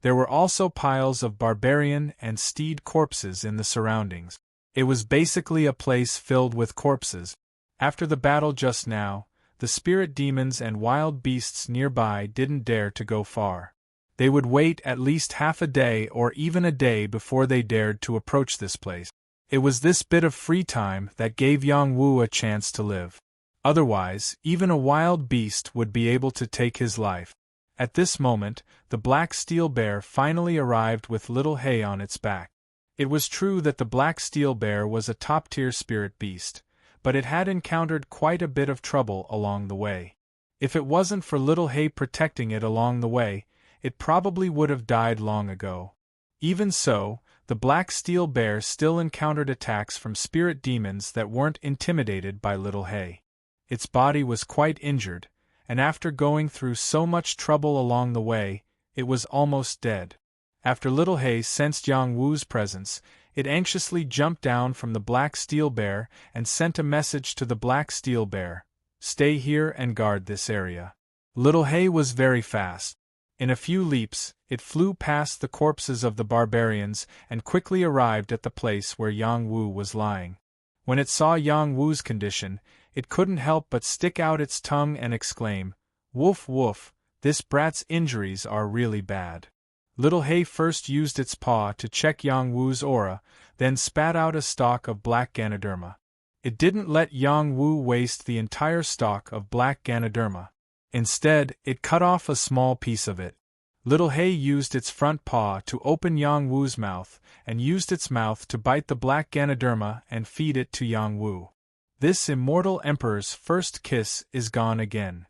There were also piles of barbarian and steed corpses in the surroundings. It was basically a place filled with corpses. After the battle just now, the spirit demons and wild beasts nearby didn't dare to go far. They would wait at least half a day or even a day before they dared to approach this place. It was this bit of free time that gave Yang Wu a chance to live. Otherwise, even a wild beast would be able to take his life. At this moment, the black steel bear finally arrived with little hay on its back. It was true that the black steel bear was a top-tier spirit beast, but it had encountered quite a bit of trouble along the way. If it wasn't for little hay protecting it along the way, it probably would have died long ago. Even so, the black steel bear still encountered attacks from spirit demons that weren't intimidated by little hay. Its body was quite injured, and after going through so much trouble along the way, it was almost dead. After little hay sensed Yang Wu's presence, it anxiously jumped down from the black steel bear and sent a message to the black steel bear: "Stay here and guard this area." Little hay was very fast. In a few leaps, it flew past the corpses of the barbarians and quickly arrived at the place where Yang Wu was lying. When it saw Yang Wu's condition, it couldn't help but stick out its tongue and exclaim, "Woof woof, this brat's injuries are really bad." Little hay first used its paw to check Yang Wu's aura, then spat out a stalk of black Ganoderma. It didn't let Yang Wu waste the entire stalk of black Ganoderma. Instead, it cut off a small piece of it. Little hay used its front paw to open Yang Wu's mouth, and used its mouth to bite the black Ganoderma and feed it to Yang Wu. This immortal emperor's first kiss is gone again.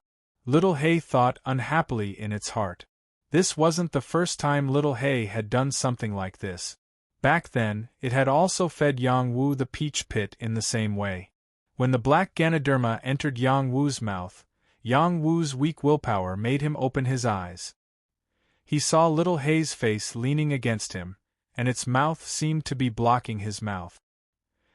Little hay thought unhappily in its heart. This wasn't the first time Little hay had done something like this. Back then, it had also fed Yang Wu the peach pit in the same way. When the black Ganoderma entered Yang Wu's mouth, Yang Wu's weak willpower made him open his eyes. He saw Little hay's face leaning against him, and its mouth seemed to be blocking his mouth.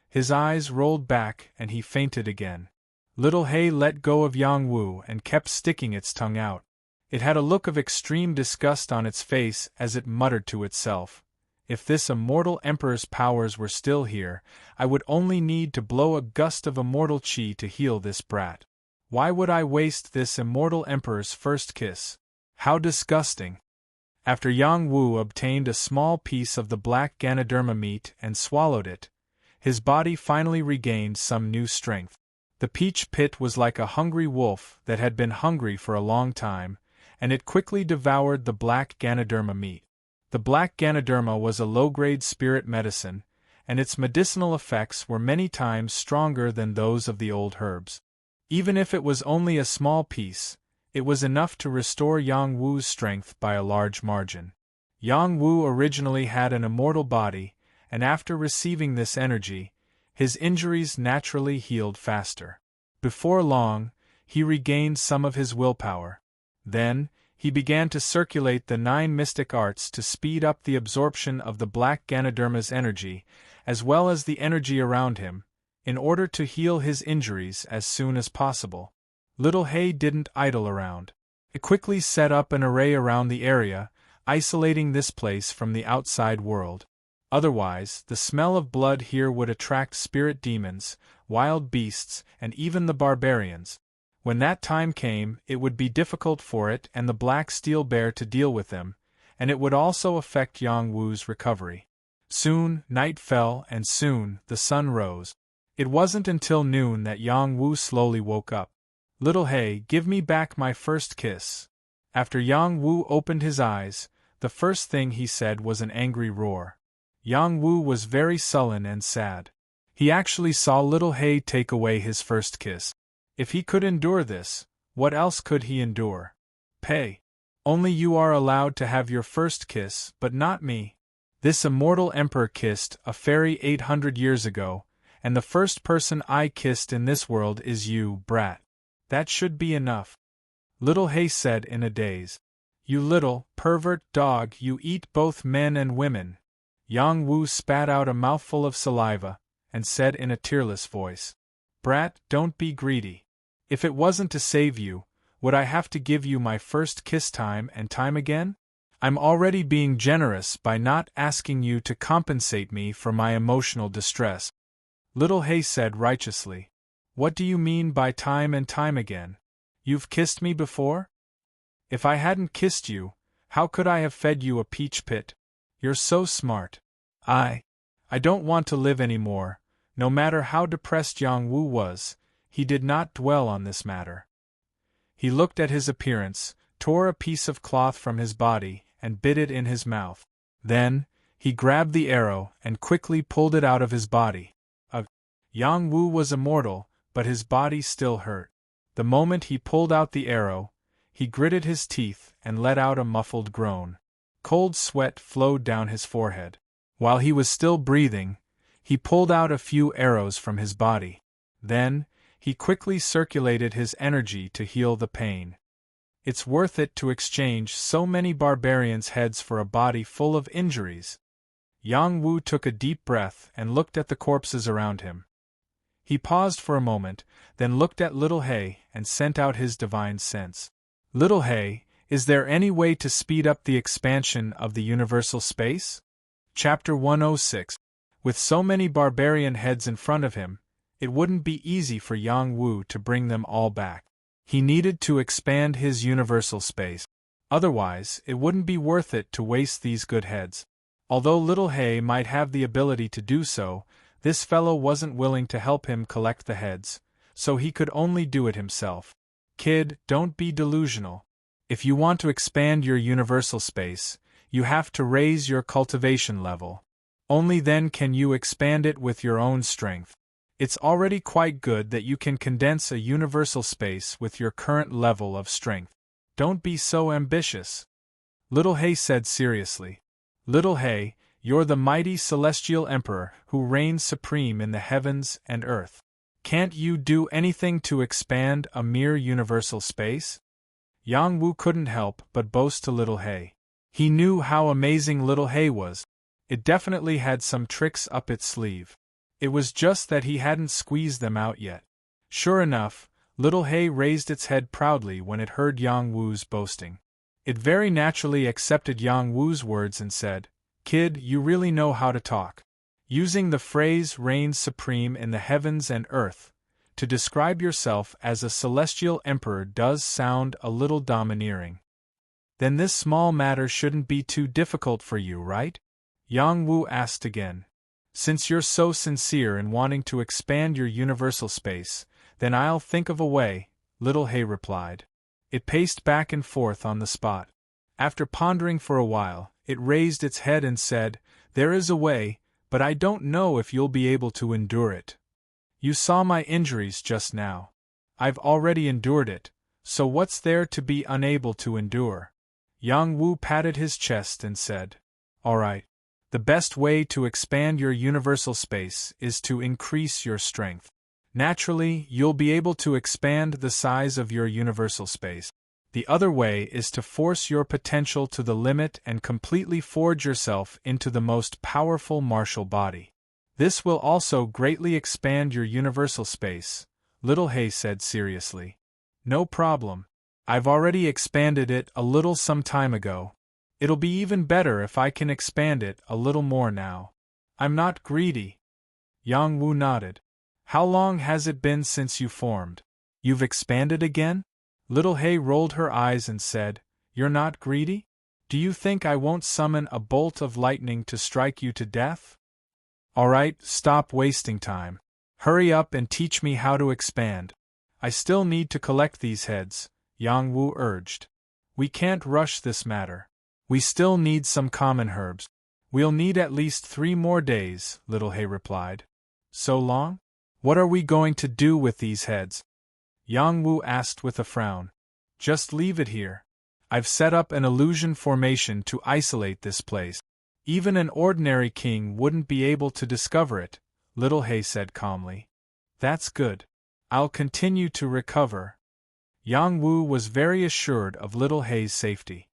His eyes rolled back and he fainted again. Little hay let go of Yang Wu and kept sticking its tongue out. It had a look of extreme disgust on its face as it muttered to itself, "If this immortal emperor's powers were still here, I would only need to blow a gust of immortal chi to heal this brat. Why would I waste this immortal emperor's first kiss? How disgusting!" After Yang Wu obtained a small piece of the black Ganoderma meat and swallowed it, his body finally regained some new strength. The peach pit was like a hungry wolf that had been hungry for a long time, and it quickly devoured the black Ganoderma meat. The black Ganoderma was a low-grade spirit medicine, and its medicinal effects were many times stronger than those of the old herbs. Even if it was only a small piece, it was enough to restore Yang Wu's strength by a large margin. Yang Wu originally had an immortal body, and after receiving this energy, his injuries naturally healed faster. Before long, he regained some of his willpower. Then, he began to circulate the 9 mystic arts to speed up the absorption of the black Ganoderma's energy, as well as the energy around him, in order to heal his injuries as soon as possible. Little hay didn't idle around. It quickly set up an array around the area, isolating this place from the outside world. Otherwise, the smell of blood here would attract spirit demons, wild beasts, and even the barbarians. When that time came, it would be difficult for it and the black steel bear to deal with them, and it would also affect Yang Wu's recovery. Soon, night fell and soon, the sun rose. It wasn't until noon that Yang Wu slowly woke up. "Little hay, give me back my first kiss." After Yang Wu opened his eyes, the first thing he said was an angry roar. Yang Wu was very sullen and sad. He actually saw Little hay take away his first kiss. If he could endure this, what else could he endure? "Pay. Only you are allowed to have your first kiss, but not me. This immortal emperor kissed a fairy 800 years ago, and the first person I kissed in this world is you, brat. That should be enough," Little hay said in a daze. "You little, pervert dog, you eat both men and women." Yang Wu spat out a mouthful of saliva, and said in a tearless voice, "Brat, don't be greedy. If it wasn't to save you, would I have to give you my first kiss time and time again? I'm already being generous by not asking you to compensate me for my emotional distress. Little Hay said righteously. What do you mean by time and time again? You've kissed me before? If I hadn't kissed you, how could I have fed you a peach pit? You're so smart. I don't want to live anymore. No matter how depressed Yang Wu was, he did not dwell on this matter. He looked at his appearance, tore a piece of cloth from his body, and bit it in his mouth. Then, he grabbed the arrow and quickly pulled it out of his body. Yang Wu was immortal, but his body still hurt. The moment he pulled out the arrow, he gritted his teeth and let out a muffled groan. Cold sweat flowed down his forehead. While he was still breathing, he pulled out a few arrows from his body. Then, he quickly circulated his energy to heal the pain. It's worth it to exchange so many barbarians' heads for a body full of injuries. Yang Wu took a deep breath and looked at the corpses around him. He paused for a moment, then looked at Little Hay and sent out his divine sense. Little Hay, is there any way to speed up the expansion of the universal space? Chapter 106. With so many barbarian heads in front of him, it wouldn't be easy for Yang Wu to bring them all back. He needed to expand his universal space. Otherwise, it wouldn't be worth it to waste these good heads. Although Little Hay might have the ability to do so, this fellow wasn't willing to help him collect the heads, so he could only do it himself. Kid, don't be delusional. If you want to expand your universal space, you have to raise your cultivation level. Only then can you expand it with your own strength. It's already quite good that you can condense a universal space with your current level of strength. Don't be so ambitious. Little Hay said seriously. Little Hay, you're the mighty celestial emperor who reigns supreme in the heavens and earth. Can't you do anything to expand a mere universal space? Yang Wu couldn't help but boast to Little Hay. He knew how amazing Little Hay was. It definitely had some tricks up its sleeve. It was just that he hadn't squeezed them out yet. Sure enough, Little Hay raised its head proudly when it heard Yang Wu's boasting. It very naturally accepted Yang Wu's words and said, Kid, you really know how to talk. Using the phrase reigns supreme in the heavens and earth to describe yourself as a celestial emperor does sound a little domineering. Then this small matter shouldn't be too difficult for you, right? Yang Wu asked again. Since you're so sincere in wanting to expand your universal space, then I'll think of a way, Little Hay replied. It paced back and forth on the spot. After pondering for a while, it raised its head and said, There is a way, but I don't know if you'll be able to endure it. You saw my injuries just now. I've already endured it, so what's there to be unable to endure? Yang Wu patted his chest and said, All right. The best way to expand your universal space is to increase your strength. Naturally, you'll be able to expand the size of your universal space. The other way is to force your potential to the limit and completely forge yourself into the most powerful martial body. This will also greatly expand your universal space, Little Hay said seriously. No problem. I've already expanded it a little some time ago. It'll be even better if I can expand it a little more now. I'm not greedy. Yang Wu nodded. How long has it been since you formed? You've expanded again? Little Hay rolled her eyes and said, You're not greedy? Do you think I won't summon a bolt of lightning to strike you to death? All right, stop wasting time. Hurry up and teach me how to expand. I still need to collect these heads, Yang Wu urged. We can't rush this matter. We still need some common herbs. We'll need at least 3 more days, Little Hay replied. So long? What are we going to do with these heads? Yang Wu asked with a frown. Just leave it here. I've set up an illusion formation to isolate this place. Even an ordinary king wouldn't be able to discover it, Little Hay said calmly. That's good. I'll continue to recover. Yang Wu was very assured of Little Hay's safety.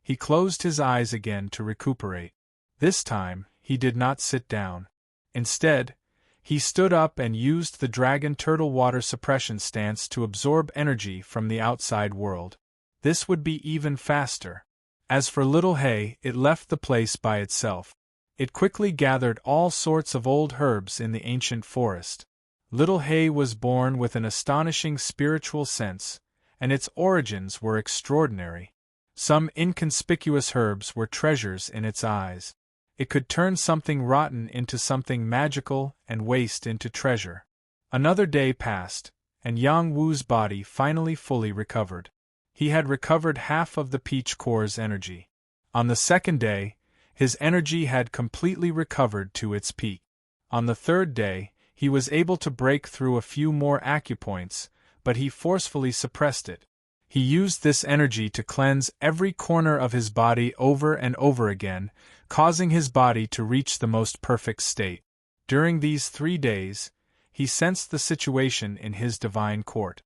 He closed his eyes again to recuperate. This time, he did not sit down. Instead, he stood up and used the dragon turtle water suppression stance to absorb energy from the outside world. This would be even faster. As for Little Hay, it left the place by itself. It quickly gathered all sorts of old herbs in the ancient forest. Little Hay was born with an astonishing spiritual sense, and its origins were extraordinary. Some inconspicuous herbs were treasures in its eyes. It could turn something rotten into something magical and waste into treasure. Another day passed, and Yang Wu's body finally fully recovered. He had recovered half of the peach core's energy. On the second day, his energy had completely recovered to its peak. On the third day, he was able to break through a few more acupoints, but he forcefully suppressed it. He used this energy to cleanse every corner of his body over and over again, causing his body to reach the most perfect state. During these 3 days, he sensed the situation in his divine court.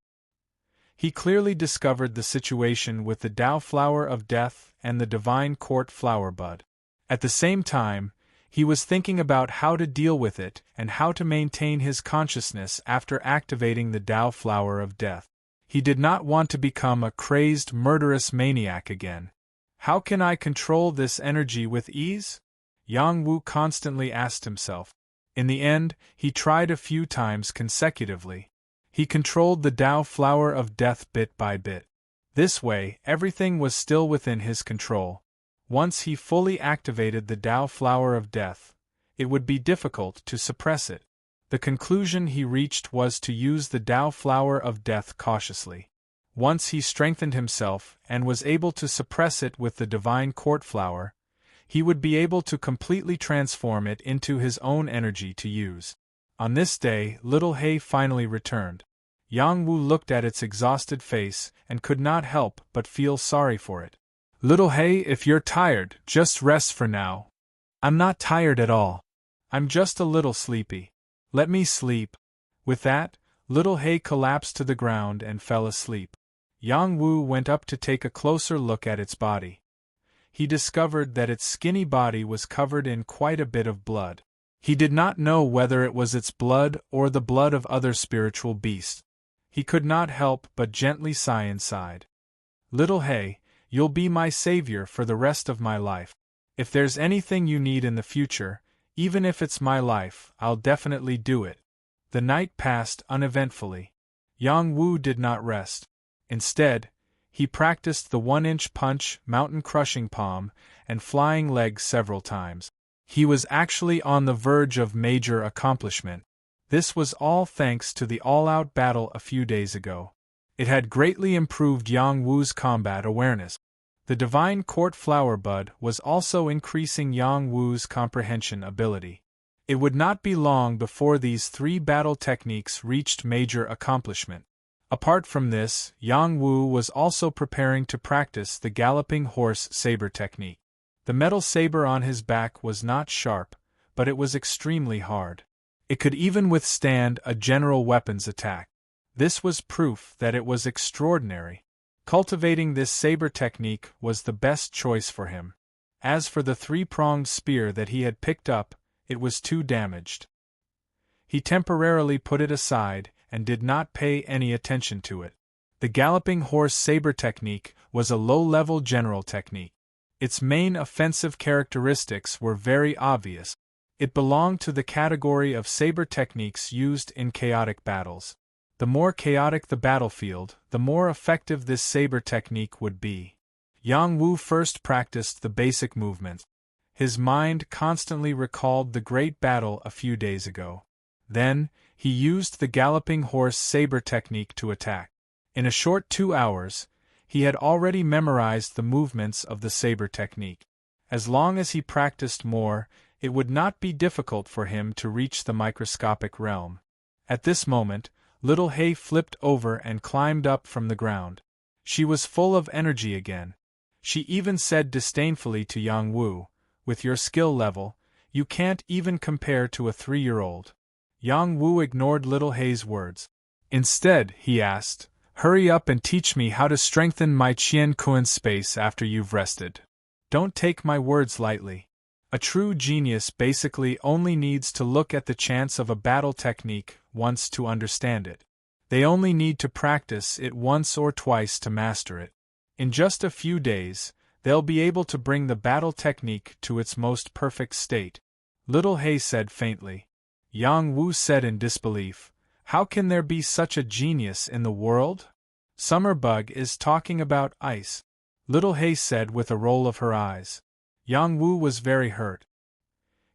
He clearly discovered the situation with the Tao flower of death and the divine court flower bud. At the same time, he was thinking about how to deal with it and how to maintain his consciousness after activating the Tao flower of death. He did not want to become a crazed, murderous maniac again. How can I control this energy with ease? Yang Wu constantly asked himself. In the end, he tried a few times consecutively. He controlled the Tao flower of death bit by bit. This way, everything was still within his control. Once he fully activated the Tao flower of death, it would be difficult to suppress it. The conclusion he reached was to use the Tao flower of death cautiously. Once he strengthened himself and was able to suppress it with the divine court flower, he would be able to completely transform it into his own energy to use. On this day, Little Hay finally returned. Yang Wu looked at its exhausted face and could not help but feel sorry for it. Little Hay, if you're tired, just rest for now. I'm not tired at all. I'm just a little sleepy. Let me sleep. With that, Little Hay collapsed to the ground and fell asleep. Yang Wu went up to take a closer look at its body. He discovered that its skinny body was covered in quite a bit of blood. He did not know whether it was its blood or the blood of other spiritual beasts. He could not help but gently sigh inside. Little Hay, you'll be my savior for the rest of my life. If there's anything you need in the future, even if it's my life, I'll definitely do it. The night passed uneventfully. Yang Wu did not rest. Instead, he practiced the 1-inch punch, mountain crushing palm, and flying leg several times. He was actually on the verge of major accomplishment. This was all thanks to the all-out battle a few days ago. It had greatly improved Yang Wu's combat awareness. The divine court flower bud was also increasing Yang Wu's comprehension ability. It would not be long before these 3 battle techniques reached major accomplishment. Apart from this, Yang Wu was also preparing to practice the galloping horse saber technique. The metal saber on his back was not sharp, but it was extremely hard. It could even withstand a general weapons attack. This was proof that it was extraordinary. Cultivating this saber technique was the best choice for him. As for the 3-pronged spear that he had picked up, it was too damaged. He temporarily put it aside and did not pay any attention to it. The galloping horse saber technique was a low-level general technique. Its main offensive characteristics were very obvious. It belonged to the category of saber techniques used in chaotic battles. The more chaotic the battlefield, the more effective this saber technique would be. Yang Wu first practiced the basic movements. His mind constantly recalled the great battle a few days ago. Then, he used the galloping horse saber technique to attack. In a short 2 hours, he had already memorized the movements of the saber technique. As long as he practiced more, it would not be difficult for him to reach the microscopic realm. At this moment, Little Hay flipped over and climbed up from the ground. She was full of energy again. She even said disdainfully to Yang Wu, "With your skill level, you can't even compare to a 3-year-old." Yang Wu ignored Little Hay's words. Instead, he asked, "Hurry up and teach me how to strengthen my Qian Kuan space after you've rested. Don't take my words lightly. A true genius basically only needs to look at the chance of a battle technique once to understand it. They only need to practice it once or twice to master it. In just a few days, they'll be able to bring the battle technique to its most perfect state. Little Hay said faintly. Yang Wu said in disbelief, "How can there be such a genius in the world?" "Summer Bug is talking about ice," Little Hay said with a roll of her eyes. Yang Wu was very hurt.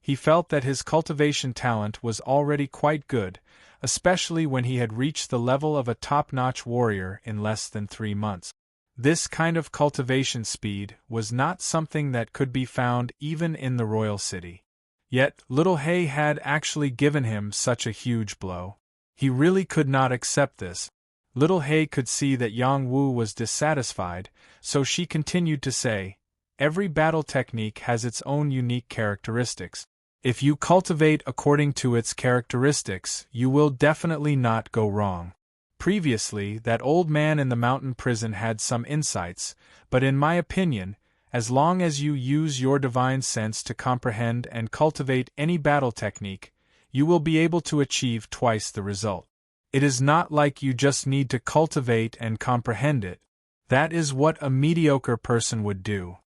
He felt that his cultivation talent was already quite good, especially when he had reached the level of a top-notch warrior in less than 3 months. This kind of cultivation speed was not something that could be found even in the royal city. Yet, Little Hay had actually given him such a huge blow. He really could not accept this. Little Hay could see that Yang Wu was dissatisfied, so she continued to say, "Every battle technique has its own unique characteristics. If you cultivate according to its characteristics, you will definitely not go wrong. Previously, that old man in the mountain prison had some insights, but in my opinion, as long as you use your divine sense to comprehend and cultivate any battle technique, you will be able to achieve twice the result. It is not like you just need to cultivate and comprehend it. That is what a mediocre person would do.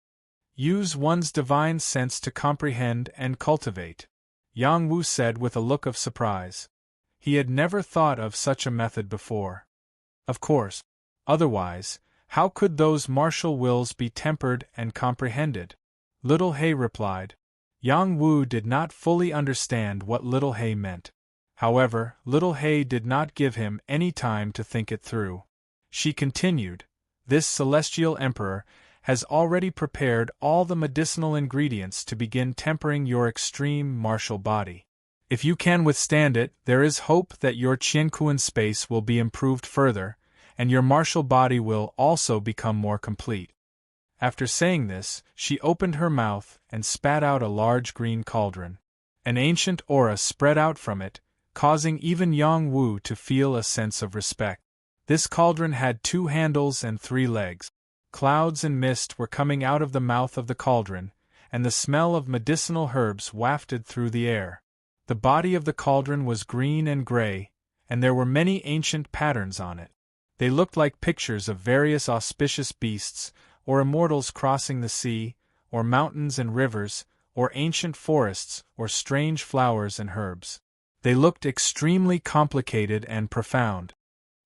Use one's divine sense to comprehend and cultivate," Yang Wu said with a look of surprise. He had never thought of such a method before. Of course. Otherwise, how could those martial wills be tempered and comprehended? Little Hay replied. Yang Wu did not fully understand what Little Hay meant. However, Little Hay did not give him any time to think it through. She continued, "This celestial emperor has already prepared all the medicinal ingredients to begin tempering your extreme martial body. If you can withstand it, there is hope that your Qianquan space will be improved further, and your martial body will also become more complete." After saying this, she opened her mouth and spat out a large green cauldron. An ancient aura spread out from it, causing even Yang Wu to feel a sense of respect. This cauldron had 2 handles and 3 legs. Clouds and mist were coming out of the mouth of the cauldron, and the smell of medicinal herbs wafted through the air. The body of the cauldron was green and gray, and there were many ancient patterns on it. They looked like pictures of various auspicious beasts, or immortals crossing the sea, or mountains and rivers, or ancient forests, or strange flowers and herbs. They looked extremely complicated and profound.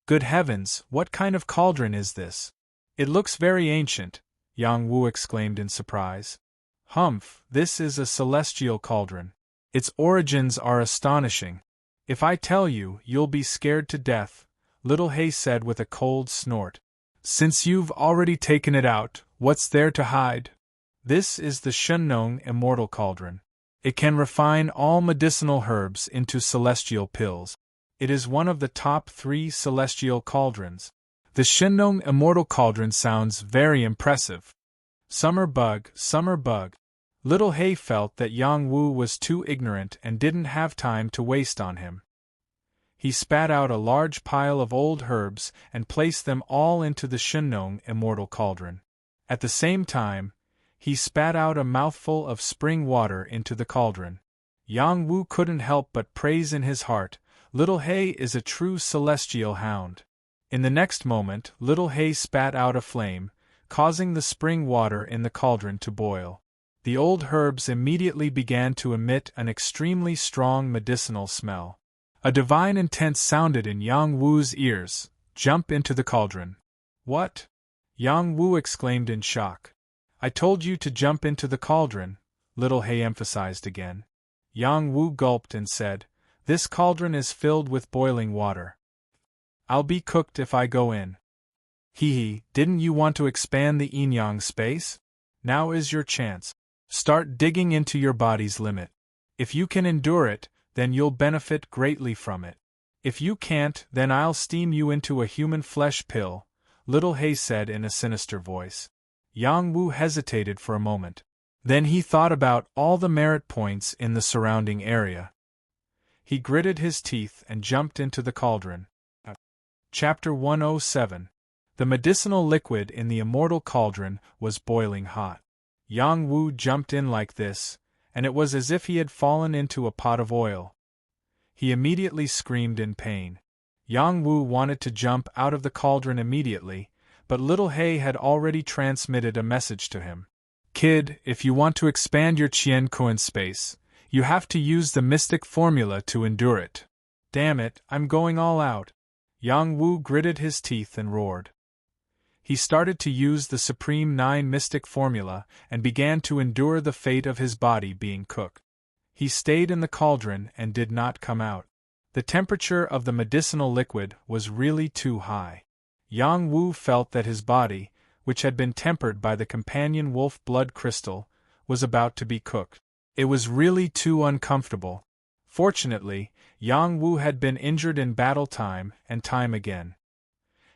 "Good heavens, what kind of cauldron is this? It looks very ancient," Yang Wu exclaimed in surprise. "Humph, this is a celestial cauldron. Its origins are astonishing. If I tell you, you'll be scared to death," Little Hay said with a cold snort. "Since you've already taken it out, what's there to hide? This is the Shunnong Immortal Cauldron. It can refine all medicinal herbs into celestial pills. It is one of the top 3 celestial cauldrons. The Shunnong Immortal Cauldron sounds very impressive." Summer Bug, Summer Bug. Little Hay felt that Yang Wu was too ignorant and didn't have time to waste on him. He spat out a large pile of old herbs and placed them all into the Shunnong Immortal Cauldron. At the same time, he spat out a mouthful of spring water into the cauldron. Yang Wu couldn't help but praise in his heart, "Little Hay is a true celestial hound." In the next moment, Little Hay spat out a flame, causing the spring water in the cauldron to boil. The old herbs immediately began to emit an extremely strong medicinal smell. A divine intent sounded in Yang Wu's ears, "Jump into the cauldron." "What?" Yang Wu exclaimed in shock. "I told you to jump into the cauldron," Little Hay emphasized again. Yang Wu gulped and said, "This cauldron is filled with boiling water. I'll be cooked if I go in." "Hee, didn't you want to expand the yin-yang space? Now is your chance. Start digging into your body's limit. If you can endure it, then you'll benefit greatly from it. If you can't, then I'll steam you into a human flesh pill," Little Hay said in a sinister voice. Yang Wu hesitated for a moment. Then he thought about all the merit points in the surrounding area. He gritted his teeth and jumped into the cauldron. Chapter 107. The medicinal liquid in the immortal cauldron was boiling hot. Yang Wu jumped in like this, and it was as if he had fallen into a pot of oil. He immediately screamed in pain. Yang Wu wanted to jump out of the cauldron immediately, but Little Hay had already transmitted a message to him. Kid, if you want to expand your Qian Kuan space, you have to use the mystic formula to endure it. Damn it, I'm going all out. Yang Wu gritted his teeth and roared. He started to use the Supreme Nine mystic formula and began to endure the fate of his body being cooked. He stayed in the cauldron and did not come out. The temperature of the medicinal liquid was really too high. Yang Wu felt that his body, which had been tempered by the companion wolf blood crystal, was about to be cooked. It was really too uncomfortable. Fortunately, Yang Wu had been injured in battle time and time again.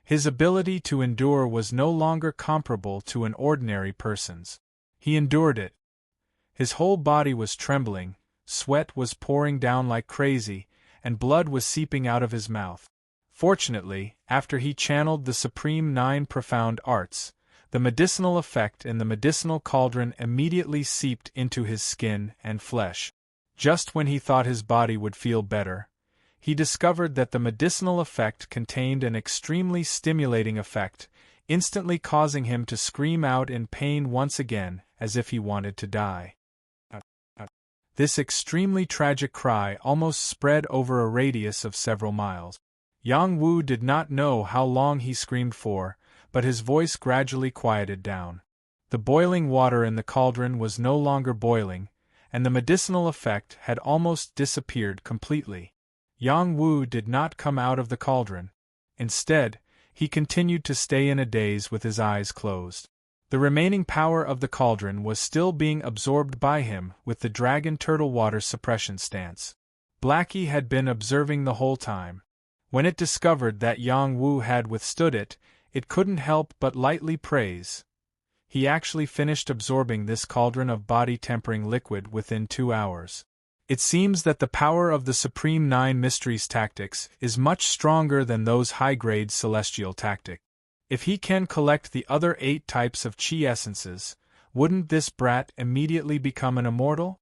His ability to endure was no longer comparable to an ordinary person's. He endured it. His whole body was trembling, sweat was pouring down like crazy, and blood was seeping out of his mouth. Fortunately, after he channeled the Supreme Nine profound arts, the medicinal effect in the medicinal cauldron immediately seeped into his skin and flesh. Just when he thought his body would feel better, he discovered that the medicinal effect contained an extremely stimulating effect, instantly causing him to scream out in pain once again, as if he wanted to die. This extremely tragic cry almost spread over a radius of several miles. Yang Wu did not know how long he screamed for, but his voice gradually quieted down. The boiling water in the cauldron was no longer boiling, and the medicinal effect had almost disappeared completely. Yang Wu did not come out of the cauldron. Instead, he continued to stay in a daze with his eyes closed. The remaining power of the cauldron was still being absorbed by him with the dragon turtle water suppression stance. Blackie had been observing the whole time. When it discovered that Yang Wu had withstood it, it couldn't help but lightly praise. He actually finished absorbing this cauldron of body-tempering liquid within 2 hours. It seems that the power of the Supreme Nine Mysteries tactics is much stronger than those high-grade celestial tactics. If he can collect the other 8 types of Qi essences, wouldn't this brat immediately become an immortal?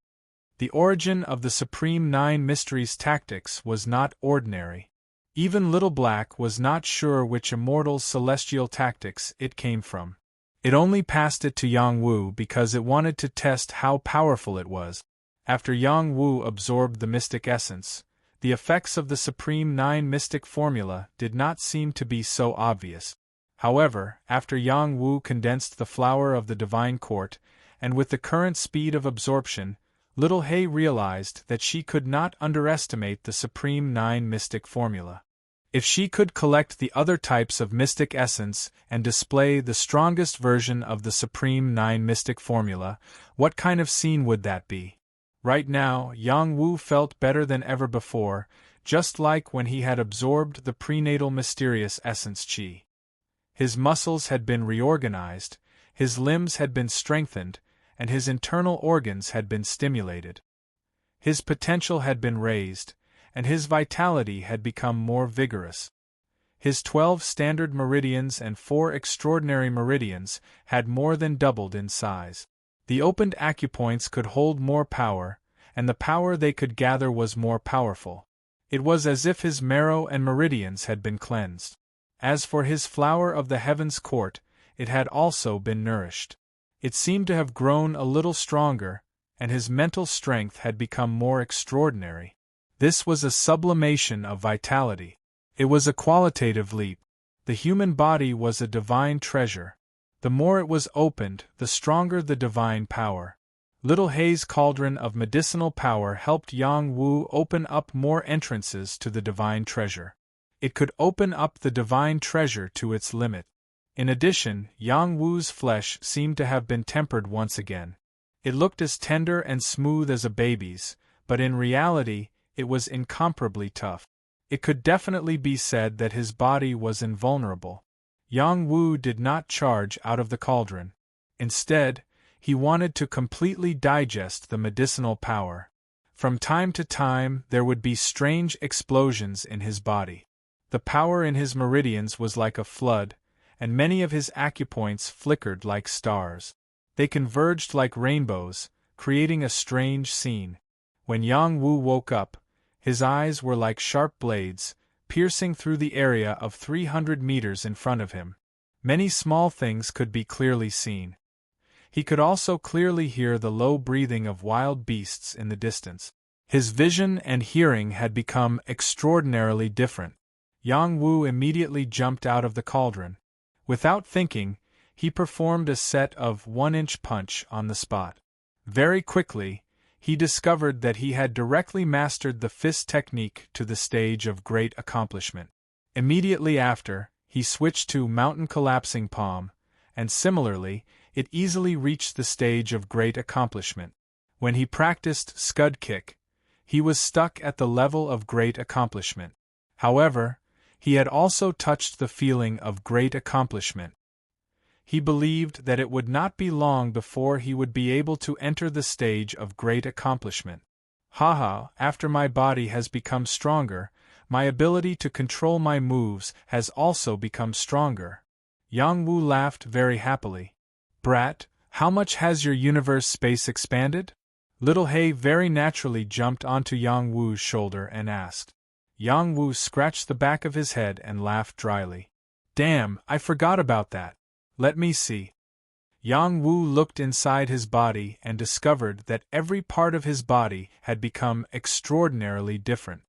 The origin of the Supreme Nine Mysteries tactics was not ordinary. Even Little Black was not sure which immortal's celestial tactics it came from. It only passed it to Yang Wu because it wanted to test how powerful it was. After Yang Wu absorbed the mystic essence, the effects of the Supreme Nine mystic formula did not seem to be so obvious. However, after Yang Wu condensed the flower of the divine court, and with the current speed of absorption, Little Hay realized that she could not underestimate the Supreme Nine mystic formula. If she could collect the other types of mystic essence and display the strongest version of the Supreme Nine mystic formula, what kind of scene would that be? Right now, Yang Wu felt better than ever before, just like when he had absorbed the prenatal mysterious essence Qi. His muscles had been reorganized, his limbs had been strengthened, and his internal organs had been stimulated. His potential had been raised, and his vitality had become more vigorous. His 12 standard meridians and 4 extraordinary meridians had more than doubled in size. The opened acupoints could hold more power, and the power they could gather was more powerful. It was as if his marrow and meridians had been cleansed. As for his flower of the heavens court, it had also been nourished. It seemed to have grown a little stronger, and his mental strength had become more extraordinary. This was a sublimation of vitality. It was a qualitative leap. The human body was a divine treasure. The more it was opened, the stronger the divine power. Little Hay's cauldron of medicinal power helped Yang Wu open up more entrances to the divine treasure. It could open up the divine treasure to its limit. In addition, Yang Wu's flesh seemed to have been tempered once again. It looked as tender and smooth as a baby's, but in reality, it was incomparably tough. It could definitely be said that his body was invulnerable. Yang Wu did not charge out of the cauldron. Instead, he wanted to completely digest the medicinal power. From time to time, there would be strange explosions in his body. The power in his meridians was like a flood, and many of his acupoints flickered like stars. They converged like rainbows, creating a strange scene. When Yang Wu woke up, his eyes were like sharp blades, piercing through the area of 300 meters in front of him. Many small things could be clearly seen. He could also clearly hear the low breathing of wild beasts in the distance. His vision and hearing had become extraordinarily different. Yang Wu immediately jumped out of the cauldron. Without thinking, he performed a set of 1-inch punch on the spot. Very quickly, he discovered that he had directly mastered the fist technique to the stage of great accomplishment. Immediately after, he switched to mountain collapsing palm, and similarly, it easily reached the stage of great accomplishment. When he practiced scud kick, he was stuck at the level of great accomplishment. However, he had also touched the feeling of great accomplishment. He believed that it would not be long before he would be able to enter the stage of great accomplishment. Haha, after my body has become stronger, my ability to control my moves has also become stronger. Yang Wu laughed very happily. Brat, how much has your universe space expanded? Little He very naturally jumped onto Yang Wu's shoulder and asked. Yang Wu scratched the back of his head and laughed dryly. Damn, I forgot about that. Let me see. Yang Wu looked inside his body and discovered that every part of his body had become extraordinarily different.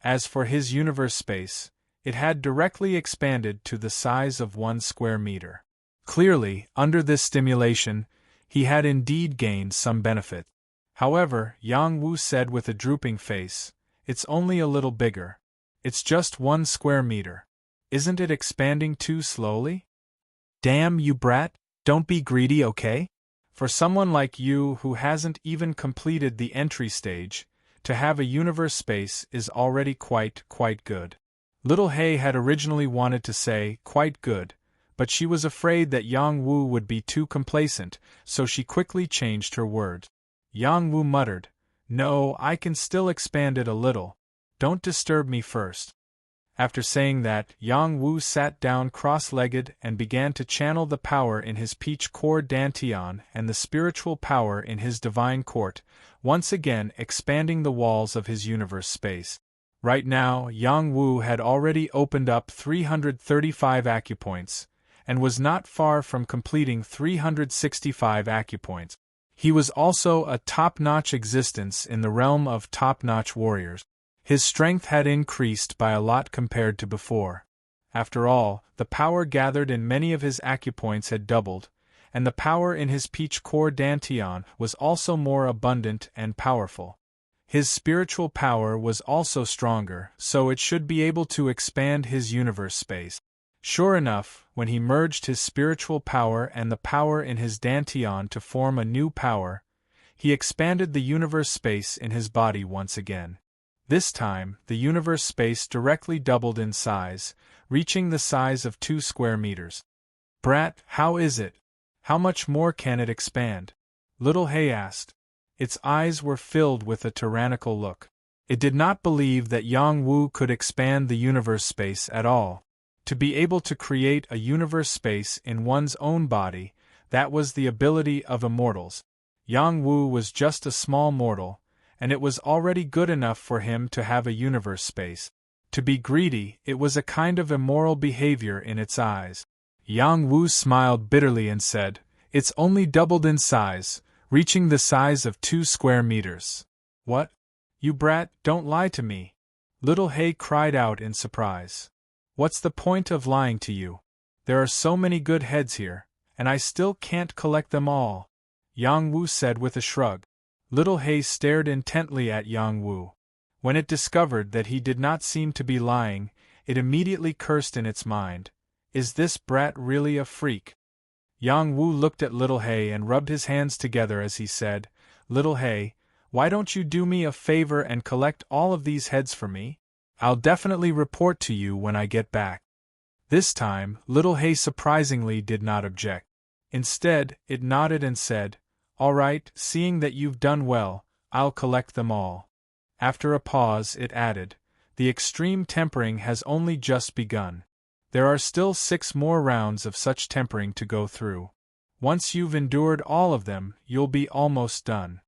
As for his universe space, it had directly expanded to the size of 1 square meter. Clearly, under this stimulation, he had indeed gained some benefit. However, Yang Wu said with a drooping face, it's only a little bigger. It's just 1 square meter. Isn't it expanding too slowly? Damn you brat, don't be greedy, okay? For someone like you who hasn't even completed the entry stage, to have a universe space is already quite good. Little He had originally wanted to say, quite good, but she was afraid that Yang Wu would be too complacent, so she quickly changed her words. Yang Wu muttered, no, I can still expand it a little. Don't disturb me first. After saying that, Yang Wu sat down cross-legged and began to channel the power in his peach core dantian and the spiritual power in his divine court, once again expanding the walls of his universe space. Right now, Yang Wu had already opened up 335 acupoints, and was not far from completing 365 acupoints. He was also a top-notch existence in the realm of top-notch warriors. His strength had increased by a lot compared to before. After all, the power gathered in many of his acupoints had doubled, and the power in his peach core dantian was also more abundant and powerful. His spiritual power was also stronger, so it should be able to expand his universe space. Sure enough, when he merged his spiritual power and the power in his dantian to form a new power, he expanded the universe space in his body once again. This time, the universe space directly doubled in size, reaching the size of 2 square meters. Brat, how is it? How much more can it expand? Little He asked. Its eyes were filled with a tyrannical look. It did not believe that Yang Wu could expand the universe space at all. To be able to create a universe space in one's own body, that was the ability of immortals. Yang Wu was just a small mortal, and it was already good enough for him to have a universe space. To be greedy, it was a kind of immoral behavior in its eyes. Yang Wu smiled bitterly and said, it's only doubled in size, reaching the size of 2 square meters. What? You brat, don't lie to me. Little He cried out in surprise. What's the point of lying to you? There are so many good heads here, and I still can't collect them all. Yang Wu said with a shrug. Little He stared intently at Yang Wu. When it discovered that he did not seem to be lying, it immediately cursed in its mind. Is this brat really a freak? Yang Wu looked at Little He and rubbed his hands together as he said, Little He, why don't you do me a favor and collect all of these heads for me? I'll definitely report to you when I get back. This time, Little He surprisingly did not object. Instead, it nodded and said, all right, seeing that you've done well, I'll collect them all. After a pause, it added, the extreme tempering has only just begun. There are still 6 more rounds of such tempering to go through. Once you've endured all of them, you'll be almost done.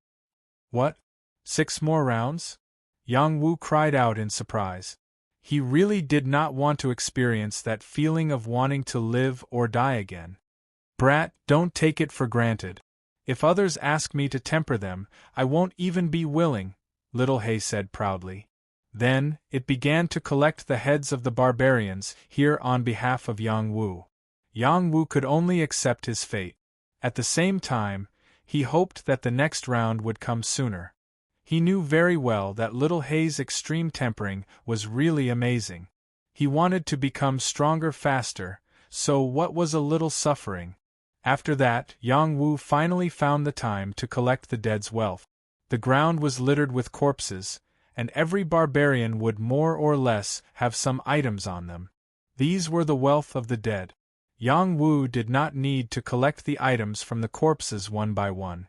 What? 6 more rounds? Yang Wu cried out in surprise. He really did not want to experience that feeling of wanting to live or die again. Brat, don't take it for granted. If others ask me to temper them, I won't even be willing, Little Hay said proudly. Then, it began to collect the heads of the barbarians here on behalf of Yang Wu. Yang Wu could only accept his fate. At the same time, he hoped that the next round would come sooner. He knew very well that Little Hay's extreme tempering was really amazing. He wanted to become stronger faster, so what was a little suffering? After that, Yang Wu finally found the time to collect the dead's wealth. The ground was littered with corpses, and every barbarian would more or less have some items on them. These were the wealth of the dead. Yang Wu did not need to collect the items from the corpses one by one.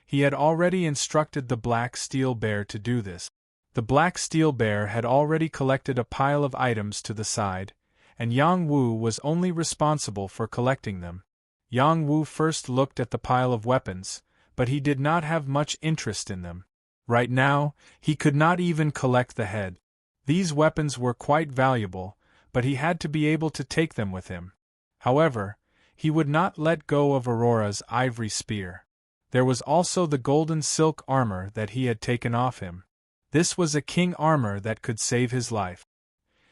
He had already instructed the Black Steel Bear to do this. The Black Steel Bear had already collected a pile of items to the side, and Yang Wu was only responsible for collecting them. Yang Wu first looked at the pile of weapons, but he did not have much interest in them. Right now, he could not even collect the head. These weapons were quite valuable, but he had to be able to take them with him. However, he would not let go of Aurora's ivory spear. There was also the golden silk armor that he had taken off him. This was a king armor that could save his life.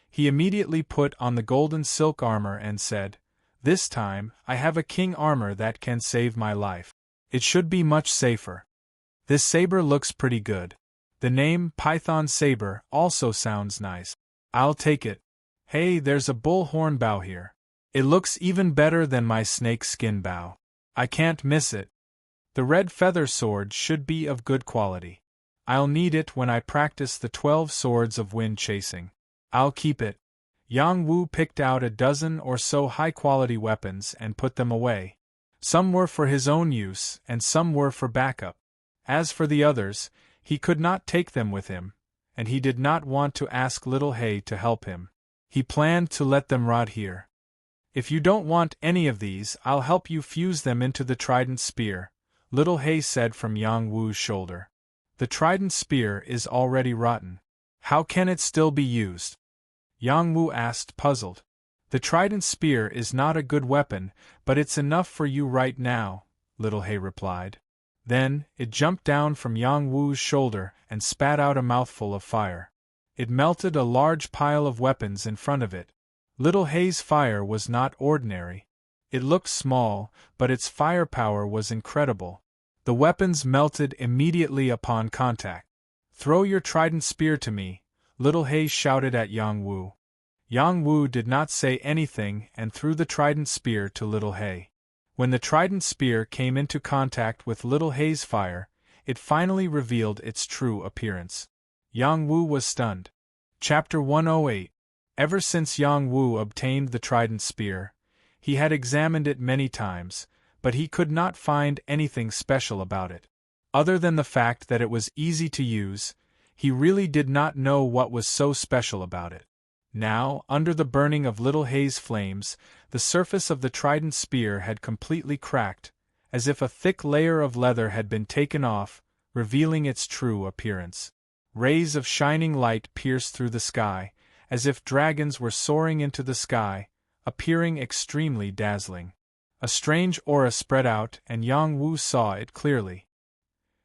He immediately put on the golden silk armor and said, "This time, I have a king armor that can save my life. It should be much safer. This saber looks pretty good. The name Python Saber also sounds nice. I'll take it. Hey, there's a bullhorn bow here. It looks even better than my snake skin bow. I can't miss it. The red feather sword should be of good quality. I'll need it when I practice the 12 swords of wind chasing. I'll keep it." Yang Wu picked out a dozen or so high-quality weapons and put them away. Some were for his own use, and some were for backup. As for the others, he could not take them with him, and he did not want to ask Little Hay to help him. He planned to let them rot here. "If you don't want any of these, I'll help you fuse them into the trident spear," Little Hay said from Yang Wu's shoulder. "The trident spear is already rotten. How can it still be used?" Yang Wu asked, puzzled. "The trident spear is not a good weapon, but it's enough for you right now," Little Hay replied. Then, it jumped down from Yang Wu's shoulder and spat out a mouthful of fire. It melted a large pile of weapons in front of it. Little Hay's fire was not ordinary. It looked small, but its firepower was incredible. The weapons melted immediately upon contact. "Throw your trident spear to me," Little Hay shouted at Yang Wu. Yang Wu did not say anything and threw the trident spear to Little Hay. When the trident spear came into contact with Little Hay's fire, it finally revealed its true appearance. Yang Wu was stunned. Chapter 108. Ever since Yang Wu obtained the trident spear, he had examined it many times, but he could not find anything special about it. Other than the fact that it was easy to use, he really did not know what was so special about it. Now, under the burning of Little Hay's flames, the surface of the trident spear had completely cracked, as if a thick layer of leather had been taken off, revealing its true appearance. Rays of shining light pierced through the sky, as if dragons were soaring into the sky, appearing extremely dazzling. A strange aura spread out, and Yang Wu saw it clearly.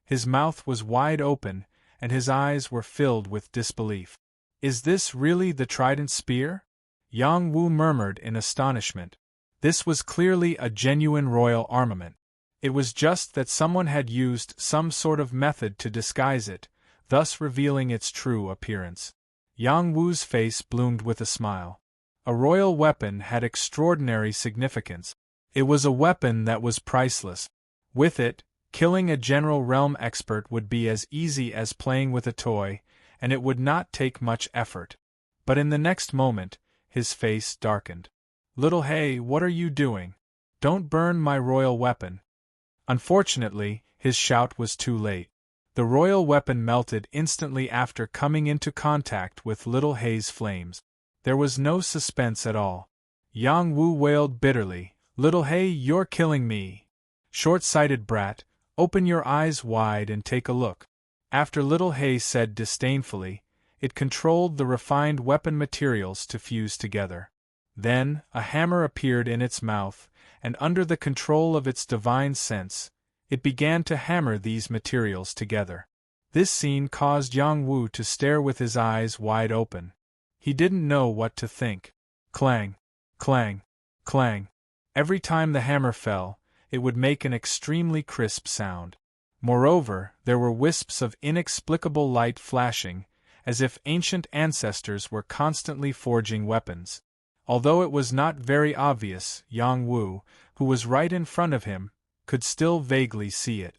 His mouth was wide open, and his eyes were filled with disbelief. "Is this really the trident spear?" Yang Wu murmured in astonishment. This was clearly a genuine royal armament. It was just that someone had used some sort of method to disguise it, thus revealing its true appearance. Yang Wu's face bloomed with a smile. A royal weapon had extraordinary significance. It was a weapon that was priceless. With it, killing a general realm expert would be as easy as playing with a toy, and it would not take much effort. But in the next moment, his face darkened. "Little Hay, what are you doing? Don't burn my royal weapon." Unfortunately, his shout was too late. The royal weapon melted instantly after coming into contact with Little Hay's flames. There was no suspense at all. Yang Wu wailed bitterly, "Little Hay, you're killing me! Short-sighted brat, open your eyes wide and take a look." After Little Hay said disdainfully, it controlled the refined weapon materials to fuse together. Then, a hammer appeared in its mouth, and under the control of its divine sense, it began to hammer these materials together. This scene caused Yang Wu to stare with his eyes wide open. He didn't know what to think. Clang, clang, clang. Every time the hammer fell, it would make an extremely crisp sound. Moreover, there were wisps of inexplicable light flashing, as if ancient ancestors were constantly forging weapons. Although it was not very obvious, Yang Wu, who was right in front of him, could still vaguely see it.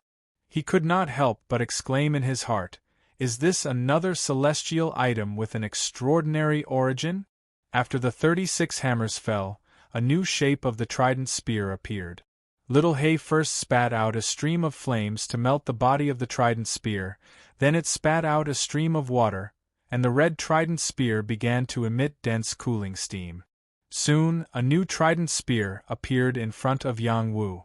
He could not help but exclaim in his heart, "Is this another celestial item with an extraordinary origin?" After the 36 hammers fell, a new shape of the trident spear appeared. Little Hay first spat out a stream of flames to melt the body of the trident spear, then it spat out a stream of water, and the red trident spear began to emit dense cooling steam. Soon, a new trident spear appeared in front of Yang Wu.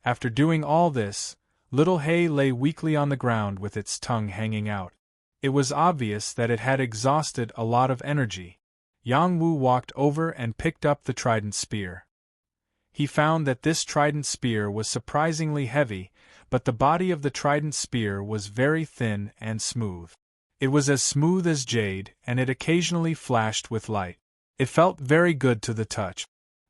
After doing all this, Little Hay lay weakly on the ground with its tongue hanging out. It was obvious that it had exhausted a lot of energy. Yang Wu walked over and picked up the trident spear. He found that this trident spear was surprisingly heavy, but the body of the trident spear was very thin and smooth. It was as smooth as jade, and it occasionally flashed with light. It felt very good to the touch.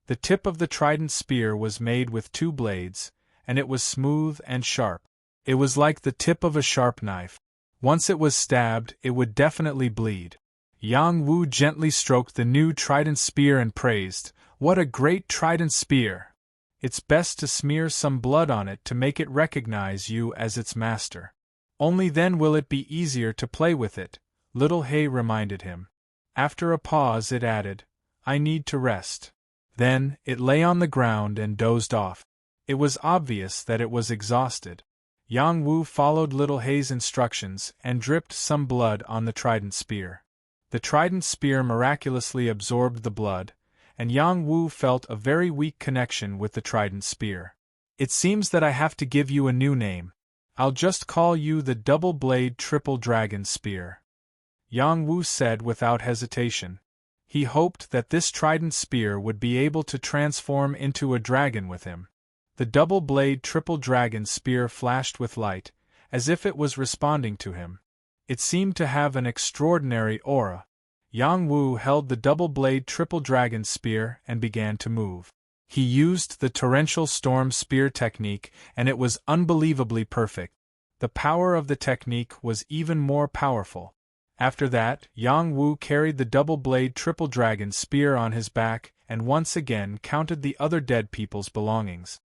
The tip of the trident spear was made with 2 blades, and it was smooth and sharp. It was like the tip of a sharp knife. Once it was stabbed, it would definitely bleed. Yang Wu gently stroked the new trident spear and praised, "What a great trident spear! It's best to smear some blood on it to make it recognize you as its master. Only then will it be easier to play with it," Little Hay reminded him. After a pause it added, "I need to rest." Then, it lay on the ground and dozed off. It was obvious that it was exhausted. Yang Wu followed Little Hay's instructions and dripped some blood on the trident spear. The trident spear miraculously absorbed the blood, and Yang Wu felt a very weak connection with the trident spear. "It seems that I have to give you a new name. I'll just call you the double-blade triple dragon spear," Yang Wu said without hesitation. He hoped that this trident spear would be able to transform into a dragon with him. The double-blade triple dragon spear flashed with light, as if it was responding to him. It seemed to have an extraordinary aura. Yang Wu held the double-blade triple dragon spear and began to move. He used the torrential storm spear technique, and it was unbelievably perfect. The power of the technique was even more powerful. After that, Yang Wu carried the double-blade triple dragon spear on his back and once again counted the other dead people's belongings.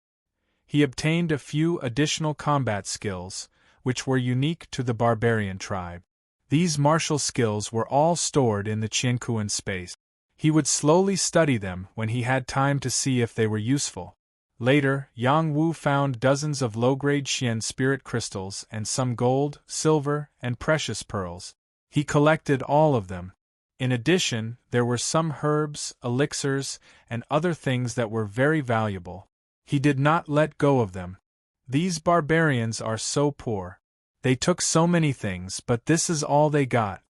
He obtained a few additional combat skills, which were unique to the barbarian tribe. These martial skills were all stored in the Qiankuan space. He would slowly study them when he had time to see if they were useful. Later, Yang Wu found dozens of low-grade Qian spirit crystals and some gold, silver, and precious pearls. He collected all of them. In addition, there were some herbs, elixirs, and other things that were very valuable. He did not let go of them. These barbarians are so poor. They took so many things, but this is all they got.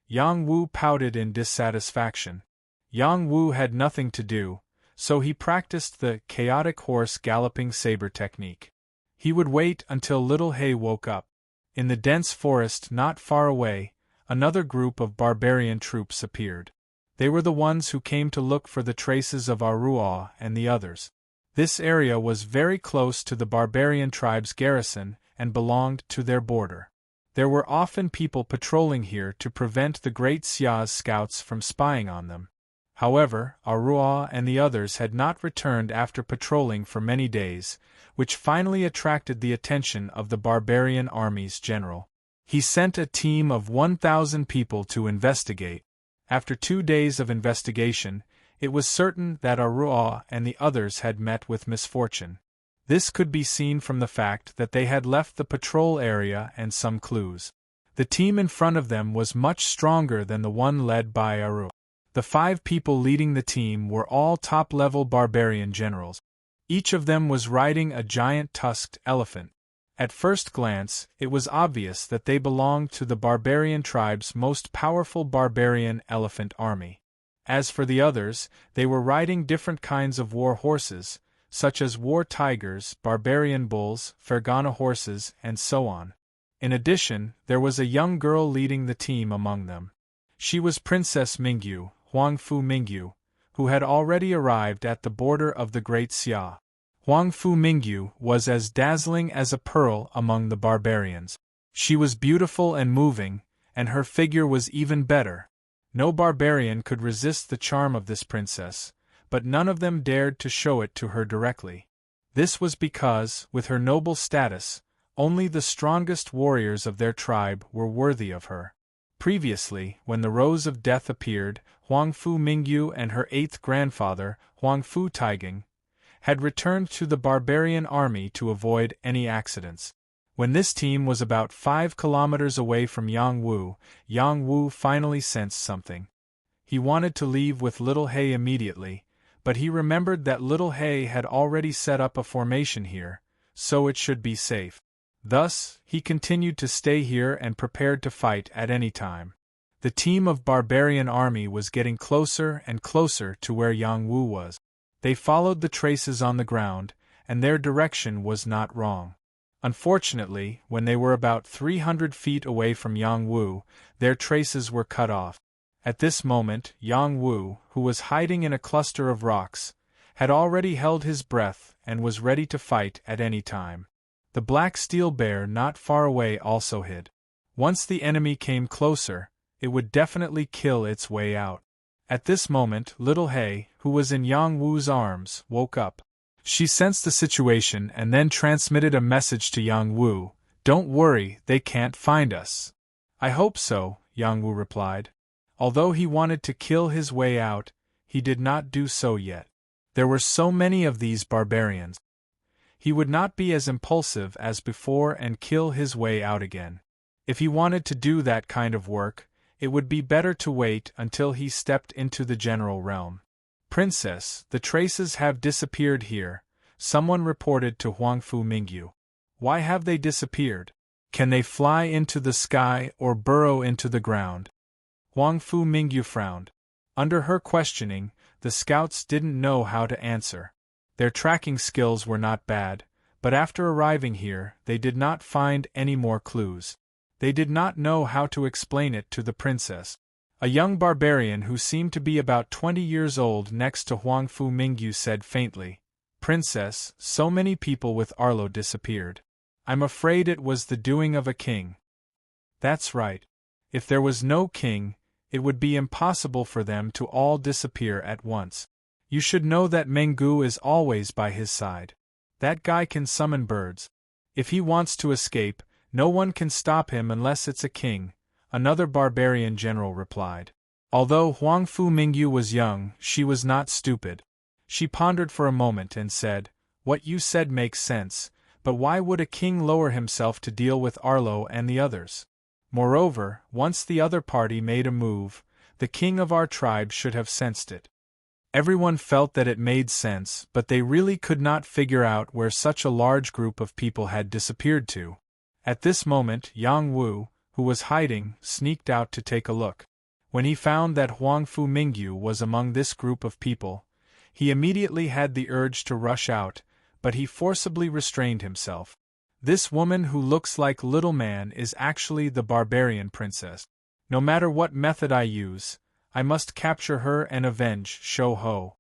Yang Wu pouted in dissatisfaction. Yang Wu had nothing to do, so he practiced the chaotic horse galloping saber technique. He would wait until Little Hay woke up. In the dense forest not far away, another group of barbarian troops appeared. They were the ones who came to look for the traces of Arua and the others. This area was very close to the barbarian tribe's garrison and belonged to their border. There were often people patrolling here to prevent the Great Xia's scouts from spying on them. However, Arua and the others had not returned after patrolling for many days, which finally attracted the attention of the barbarian army's general. He sent a team of 1,000 people to investigate. After 2 days of investigation, it was certain that Arua and the others had met with misfortune. This could be seen from the fact that they had left the patrol area and some clues. The team in front of them was much stronger than the one led by Arua. The 5 people leading the team were all top-level barbarian generals. Each of them was riding a giant tusked elephant. At first glance, it was obvious that they belonged to the barbarian tribe's most powerful barbarian elephant army. As for the others, they were riding different kinds of war horses, such as war tigers, barbarian bulls, Fergana horses, and so on. In addition, there was a young girl leading the team among them. She was Princess Mingyu, Huangfu Mingyu, who had already arrived at the border of the Great Xia. Huangfu Mingyu was as dazzling as a pearl among the barbarians. She was beautiful and moving, and her figure was even better. No barbarian could resist the charm of this princess, but none of them dared to show it to her directly. This was because, with her noble status, only the strongest warriors of their tribe were worthy of her. Previously, when the Rose of Death appeared, Huangfu Mingyu and her eighth grandfather, Huangfu Taiging, had returned to the barbarian army to avoid any accidents. When this team was about 5 kilometers away from Yang Wu finally sensed something. He wanted to leave with Little Hay immediately, but he remembered that Little Hay had already set up a formation here, so it should be safe. Thus, he continued to stay here and prepared to fight at any time. The team of barbarian army was getting closer and closer to where Yang Wu was. They followed the traces on the ground, and their direction was not wrong. Unfortunately, when they were about 300 feet away from Yang Wu, their traces were cut off. At this moment, Yang Wu, who was hiding in a cluster of rocks, had already held his breath and was ready to fight at any time. The black steel bear not far away also hid. Once the enemy came closer, it would definitely kill its way out. At this moment, Little Hay, who was in Yang Wu's arms, woke up. She sensed the situation and then transmitted a message to Yang Wu. "Don't worry, they can't find us." "I hope so," Yang Wu replied. Although he wanted to kill his way out, he did not do so yet. There were so many of these barbarians. He would not be as impulsive as before and kill his way out again. If he wanted to do that kind of work, it would be better to wait until he stepped into the general realm. "Princess, the traces have disappeared here," someone reported to Huangfu Mingyu. "Why have they disappeared? Can they fly into the sky or burrow into the ground?" Huangfu Mingyu frowned. Under her questioning, the scouts didn't know how to answer. Their tracking skills were not bad, but after arriving here, they did not find any more clues. They did not know how to explain it to the princess. A young barbarian who seemed to be about 20 years old next to Huangfu Mingyu said faintly, "Princess, so many people with Arlo disappeared. I'm afraid it was the doing of a king." "That's right. If there was no king, it would be impossible for them to all disappear at once. You should know that Mengu is always by his side. That guy can summon birds. If he wants to escape, no one can stop him unless it's a king," another barbarian general replied. Although Huangfu Mingyu was young, she was not stupid. She pondered for a moment and said, "What you said makes sense, but why would a king lower himself to deal with Arlo and the others? Moreover, once the other party made a move, the king of our tribe should have sensed it." Everyone felt that it made sense, but they really could not figure out where such a large group of people had disappeared to. At this moment, Yang Wu, who was hiding, sneaked out to take a look. When he found that Huangfu Mingyu was among this group of people, he immediately had the urge to rush out, but he forcibly restrained himself. This woman who looks like Little Man is actually the barbarian princess. No matter what method I use, I must capture her and avenge Shou Ho.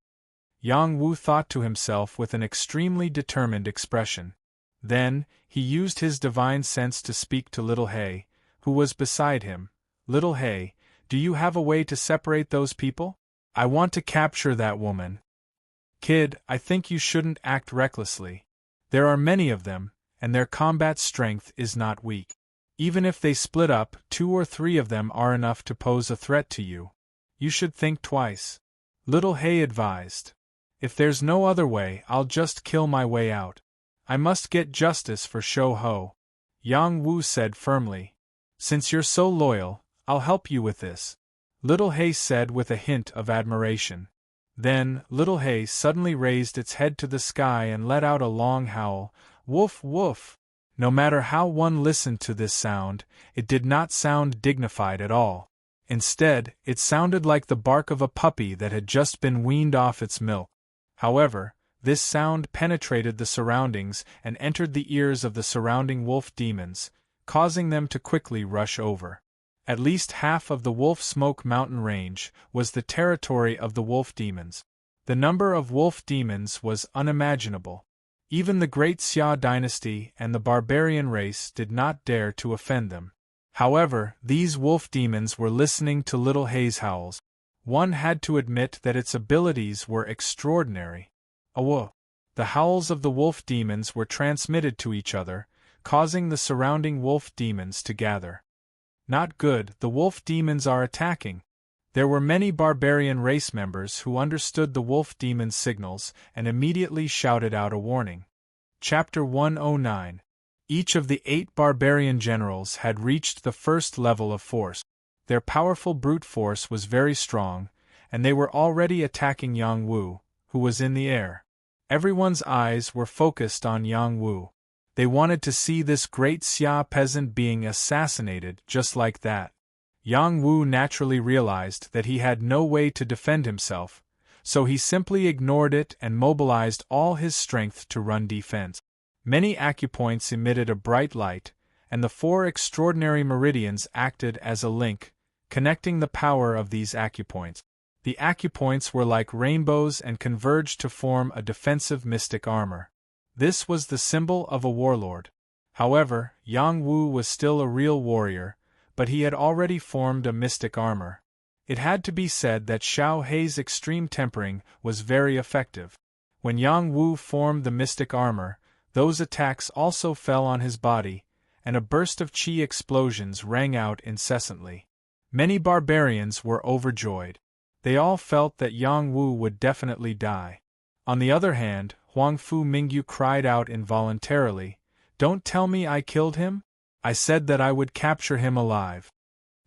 Yang Wu thought to himself with an extremely determined expression. Then, he used his divine sense to speak to Little Hay, who was beside him. "Little Hay, do you have a way to separate those people? I want to capture that woman." "Kid, I think you shouldn't act recklessly. There are many of them, and their combat strength is not weak. Even if they split up, 2 or 3 of them are enough to pose a threat to you. You should think twice," Little Hay advised. "If there's no other way, I'll just kill my way out. I must get justice for Shou Ho," Yang Wu said firmly. "Since you're so loyal, I'll help you with this," Little Hay said with a hint of admiration. Then, Little Hay suddenly raised its head to the sky and let out a long howl, "Woof woof." No matter how one listened to this sound, it did not sound dignified at all. Instead, it sounded like the bark of a puppy that had just been weaned off its milk. However, This sound penetrated the surroundings and entered the ears of the surrounding wolf demons, causing them to quickly rush over. At least half of the Wolf Smoke Mountain range was the territory of the wolf demons. The number of wolf demons was unimaginable. Even the great Xia dynasty and the barbarian race did not dare to offend them. However, these wolf demons were listening to Little Hay's howls. One had to admit that its abilities were extraordinary. Awo! The howls of the wolf demons were transmitted to each other, causing the surrounding wolf demons to gather. Not good, the wolf demons are attacking. There were many barbarian race members who understood the wolf demons' signals and immediately shouted out a warning. Chapter 109. Each of the 8 barbarian generals had reached the first level of force. Their powerful brute force was very strong, and they were already attacking Yang Wu, who was in the air. Everyone's eyes were focused on Yang Wu. They wanted to see this great Xia peasant being assassinated just like that. Yang Wu naturally realized that he had no way to defend himself, so he simply ignored it and mobilized all his strength to run defense. Many acupoints emitted a bright light, and the 4 extraordinary meridians acted as a link, connecting the power of these acupoints. The acupoints were like rainbows and converged to form a defensive mystic armor. This was the symbol of a warlord. However, Yang Wu was still a real warrior, but he had already formed a mystic armor. It had to be said that Xiao Hei's extreme tempering was very effective. When Yang Wu formed the mystic armor, those attacks also fell on his body, and a burst of qi explosions rang out incessantly. Many barbarians were overjoyed. They all felt that Yang Wu would definitely die. On the other hand, Huangfu Mingyu cried out involuntarily, "Don't tell me I killed him? I said that I would capture him alive."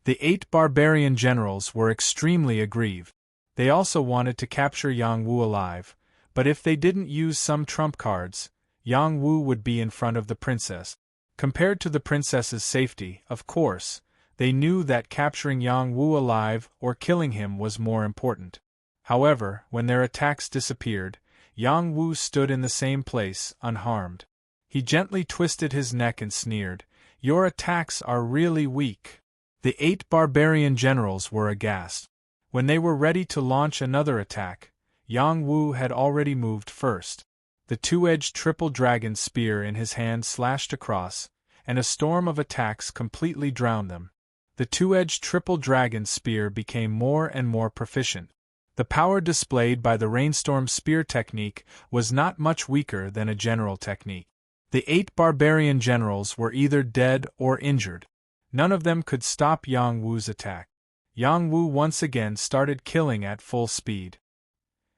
The 8 barbarian generals were extremely aggrieved. They also wanted to capture Yang Wu alive, but if they didn't use some trump cards, Yang Wu would be in front of the princess. Compared to the princess's safety, of course, they knew that capturing Yang Wu alive or killing him was more important. However, when their attacks disappeared, Yang Wu stood in the same place, unharmed. He gently twisted his neck and sneered, "Your attacks are really weak." The 8 barbarian generals were aghast. When they were ready to launch another attack, Yang Wu had already moved first. The 2-edged triple dragon spear in his hand slashed across, and a storm of attacks completely drowned them. The 2-edged triple dragon spear became more and more proficient. The power displayed by the rainstorm spear technique was not much weaker than a general technique. The 8 barbarian generals were either dead or injured. None of them could stop Yang Wu's attack. Yang Wu once again started killing at full speed.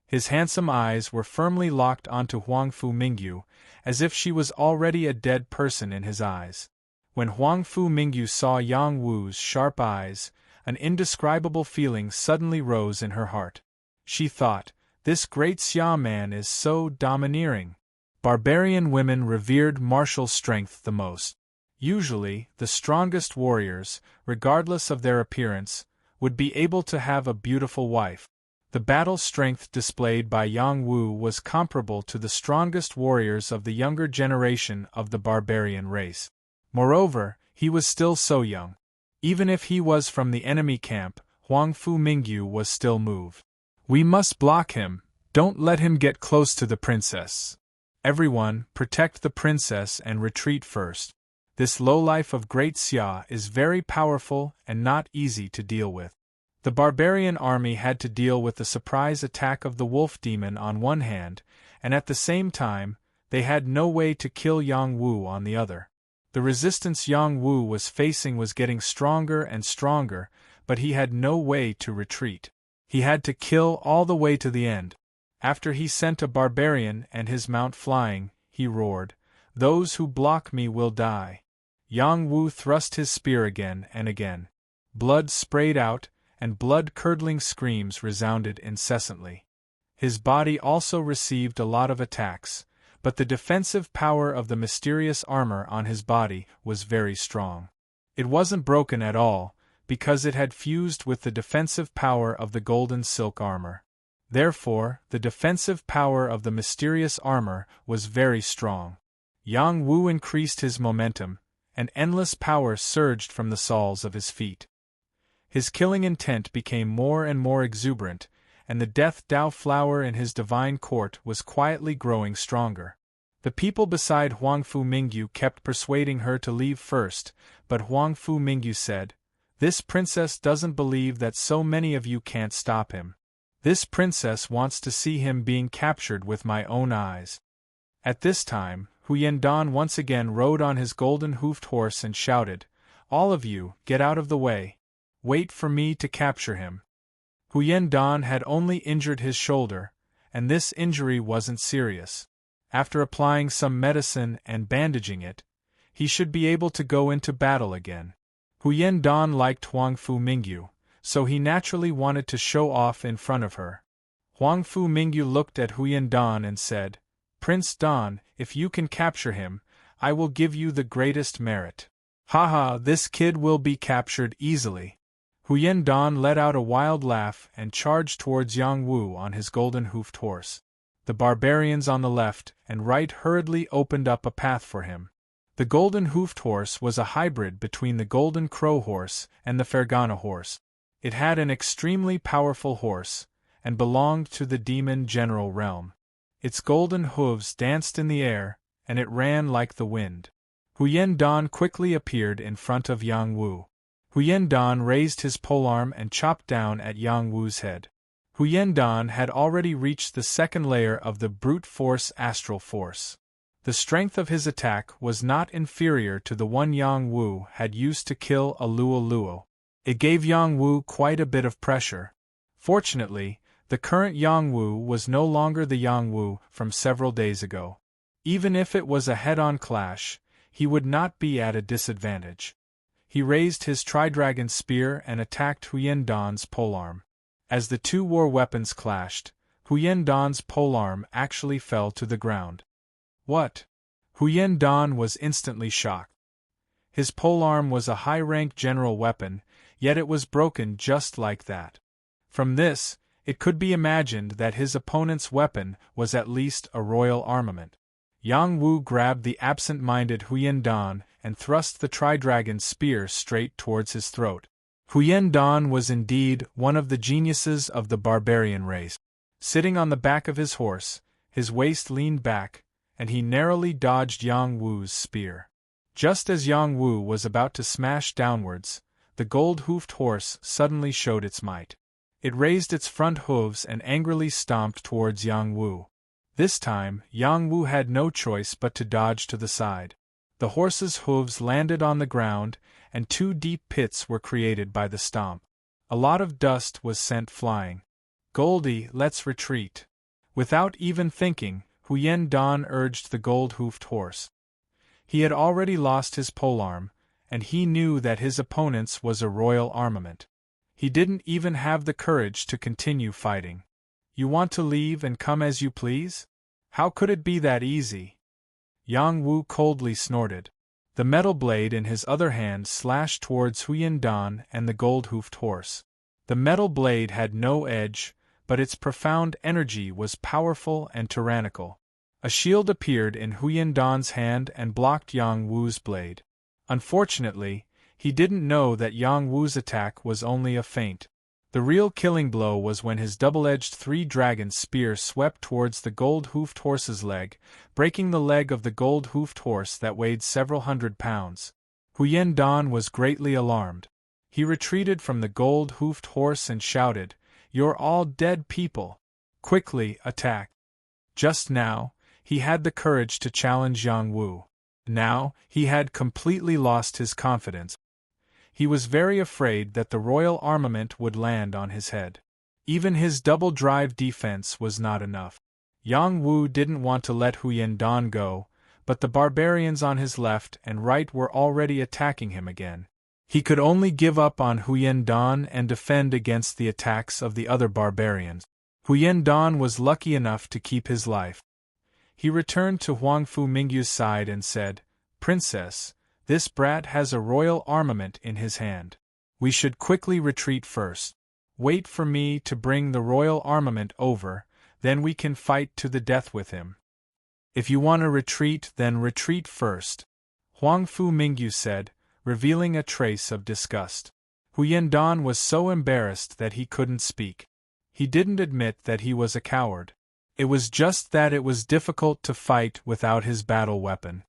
His handsome eyes were firmly locked onto Huangfu Mingyu, as if she was already a dead person in his eyes. When Huangfu Mingyu saw Yang Wu's sharp eyes, an indescribable feeling suddenly rose in her heart. She thought, "This great Xia man is so domineering." Barbarian women revered martial strength the most. Usually, the strongest warriors, regardless of their appearance, would be able to have a beautiful wife. The battle strength displayed by Yang Wu was comparable to the strongest warriors of the younger generation of the barbarian race. Moreover, he was still so young. Even if he was from the enemy camp, Huangfu Mingyu was still moved. "We must block him, don't let him get close to the princess. Everyone, protect the princess and retreat first. This lowlife of Great Xia is very powerful and not easy to deal with." The barbarian army had to deal with the surprise attack of the wolf demon on one hand, and at the same time, they had no way to kill Yang Wu on the other. The resistance Yang Wu was facing was getting stronger and stronger, but he had no way to retreat. He had to kill all the way to the end. After he sent a barbarian and his mount flying, he roared, "Those who block me will die." Yang Wu thrust his spear again and again. Blood sprayed out, and blood-curdling screams resounded incessantly. His body also received a lot of attacks, but the defensive power of the mysterious armor on his body was very strong. It wasn't broken at all, because it had fused with the defensive power of the golden silk armor. Therefore, the defensive power of the mysterious armor was very strong. Yang Wu increased his momentum, and endless power surged from the soles of his feet. His killing intent became more and more exuberant, and the Death Dao flower in his divine court was quietly growing stronger. The people beside Huangfu Mingyu kept persuading her to leave first, but Huangfu Mingyu said, "This princess doesn't believe that so many of you can't stop him. This princess wants to see him being captured with my own eyes." At this time, Huyendan once again rode on his golden-hoofed horse and shouted, "All of you, get out of the way. Wait for me to capture him." Huyendan had only injured his shoulder, and this injury wasn't serious. After applying some medicine and bandaging it, he should be able to go into battle again. Huyendan liked Huangfu Mingyu, so he naturally wanted to show off in front of her. Huangfu Mingyu looked at Huyendan and said, "Prince Dan, if you can capture him, I will give you the greatest merit." "Haha, this kid will be captured easily." Huyendan let out a wild laugh and charged towards Yang Wu on his golden-hoofed horse. The barbarians on the left and right hurriedly opened up a path for him. The golden-hoofed horse was a hybrid between the golden crow horse and the Fergana horse. It had an extremely powerful horse, and belonged to the demon general realm. Its golden hooves danced in the air, and it ran like the wind. Huyendan quickly appeared in front of Yang Wu. Huyendan raised his polearm and chopped down at Yang Wu's head. Huyendan had already reached the second layer of the brute force astral force. The strength of his attack was not inferior to the one Yang Wu had used to kill a Luo. It gave Yang Wu quite a bit of pressure. Fortunately, the current Yang Wu was no longer the Yang Wu from several days ago. Even if it was a head-on clash, he would not be at a disadvantage. He raised his Tri-Dragon spear and attacked Huyendan's polearm. As the two war weapons clashed, Huyendan's polearm actually fell to the ground. What? Huyendan was instantly shocked. His polearm was a high-rank general weapon, yet it was broken just like that. From this, it could be imagined that his opponent's weapon was at least a royal armament. Yang Wu grabbed the absent-minded Huyendan and thrust the Tri-Dragon spear straight towards his throat. Huyendan was indeed one of the geniuses of the barbarian race. Sitting on the back of his horse, his waist leaned back, and he narrowly dodged Yang Wu's spear. Just as Yang Wu was about to smash downwards, the gold-hoofed horse suddenly showed its might. It raised its front hooves and angrily stomped towards Yang Wu. This time, Yang Wu had no choice but to dodge to the side. The horse's hooves landed on the ground, and two deep pits were created by the stomp. A lot of dust was sent flying. "Goldie, let's retreat." Without even thinking, Huyendan urged the gold-hoofed horse. He had already lost his polearm, and he knew that his opponent's was a royal armament. He didn't even have the courage to continue fighting. "You want to leave and come as you please? How could it be that easy?" Yang Wu coldly snorted. The metal blade in his other hand slashed towards Huyendan and the gold-hoofed horse. The metal blade had no edge, but its profound energy was powerful and tyrannical. A shield appeared in Huyendan's hand and blocked Yang Wu's blade. Unfortunately, he didn't know that Yang Wu's attack was only a feint. The real killing blow was when his double-edged three-dragon spear swept towards the gold-hoofed horse's leg, breaking the leg of the gold-hoofed horse that weighed several hundred pounds. Huyendan was greatly alarmed. He retreated from the gold-hoofed horse and shouted, "You're all dead people! Quickly, attack!" Just now, he had the courage to challenge Yang Wu. Now, he had completely lost his confidence. He was very afraid that the royal armament would land on his head. Even his double-drive defense was not enough. Yang Wu didn't want to let Huyendan go, but the barbarians on his left and right were already attacking him again. He could only give up on Huyendan and defend against the attacks of the other barbarians. Huyendan was lucky enough to keep his life. He returned to Huangfu Mingyu's side and said, "Princess, this brat has a royal armament in his hand. We should quickly retreat first." Wait for me to bring the royal armament over, then we can fight to the death with him. If you want to retreat, then retreat first, Huang Fu Mingyu said, revealing a trace of disgust. Hu Yandan was so embarrassed that he couldn't speak. He didn't admit that he was a coward. It was just that it was difficult to fight without his battle weapon.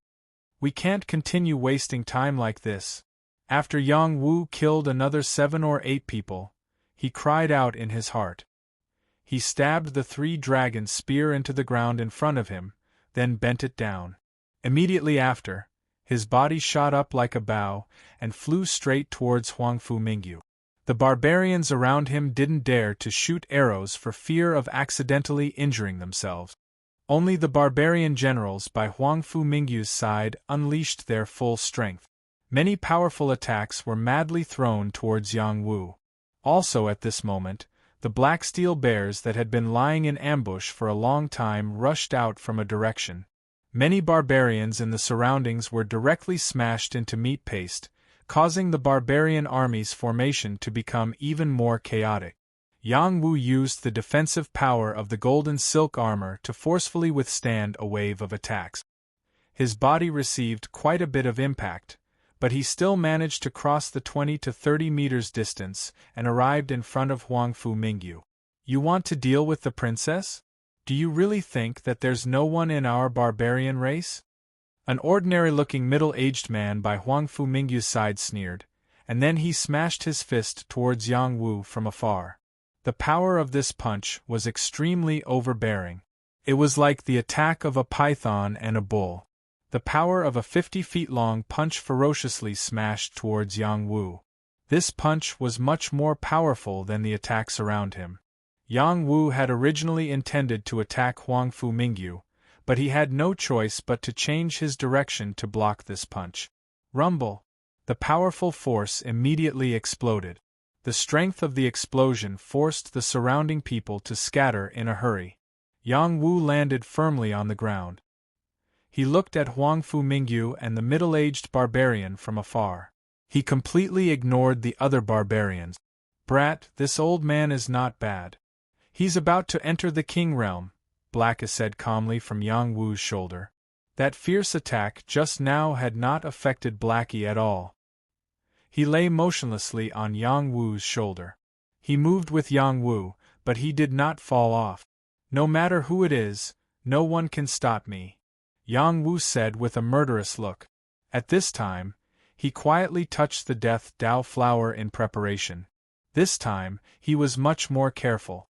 We can't continue wasting time like this. After Yang Wu killed another 7 or 8 people, he cried out in his heart. He stabbed the 3-dragon spear into the ground in front of him, then bent it down. Immediately after, his body shot up like a bow and flew straight towards Huang Fu Mingyu. The barbarians around him didn't dare to shoot arrows for fear of accidentally injuring themselves. Only the barbarian generals by Huang Fu Mingyu's side unleashed their full strength. Many powerful attacks were madly thrown towards Yang Wu. Also at this moment, the black steel bears that had been lying in ambush for a long time rushed out from a direction. Many barbarians in the surroundings were directly smashed into meat paste, causing the barbarian army's formation to become even more chaotic. Yang Wu used the defensive power of the golden silk armor to forcefully withstand a wave of attacks. His body received quite a bit of impact, but he still managed to cross the 20 to 30 meters distance and arrived in front of Huang Fu Mingyu. You want to deal with the princess? Do you really think that there's no one in our barbarian race? An ordinary-looking middle-aged man by Huang Fu Mingyu's side sneered, and then he smashed his fist towards Yang Wu from afar. The power of this punch was extremely overbearing. It was like the attack of a python and a bull. The power of a 50-feet-long punch ferociously smashed towards Yang Wu. This punch was much more powerful than the attacks around him. Yang Wu had originally intended to attack Huang Fu Mingyu, but he had no choice but to change his direction to block this punch. Rumble! The powerful force immediately exploded. The strength of the explosion forced the surrounding people to scatter in a hurry. Yang Wu landed firmly on the ground. He looked at Huang Fu Mingyu and the middle-aged barbarian from afar. He completely ignored the other barbarians. Brat, this old man is not bad. He's about to enter the king realm, Blacka said calmly from Yang Wu's shoulder. That fierce attack just now had not affected Blackie at all. He lay motionlessly on Yang Wu's shoulder. He moved with Yang Wu, but he did not fall off. No matter who it is, no one can stop me, Yang Wu said with a murderous look. At this time, he quietly touched the Death Dao flower in preparation. This time, he was much more careful.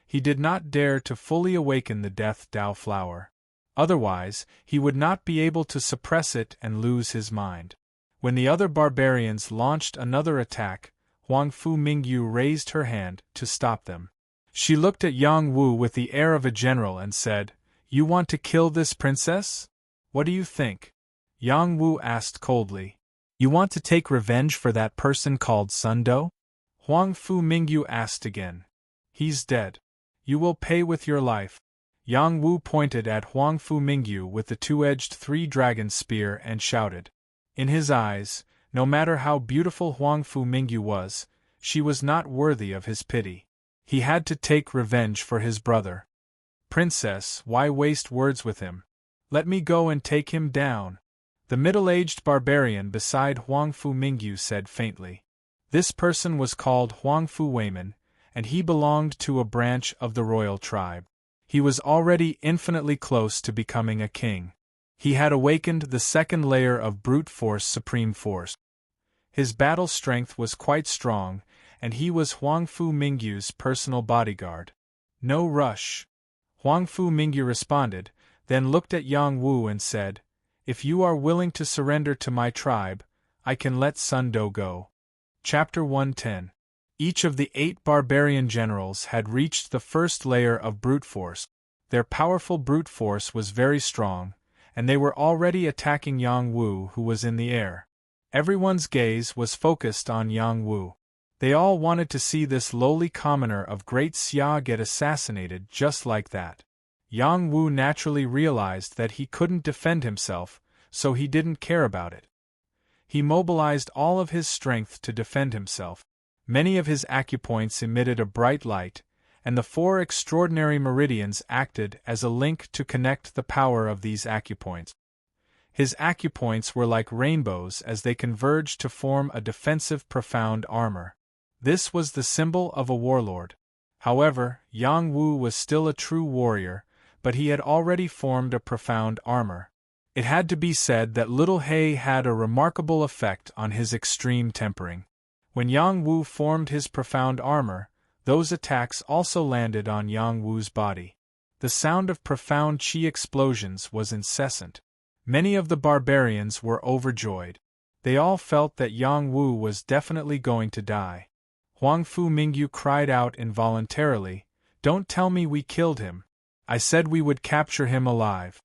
He did not dare to fully awaken the Death Dao flower. Otherwise, he would not be able to suppress it and lose his mind. When the other barbarians launched another attack, Huang Fu Mingyu raised her hand to stop them. She looked at Yang Wu with the air of a general and said, "You want to kill this princess? What do you think?" Yang Wu asked coldly. "You want to take revenge for that person called Sundo?" Huang Fu Mingyu asked again. "He's dead. You will pay with your life." Yang Wu pointed at Huang Fu Mingyu with the 2-edged 3-dragon spear and shouted. In his eyes, no matter how beautiful Huang Fu Mingyu was, she was not worthy of his pity. He had to take revenge for his brother. "Princess, why waste words with him? Let me go and take him down," the middle-aged barbarian beside Huang Fu Mingyu said faintly. This person was called Huang Fu Weiman, and he belonged to a branch of the royal tribe. He was already infinitely close to becoming a king. He had awakened the second layer of brute force supreme force. His battle strength was quite strong, and he was Huang Fu Mingyu's personal bodyguard. "No rush," Huang Fu Mingyu responded, then looked at Yang Wu and said, "If you are willing to surrender to my tribe, I can let Sundo go." Chapter 110. Each of the 8 barbarian generals had reached the first layer of brute force. Their powerful brute force was very strong, and they were already attacking Yang Wu, who was in the air. Everyone's gaze was focused on Yang Wu. They all wanted to see this lowly commoner of Great Xia get assassinated just like that. Yang Wu naturally realized that he couldn't defend himself, so he didn't care about it. He mobilized all of his strength to defend himself. Many of his acupoints emitted a bright light, and the 4 extraordinary meridians acted as a link to connect the power of these acupoints. His acupoints were like rainbows as they converged to form a defensive profound armor. This was the symbol of a warlord. However, Yang Wu was still a true warrior, but he had already formed a profound armor. It had to be said that Little Hay had a remarkable effect on his extreme tempering. When Yang Wu formed his profound armor, those attacks also landed on Yang Wu's body. The sound of profound qi explosions was incessant. Many of the barbarians were overjoyed. They all felt that Yang Wu was definitely going to die. Huang Fu Mingyu cried out involuntarily, "Don't tell me we killed him. I said we would capture him alive."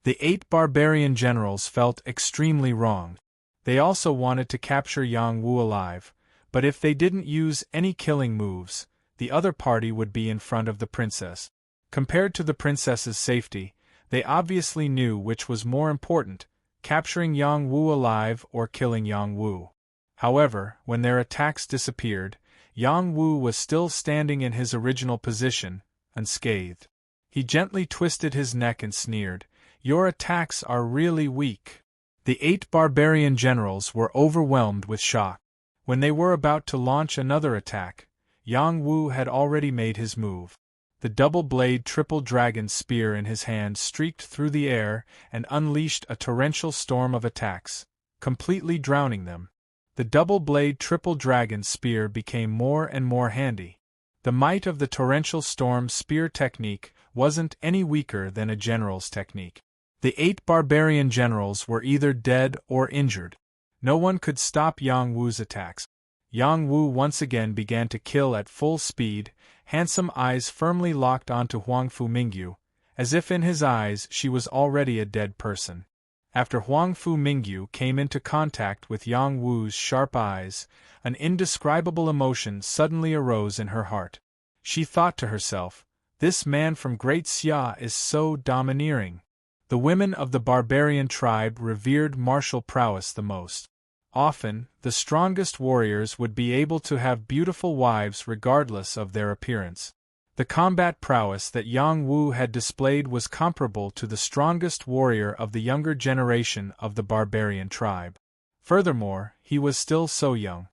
The 8 barbarian generals felt extremely wronged. They also wanted to capture Yang Wu alive, but if they didn't use any killing moves, the other party would be in front of the princess. Compared to the princess's safety, they obviously knew which was more important, capturing Yang Wu alive or killing Yang Wu. However, when their attacks disappeared, Yang Wu was still standing in his original position, unscathed. He gently twisted his neck and sneered, "Your attacks are really weak." The 8 barbarian generals were overwhelmed with shock. When they were about to launch another attack, Yang Wu had already made his move. The double-blade triple dragon spear in his hand streaked through the air and unleashed a torrential storm of attacks, completely drowning them. The double-blade triple dragon spear became more and more handy. The might of the torrential storm spear technique wasn't any weaker than a general's technique. The 8 barbarian generals were either dead or injured. No one could stop Yang Wu's attacks. Yang Wu once again began to kill at full speed, handsome eyes firmly locked onto Huang Fu Mingyu, as if in his eyes she was already a dead person. After Huang Fu Mingyu came into contact with Yang Wu's sharp eyes, an indescribable emotion suddenly arose in her heart. She thought to herself, "This man from Great Xia is so domineering." The women of the barbarian tribe revered martial prowess the most. Often, the strongest warriors would be able to have beautiful wives regardless of their appearance. The combat prowess that Yang Wu had displayed was comparable to the strongest warrior of the younger generation of the barbarian tribe. Furthermore, he was still so young.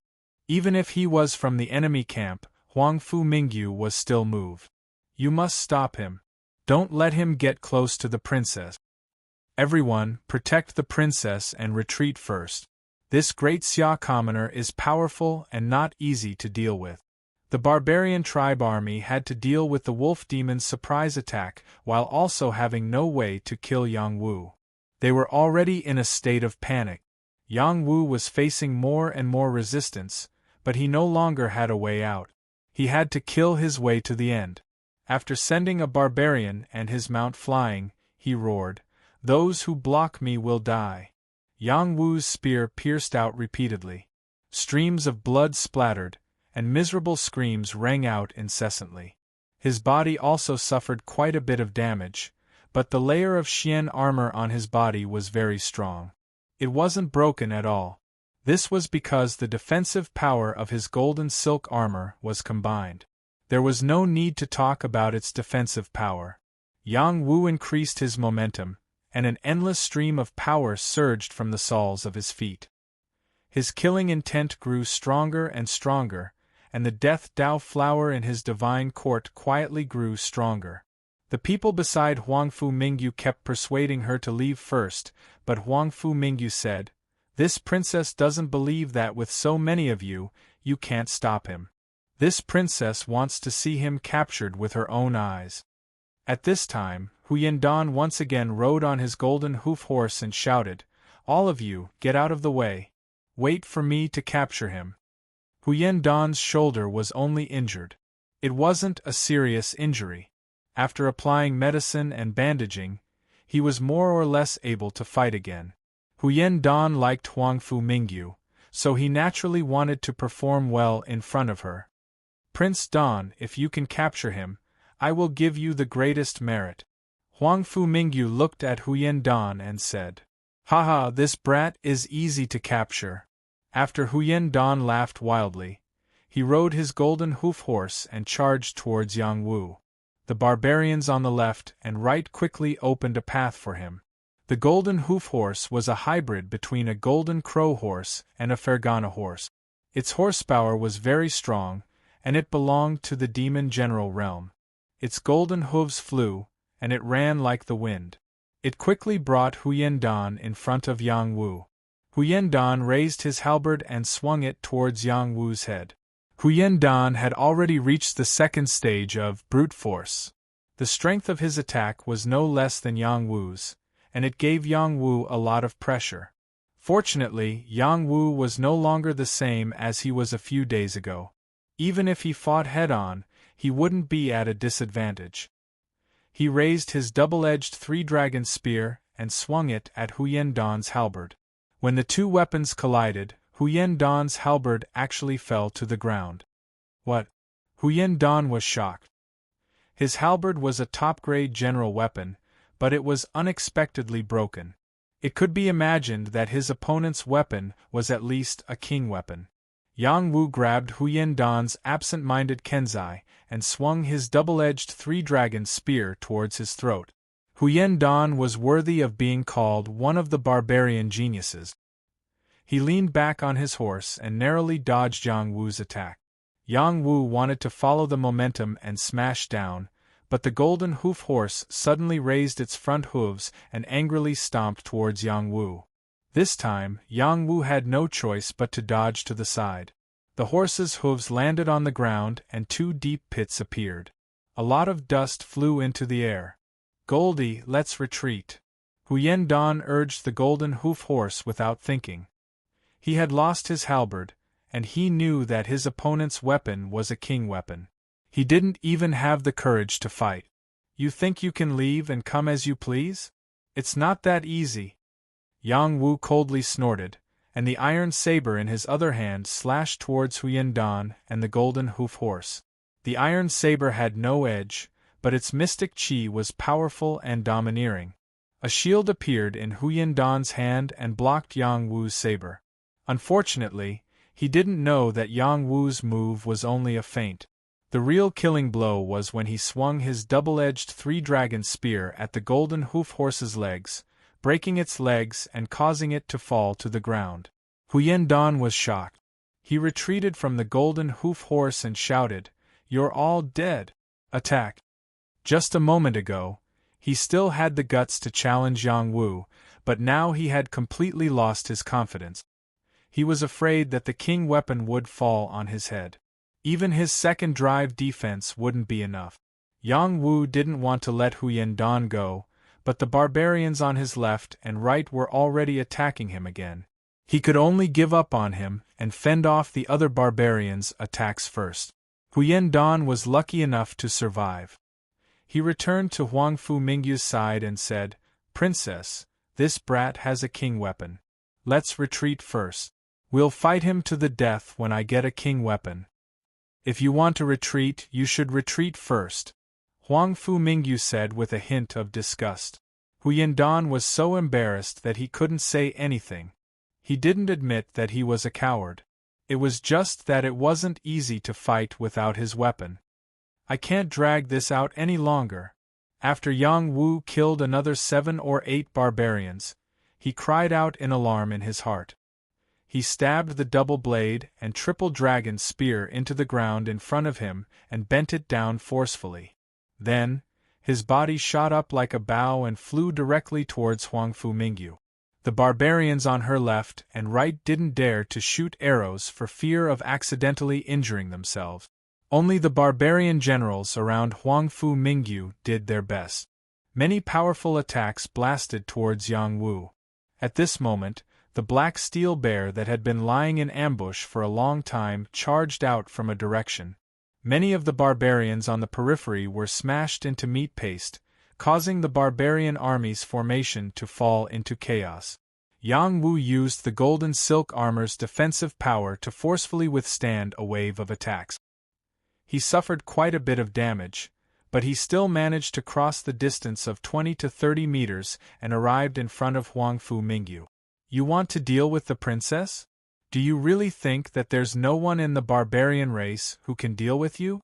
Even if he was from the enemy camp, Huang Fu Mingyu was still moved. "You must stop him. Don't let him get close to the princess. Everyone, protect the princess and retreat first. This Great Xia commoner is powerful and not easy to deal with." The barbarian tribe army had to deal with the wolf demon's surprise attack while also having no way to kill Yang Wu. They were already in a state of panic. Yang Wu was facing more and more resistance, but he no longer had a way out. He had to kill his way to the end. After sending a barbarian and his mount flying, he roared, "Those who block me will die." Yang Wu's spear pierced out repeatedly. Streams of blood splattered, and miserable screams rang out incessantly. His body also suffered quite a bit of damage, but the layer of Xian armor on his body was very strong. It wasn't broken at all. This was because the defensive power of his golden silk armor was combined. There was no need to talk about its defensive power. Yang Wu increased his momentum, and an endless stream of power surged from the soles of his feet. His killing intent grew stronger and stronger, and the death Dao flower in his divine court quietly grew stronger. The people beside Huang Fu Mingyu kept persuading her to leave first, but Huang Fu Mingyu said, "This princess doesn't believe that with so many of you, you can't stop him. This princess wants to see him captured with her own eyes." At this time, Huyen Dan once again rode on his golden hoof horse and shouted, "All of you, get out of the way. Wait for me to capture him." Huyen Dan's shoulder was only injured. It wasn't a serious injury. After applying medicine and bandaging, he was more or less able to fight again. Huyen Dan liked Huang Fu Mingyu, so he naturally wanted to perform well in front of her. "Prince Dan, if you can capture him, I will give you the greatest merit." Huang Fu Mingyu looked at Huyen Dan and said, "Haha, this brat is easy to capture." After Huyen Dan laughed wildly, He rode his golden hoof horse and charged towards Yang Wu. The barbarians on the left and right quickly opened a path for him. The golden hoof horse was a hybrid between a golden crow horse and a Fergana horse. Its horsepower was very strong, and it belonged to the demon general realm. Its golden hooves flew, and it ran like the wind. It quickly brought Huyen Dan in front of Yang Wu. Huyen Dan raised his halberd and swung it towards Yang Wu's head. Huyen Dan had already reached the second stage of brute force. The strength of his attack was no less than Yang Wu's, and it gave Yang Wu a lot of pressure. Fortunately, Yang Wu was no longer the same as he was a few days ago. Even if he fought head-on, he wouldn't be at a disadvantage. He raised his double-edged three-dragon spear and swung it at Huyen Dan's halberd. When the two weapons collided, Huyen Dan's halberd actually fell to the ground. What? Huyen Dan was shocked. His halberd was a top-grade general weapon, but it was unexpectedly broken. It could be imagined that his opponent's weapon was at least a king weapon. Yang Wu grabbed Huyen Dan's absent-minded kenzai and swung his double-edged three-dragon spear towards his throat. Huyen Dan was worthy of being called one of the barbarian geniuses. He leaned back on his horse and narrowly dodged Yang Wu's attack. Yang Wu wanted to follow the momentum and smash down, but the golden hoof horse suddenly raised its front hooves and angrily stomped towards Yang Wu. This time, Yang Wu had no choice but to dodge to the side. The horse's hooves landed on the ground and two deep pits appeared. A lot of dust flew into the air. "Goldie, let's retreat," Huyen Dan urged the golden hoof horse without thinking. He had lost his halberd, and he knew that his opponent's weapon was a king weapon. He didn't even have the courage to fight. "You think you can leave and come as you please? It's not that easy." Yang Wu coldly snorted, and the iron saber in his other hand slashed towards Huyen Dan and the golden hoof horse. The iron saber had no edge, but its mystic chi was powerful and domineering. A shield appeared in Huyen Dan's hand and blocked Yang Wu's saber. Unfortunately, he didn't know that Yang Wu's move was only a feint. The real killing blow was when he swung his double-edged three-dragon spear at the golden hoof horse's legs, breaking its legs and causing it to fall to the ground. Huyen Dan was shocked. He retreated from the golden hoof horse and shouted, "You're all dead! Attack!" Just a moment ago, he still had the guts to challenge Yang Wu, but now he had completely lost his confidence. He was afraid that the king weapon would fall on his head. Even his second drive defense wouldn't be enough. Yang Wu didn't want to let Huyen Dan go, but the barbarians on his left and right were already attacking him again. He could only give up on him and fend off the other barbarians' attacks first. Huyen Dan was lucky enough to survive. He returned to Huang Fu Mingyu's side and said, "Princess, this brat has a king weapon. Let's retreat first. We'll fight him to the death when I get a king weapon." "If you want to retreat, you should retreat first," Huang Fu Mingyu said with a hint of disgust. Huyen Dan was so embarrassed that he couldn't say anything. He didn't admit that he was a coward. It was just that it wasn't easy to fight without his weapon. "I can't drag this out any longer." After Yang Wu killed another 7 or 8 barbarians, he cried out in alarm in his heart. He stabbed the double blade and triple dragon spear into the ground in front of him and bent it down forcefully. Then, his body shot up like a bow and flew directly towards Huang Fu Mingyu. The barbarians on her left and right didn't dare to shoot arrows for fear of accidentally injuring themselves. Only the barbarian generals around Huang Fu Mingyu did their best. Many powerful attacks blasted towards Yang Wu. At this moment, the black steel bear that had been lying in ambush for a long time charged out from a direction. Many of the barbarians on the periphery were smashed into meat paste, causing the barbarian army's formation to fall into chaos. Yang Wu used the golden silk armor's defensive power to forcefully withstand a wave of attacks. He suffered quite a bit of damage, but he still managed to cross the distance of 20 to 30 meters and arrived in front of Huang Fu Mingyu. "You want to deal with the princess?" Do you really think that there's no one in the barbarian race who can deal with you?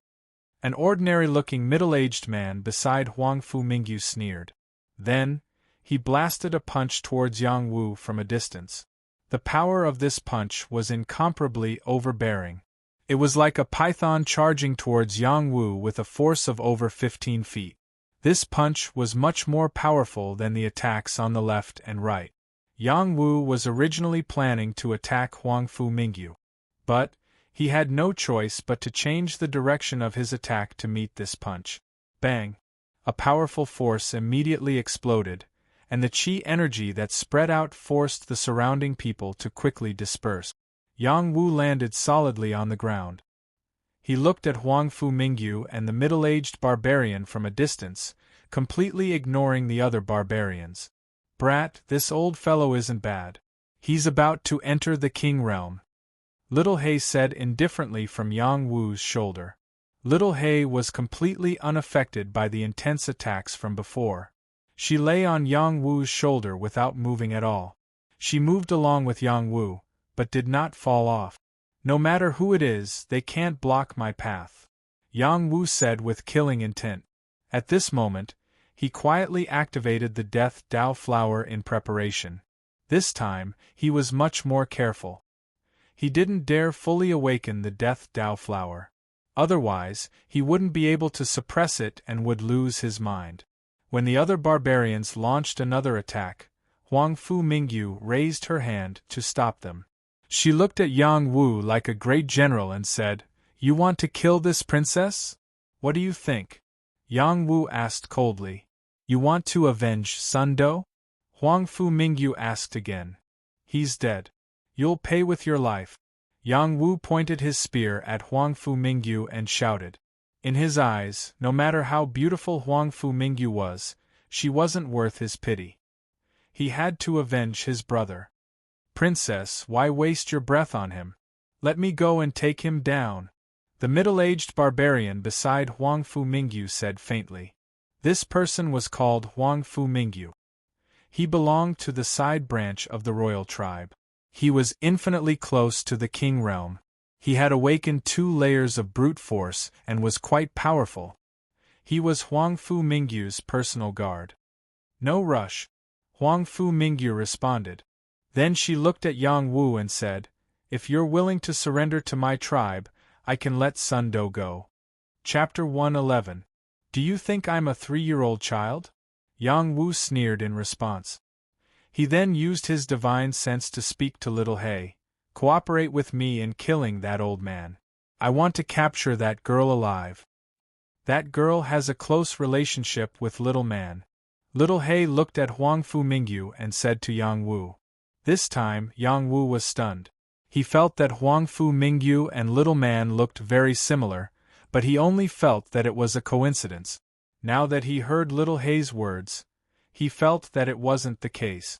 An ordinary-looking middle-aged man beside Huang Fu Mingyu sneered. Then, he blasted a punch towards Yang Wu from a distance. The power of this punch was incomparably overbearing. It was like a python charging towards Yang Wu with a force of over 15 feet. This punch was much more powerful than the attacks on the left and right. Yang Wu was originally planning to attack Huang Fu Mingyu. But, he had no choice but to change the direction of his attack to meet this punch. Bang! A powerful force immediately exploded, and the chi energy that spread out forced the surrounding people to quickly disperse. Yang Wu landed solidly on the ground. He looked at Huang Fu Mingyu and the middle-aged barbarian from a distance, completely ignoring the other barbarians. Brat, this old fellow isn't bad. He's about to enter the king realm. Little Hay said indifferently from Yang Wu's shoulder. Little Hay was completely unaffected by the intense attacks from before. She lay on Yang Wu's shoulder without moving at all. She moved along with Yang Wu, but did not fall off. No matter who it is, they can't block my path, Yang Wu said with killing intent. At this moment, he quietly activated the Death Dao flower in preparation. This time, he was much more careful. He didn't dare fully awaken the Death Dao flower. Otherwise, he wouldn't be able to suppress it and would lose his mind. When the other barbarians launched another attack, Huang Fu Mingyu raised her hand to stop them. She looked at Yang Wu like a great general and said, "You want to kill this princess? What do you think?" Yang Wu asked coldly. "You want to avenge Sun Do?" Huang Fu Mingyu asked again. "He's dead. You'll pay with your life." Yang Wu pointed his spear at Huang Fu Mingyu and shouted. In his eyes, no matter how beautiful Huang Fu Mingyu was, she wasn't worth his pity. He had to avenge his brother. "Princess, why waste your breath on him? Let me go and take him down," the middle-aged barbarian beside Huang Fu Mingyu said faintly. This person was called Huang Fu Mingyu. He belonged to the side branch of the royal tribe. He was infinitely close to the king realm. He had awakened 2 layers of brute force and was quite powerful. He was Huang Fu Mingyu's personal guard. "No rush," Huang Fu Mingyu responded. Then she looked at Yang Wu and said, "If you're willing to surrender to my tribe, I can let Sun Do go." Chapter 111. Do you think I'm a 3-year-old child? Yang Wu sneered in response. He then used his divine sense to speak to Little Hay. "Cooperate with me in killing that old man. I want to capture that girl alive." That girl has a close relationship with Little Man. Little Hay looked at Huang Fu Mingyu and said to Yang Wu. This time, Yang Wu was stunned. He felt that Huang Fu Mingyu and Little Man looked very similar, but he only felt that it was a coincidence. Now that he heard Little Hay's words, he felt that it wasn't the case.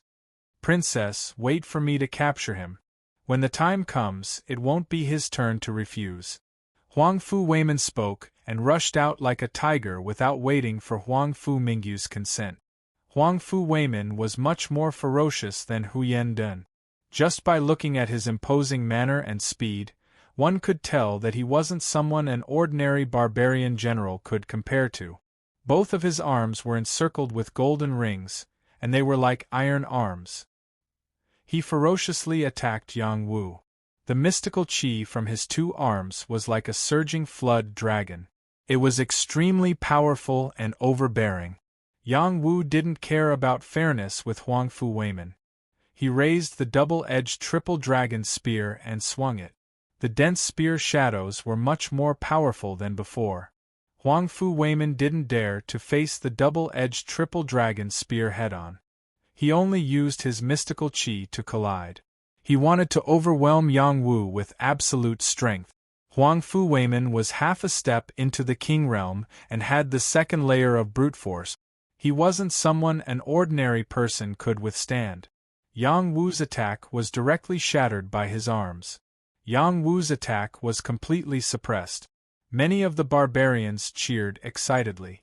"Princess, wait for me to capture him. When the time comes, it won't be his turn to refuse." Huang Fu Weiman spoke and rushed out like a tiger without waiting for Huang Fu Mingyu's consent. Huang Fu Weiman was much more ferocious than Huyen Dun. Just by looking at his imposing manner and speed, one could tell that he wasn't someone an ordinary barbarian general could compare to. Both of his arms were encircled with golden rings, and they were like iron arms. He ferociously attacked Yang Wu. The mystical chi from his 2 arms was like a surging flood dragon. It was extremely powerful and overbearing. Yang Wu didn't care about fairness with Huang Fu Weiman. He raised the double-edged triple dragon spear and swung it. The dense spear shadows were much more powerful than before. Huang Fu Weiman didn't dare to face the double-edged triple dragon spear head-on. He only used his mystical chi to collide. He wanted to overwhelm Yang Wu with absolute strength. Huang Fu Weiman was half a step into the king realm and had the 2nd layer of brute force. He wasn't someone an ordinary person could withstand. Yang Wu's attack was directly shattered by his arms. Yang Wu's attack was completely suppressed. Many of the barbarians cheered excitedly.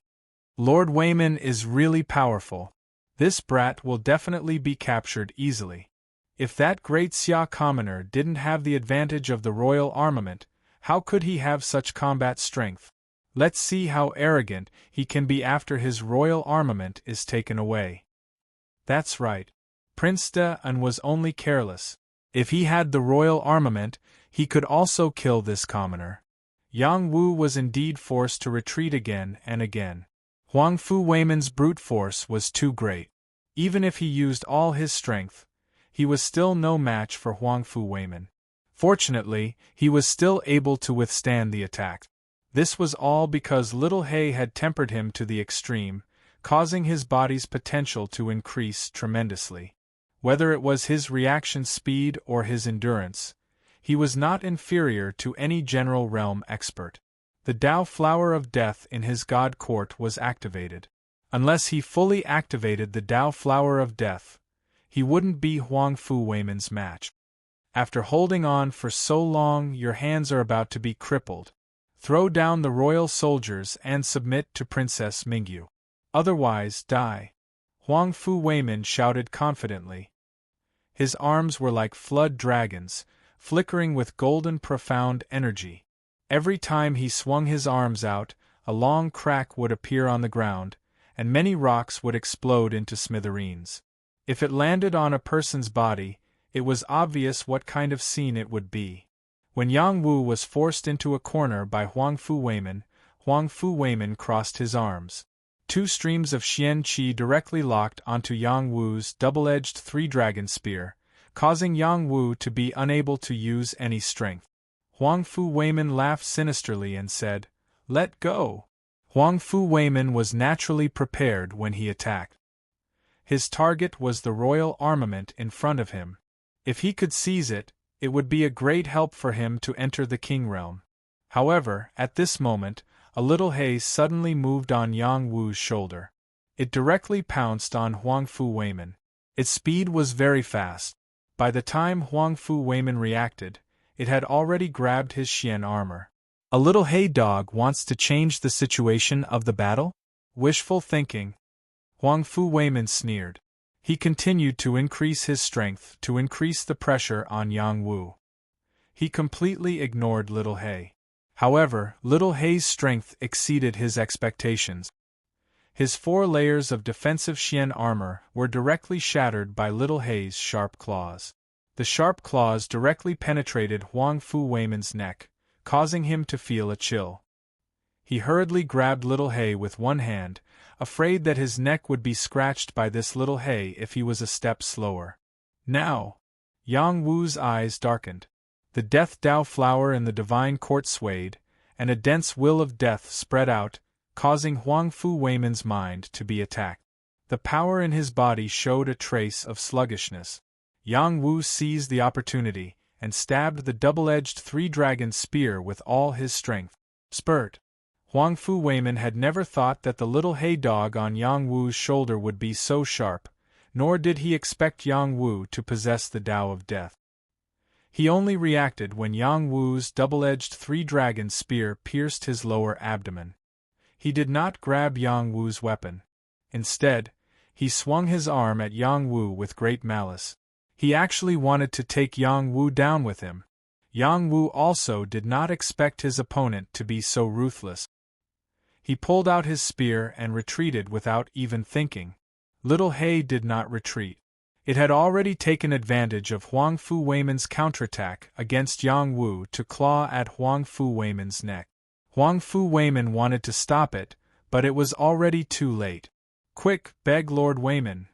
"Lord Weiman is really powerful. This brat will definitely be captured easily." If that great Xia commoner didn't have the advantage of the royal armament, how could he have such combat strength? Let's see how arrogant he can be after his royal armament is taken away. That's right. Prince De-un was only careless. If he had the royal armament, he could also kill this commoner. Yang Wu was indeed forced to retreat again and again. Huang Fu Weiman's brute force was too great. Even if he used all his strength, he was still no match for Huang Fu Weiman. Fortunately, he was still able to withstand the attack. This was all because Little Hay had tempered him to the extreme, causing his body's potential to increase tremendously. Whether it was his reaction speed or his endurance, he was not inferior to any general realm expert. The Tao Flower of Death in his God Court was activated. Unless he fully activated the Tao Flower of Death, he wouldn't be Huang Fu Weiman's match. After holding on for so long, your hands are about to be crippled. Throw down the royal soldiers and submit to Princess Mingyu. Otherwise, die. Huang Fu Weiman shouted confidently. His arms were like flood dragons, flickering with golden profound energy. Every time he swung his arms out, a long crack would appear on the ground, and many rocks would explode into smithereens. If it landed on a person's body, it was obvious what kind of scene it would be. When Yang Wu was forced into a corner by Huang Fu Weiman crossed his arms. Two streams of Xian Qi directly locked onto Yang Wu's double-edged three-dragon spear, causing Yang Wu to be unable to use any strength. Huang Fu Weiman laughed sinisterly and said, "Let go." Huang Fu Weiman was naturally prepared when he attacked. His target was the royal armament in front of him. If he could seize it, it would be a great help for him to enter the King realm. However, at this moment, a little haze suddenly moved on Yang Wu's shoulder. It directly pounced on Huang Fu Weiman. Its speed was very fast. By the time Huang Fu Weiman reacted, it had already grabbed his Xian armor. A little hay dog wants to change the situation of the battle? Wishful thinking. Huang Fu Weiman sneered. He continued to increase his strength to increase the pressure on Yang Wu. He completely ignored Little Hay. However, Little Hay's strength exceeded his expectations. His 4 layers of defensive Xian armor were directly shattered by Little Hay's sharp claws. The sharp claws directly penetrated Huang Fu Weiman's neck, causing him to feel a chill. He hurriedly grabbed Little Hay with one hand, afraid that his neck would be scratched by this Little Hay if he was a step slower. Now! Yang Wu's eyes darkened. The Death Tao flower in the divine court swayed, and a dense will of death spread out, causing Huang Fu Weiman's mind to be attacked. The power in his body showed a trace of sluggishness. Yang Wu seized the opportunity, and stabbed the double-edged three-dragon spear with all his strength. Spurt! Huang Fu Weiman had never thought that the little hay dog on Yang Wu's shoulder would be so sharp, nor did he expect Yang Wu to possess the Tao of Death. He only reacted when Yang Wu's double-edged three-dragon spear pierced his lower abdomen. He did not grab Yang Wu's weapon. Instead, he swung his arm at Yang Wu with great malice. He actually wanted to take Yang Wu down with him. Yang Wu also did not expect his opponent to be so ruthless. He pulled out his spear and retreated without even thinking. Little Hay did not retreat. It had already taken advantage of Huang Fu Weiman's counterattack against Yang Wu to claw at Huang Fu Weiman's neck. Huang Fu Weiman wanted to stop it, but it was already too late. "Quick!" begged Lord Weiman.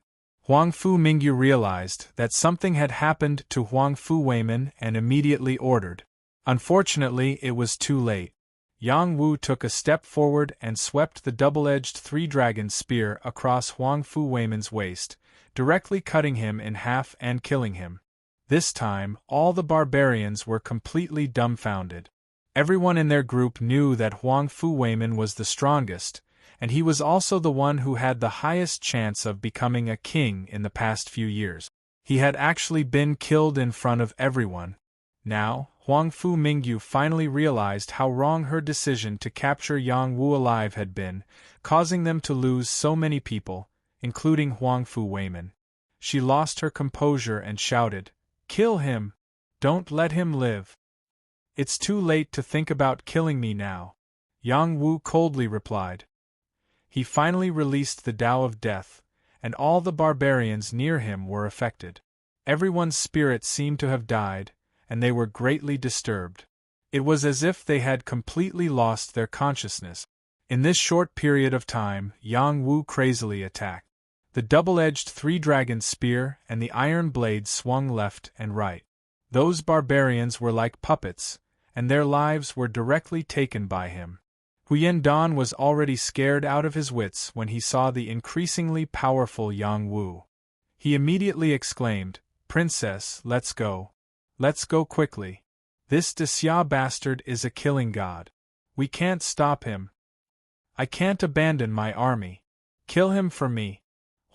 Huang Fu Mingyu realized that something had happened to Huang Fu Weiman and immediately ordered. Unfortunately, it was too late. Yang Wu took a step forward and swept the double-edged three-dragon spear across Huang Fu Weiman's waist, directly cutting him in half and killing him. This time, all the barbarians were completely dumbfounded. Everyone in their group knew that Huang Fu Weiman was the strongest, and he was also the one who had the highest chance of becoming a king in the past few years. He had actually been killed in front of everyone. Now, Huang Fu Mingyu finally realized how wrong her decision to capture Yang Wu alive had been, causing them to lose so many people, including Huang Fu Weiman. she lost her composure and shouted, "Kill him! Don't let him live!" "It's too late to think about killing me now," Yang Wu coldly replied. He finally released the Tao of Death, and all the barbarians near him were affected. Everyone's spirit seemed to have died, and they were greatly disturbed. It was as if they had completely lost their consciousness. In this short period of time, Yang Wu crazily attacked. The double-edged three-dragon spear and the iron blade swung left and right. Those barbarians were like puppets, and their lives were directly taken by him. Huyen Dan was already scared out of his wits when he saw the increasingly powerful Yang Wu. He immediately exclaimed, "Princess, let's go. Let's go quickly. This Xia bastard is a killing god. We can't stop him. I can't abandon my army. Kill him for me."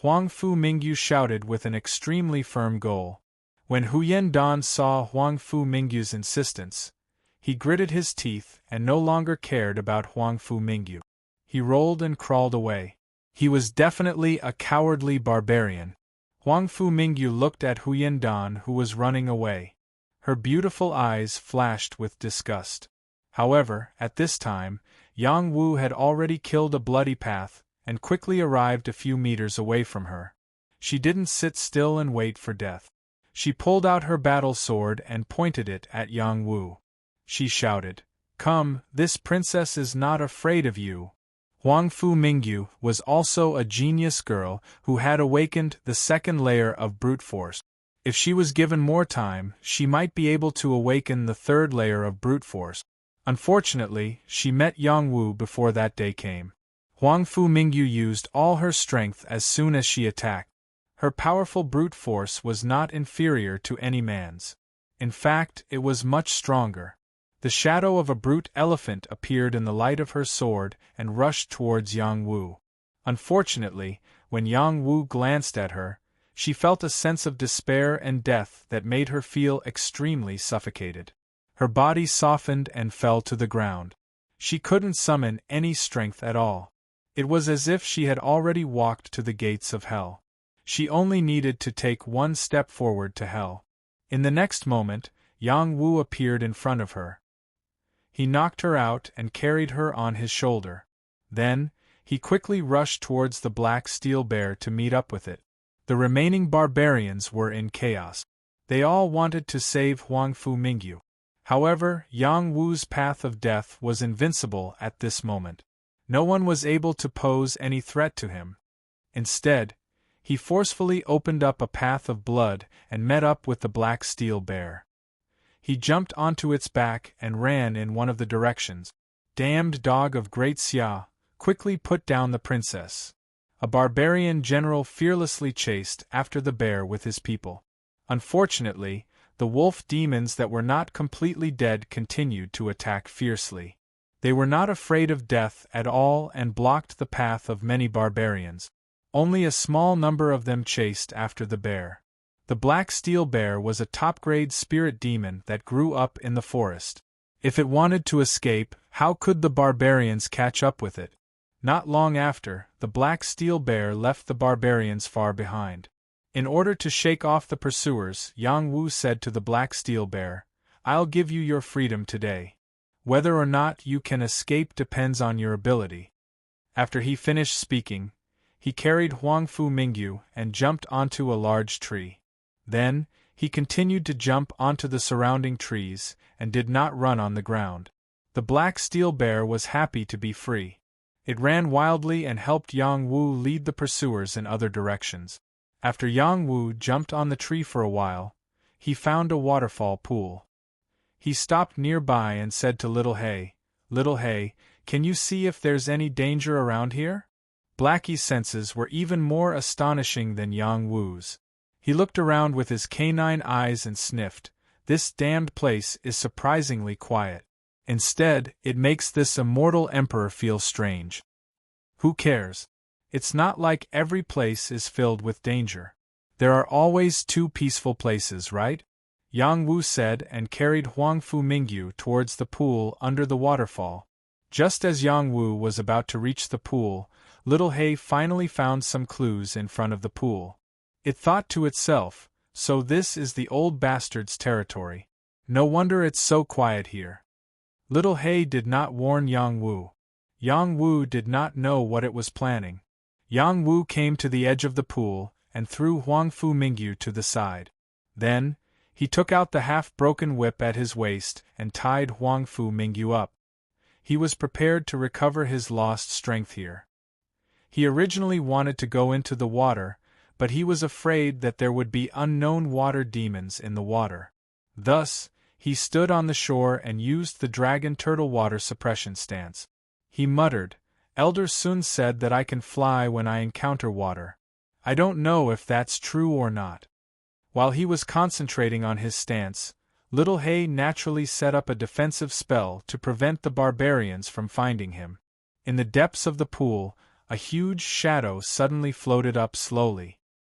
Huang Fu Mingyu shouted with an extremely firm goal. When Huyen Dan saw Huang Fu Mingyu's insistence, he gritted his teeth and no longer cared about Huang Fu Mingyu. He rolled and crawled away. He was definitely a cowardly barbarian. Huang Fu Mingyu looked at Huyen Dan, who was running away. Her beautiful eyes flashed with disgust. However, at this time, Yang Wu had already killed a bloody path and quickly arrived a few meters away from her. She didn't sit still and wait for death. She pulled out her battle sword and pointed it at Yang Wu. She shouted, "Come, this princess is not afraid of you." Huang Fu Mingyu was also a genius girl who had awakened the second layer of brute force. If she was given more time, she might be able to awaken the third layer of brute force. Unfortunately, she met Yang Wu before that day came. Huang Fu Mingyu used all her strength as soon as she attacked. Her powerful brute force was not inferior to any man's. In fact, it was much stronger. The shadow of a brute elephant appeared in the light of her sword and rushed towards Yang Wu. Unfortunately, when Yang Wu glanced at her, she felt a sense of despair and death that made her feel extremely suffocated. Her body softened and fell to the ground. She couldn't summon any strength at all. It was as if she had already walked to the gates of hell. She only needed to take one step forward to hell. In the next moment, Yang Wu appeared in front of her. He knocked her out and carried her on his shoulder. Then, he quickly rushed towards the black steel bear to meet up with it. The remaining barbarians were in chaos. They all wanted to save Huang Fu Mingyu. However, Yang Wu's path of death was invincible at this moment. No one was able to pose any threat to him. Instead, he forcefully opened up a path of blood and met up with the black steel bear. He jumped onto its back and ran in one of the directions. "Damned dog of Great Xia, quickly put down the princess." A barbarian general fearlessly chased after the bear with his people. Unfortunately, the wolf demons that were not completely dead continued to attack fiercely. They were not afraid of death at all and blocked the path of many barbarians. Only a small number of them chased after the bear. The black steel bear was a top-grade spirit demon that grew up in the forest. If it wanted to escape, how could the barbarians catch up with it? Not long after, the black steel bear left the barbarians far behind. In order to shake off the pursuers, Yang Wu said to the black steel bear, "I'll give you your freedom today. Whether or not you can escape depends on your ability." After he finished speaking, he carried Huang Fu Mingyu and jumped onto a large tree. Then, he continued to jump onto the surrounding trees and did not run on the ground. The black steel bear was happy to be free. It ran wildly and helped Yang Wu lead the pursuers in other directions. After Yang Wu jumped on the tree for a while, he found a waterfall pool. He stopped nearby and said to Little Hay, "Little Hay, can you see if there's any danger around here?" Blackie's senses were even more astonishing than Yang Wu's. He looked around with his canine eyes and sniffed. "This damned place is surprisingly quiet. Instead, it makes this immortal emperor feel strange. Who cares? It's not like every place is filled with danger. There are always two peaceful places, right?" Yang Wu said and carried Huang Fu Mingyu towards the pool under the waterfall. Just as Yang Wu was about to reach the pool, Little Hay finally found some clues in front of the pool. It thought to itself, so this is the old bastard's territory. No wonder it's so quiet here. Little Hay did not warn Yang Wu. Yang Wu did not know what it was planning. Yang Wu came to the edge of the pool and threw Huang Fu Mingyu to the side. Then, he took out the half-broken whip at his waist and tied Huang Fu Mingyu up. He was prepared to recover his lost strength here. He originally wanted to go into the water, but he was afraid that there would be unknown water demons in the water. Thus, he stood on the shore and used the dragon turtle water suppression stance. He muttered, "Elder Sun said that I can fly when I encounter water. I don't know if that's true or not." While he was concentrating on his stance, Little Hay naturally set up a defensive spell to prevent the barbarians from finding him. In the depths of the pool, a huge shadow suddenly floated up slowly.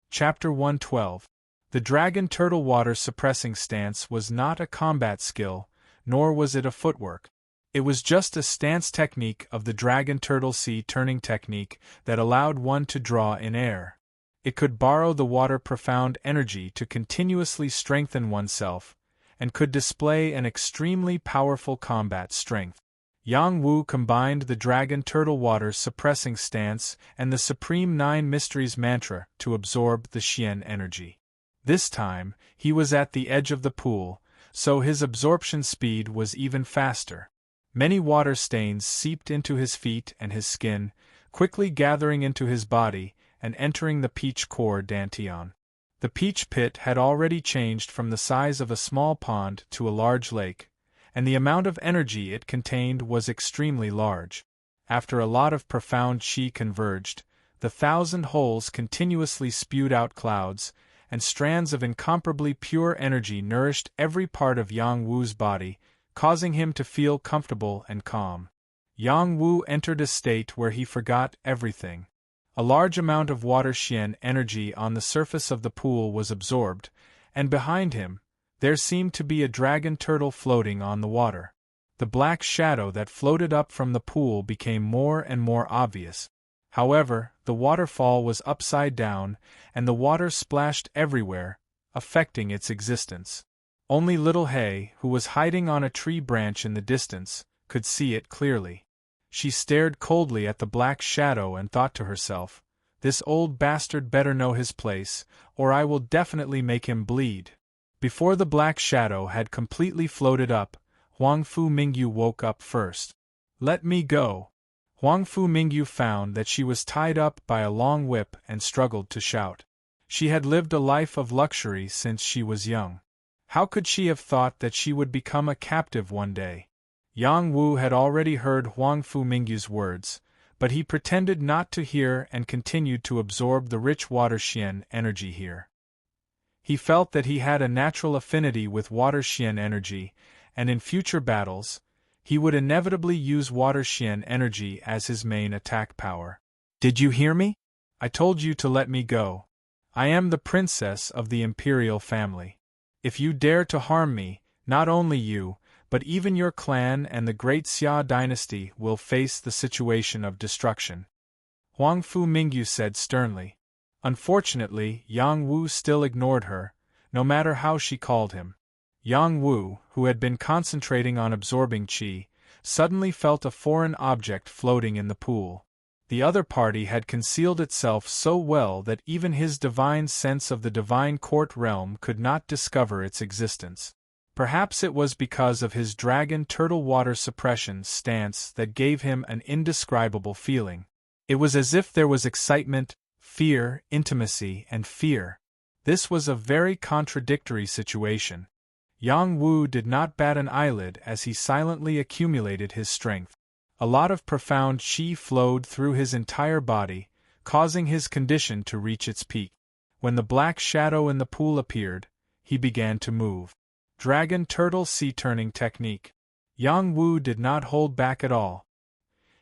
Chapter 112. The Dragon Turtle Water Suppressing Stance was not a combat skill, nor was it a footwork. It was just a stance technique of the Dragon Turtle Sea turning technique that allowed one to draw in air. It could borrow the water profound energy to continuously strengthen oneself, and could display an extremely powerful combat strength. Yang Wu combined the Dragon Turtle Water Suppressing Stance and the Supreme Nine Mysteries Mantra to absorb the Xian energy. This time, he was at the edge of the pool, so his absorption speed was even faster. Many water stains seeped into his feet and his skin, quickly gathering into his body and entering the peach core dantian. The peach pit had already changed from the size of a small pond to a large lake, and the amount of energy it contained was extremely large. After a lot of profound qi converged, the 1,000 holes continuously spewed out clouds, and strands of incomparably pure energy nourished every part of Yang Wu's body, causing him to feel comfortable and calm. Yang Wu entered a state where he forgot everything. A large amount of water Xian energy on the surface of the pool was absorbed, and behind him, there seemed to be a dragon turtle floating on the water. The black shadow that floated up from the pool became more and more obvious. However, the waterfall was upside down, and the water splashed everywhere, affecting its existence. Only Little Hay, who was hiding on a tree branch in the distance, could see it clearly. She stared coldly at the black shadow and thought to herself, "This old bastard better know his place, or I will definitely make him bleed." Before the black shadow had completely floated up, Huang Fu Mingyu woke up first. "Let me go." Huang Fu Mingyu found that she was tied up by a long whip and struggled to shout. She had lived a life of luxury since she was young. How could she have thought that she would become a captive one day? Yang Wu had already heard Huang Fu Mingyu's words, but he pretended not to hear and continued to absorb the rich water Xian energy here. He felt that he had a natural affinity with water Xian energy, and in future battles, he would inevitably use water Xian energy as his main attack power. "Did you hear me? I told you to let me go. I am the princess of the imperial family. If you dare to harm me, not only you, but even your clan and the great Xia dynasty will face the situation of destruction," Huang Fu Mingyu said sternly. Unfortunately, Yang Wu still ignored her, no matter how she called him. Yang Wu, who had been concentrating on absorbing qi, suddenly felt a foreign object floating in the pool. The other party had concealed itself so well that even his divine sense of the divine court realm could not discover its existence. Perhaps it was because of his dragon turtle water suppression stance that gave him an indescribable feeling. It was as if there was excitement, fear, intimacy, and fear. This was a very contradictory situation. Yang Wu did not bat an eyelid as he silently accumulated his strength. A lot of profound qi flowed through his entire body, causing his condition to reach its peak. When the black shadow in the pool appeared, he began to move. Dragon Turtle Sea Turning Technique. Yang Wu did not hold back at all.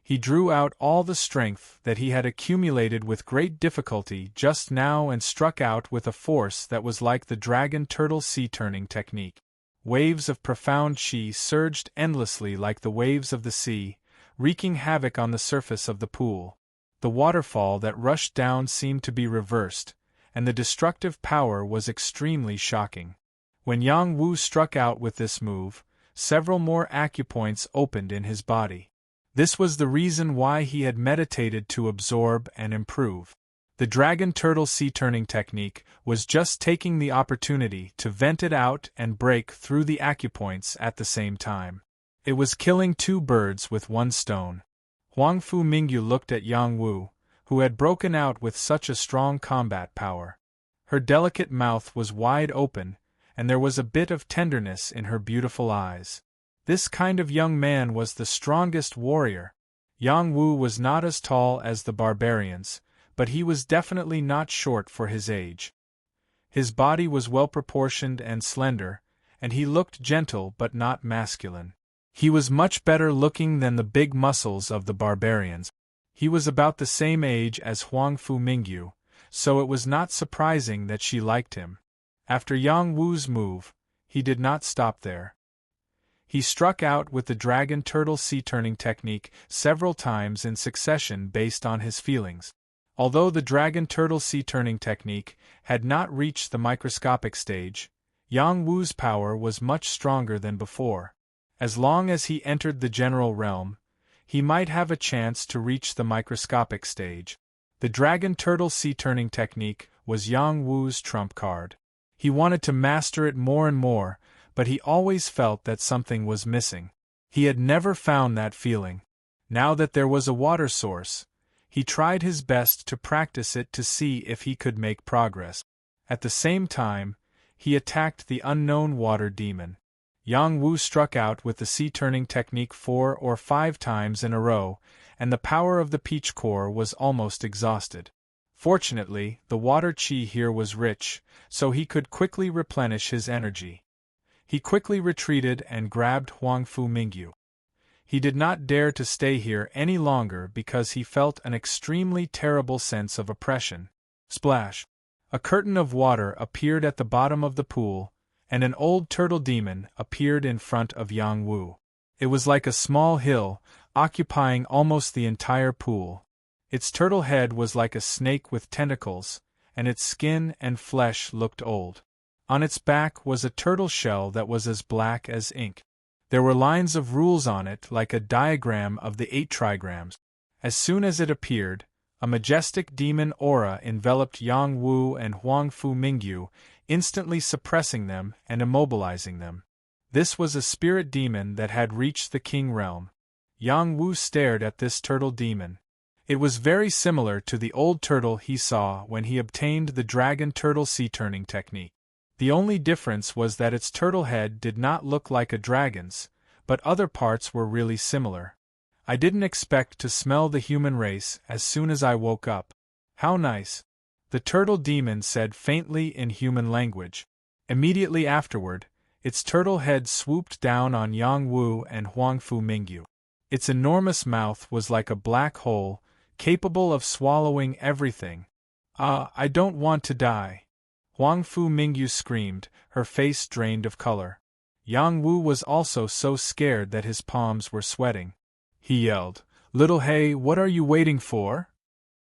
He drew out all the strength that he had accumulated with great difficulty just now and struck out with a force that was like the Dragon Turtle Sea Turning Technique. Waves of profound qi surged endlessly like the waves of the sea, wreaking havoc on the surface of the pool. The waterfall that rushed down seemed to be reversed, and the destructive power was extremely shocking. When Yang Wu struck out with this move, several more acupoints opened in his body. This was the reason why he had meditated to absorb and improve. The dragon turtle sea turning technique was just taking the opportunity to vent it out and break through the acupoints at the same time. It was killing two birds with one stone. Huangfu Mingyu looked at Yang Wu, who had broken out with such a strong combat power. Her delicate mouth was wide open, and there was a bit of tenderness in her beautiful eyes. This kind of young man was the strongest warrior. Yang Wu was not as tall as the barbarians, but he was definitely not short for his age. His body was well proportioned and slender, and he looked gentle but not masculine. He was much better looking than the big muscles of the barbarians. He was about the same age as Huangfu Mingyu, so it was not surprising that she liked him. After Yang Wu's move, he did not stop there. He struck out with the dragon turtle sea turning technique several times in succession based on his feelings. Although the dragon turtle sea turning technique had not reached the microscopic stage, Yang Wu's power was much stronger than before. As long as he entered the general realm, he might have a chance to reach the microscopic stage. The dragon turtle sea turning technique was Yang Wu's trump card. He wanted to master it more and more, but he always felt that something was missing. He had never found that feeling. Now that there was a water source, he tried his best to practice it to see if he could make progress. At the same time, he attacked the unknown water demon. Yang Wu struck out with the sea-turning technique 4 or 5 times in a row, and the power of the peach core was almost exhausted. Fortunately, the water chi here was rich, so he could quickly replenish his energy. He quickly retreated and grabbed Huangfu Mingyu. He did not dare to stay here any longer because he felt an extremely terrible sense of oppression. Splash! A curtain of water appeared at the bottom of the pool, and an old turtle demon appeared in front of Yang Wu. It was like a small hill, occupying almost the entire pool. Its turtle head was like a snake with tentacles, and its skin and flesh looked old. On its back was a turtle shell that was as black as ink. There were lines of rules on it like a diagram of the 8 trigrams. As soon as it appeared, a majestic demon aura enveloped Yang Wu and Huangfu Mingyu, instantly suppressing them and immobilizing them. This was a spirit demon that had reached the king realm. Yang Wu stared at this turtle demon. It was very similar to the old turtle he saw when he obtained the dragon turtle sea turning technique. The only difference was that its turtle head did not look like a dragon's, but other parts were really similar. I didn't expect to smell the human race as soon as I woke up. How nice! The turtle demon said faintly in human language. Immediately afterward, its turtle head swooped down on Yang Wu and Huangfu Mingyu. Its enormous mouth was like a black hole, capable of swallowing everything. I don't want to die. Huangfu Mingyu screamed, her face drained of color. Yang Wu was also so scared that his palms were sweating. He yelled, "Little Hay, what are you waiting for?"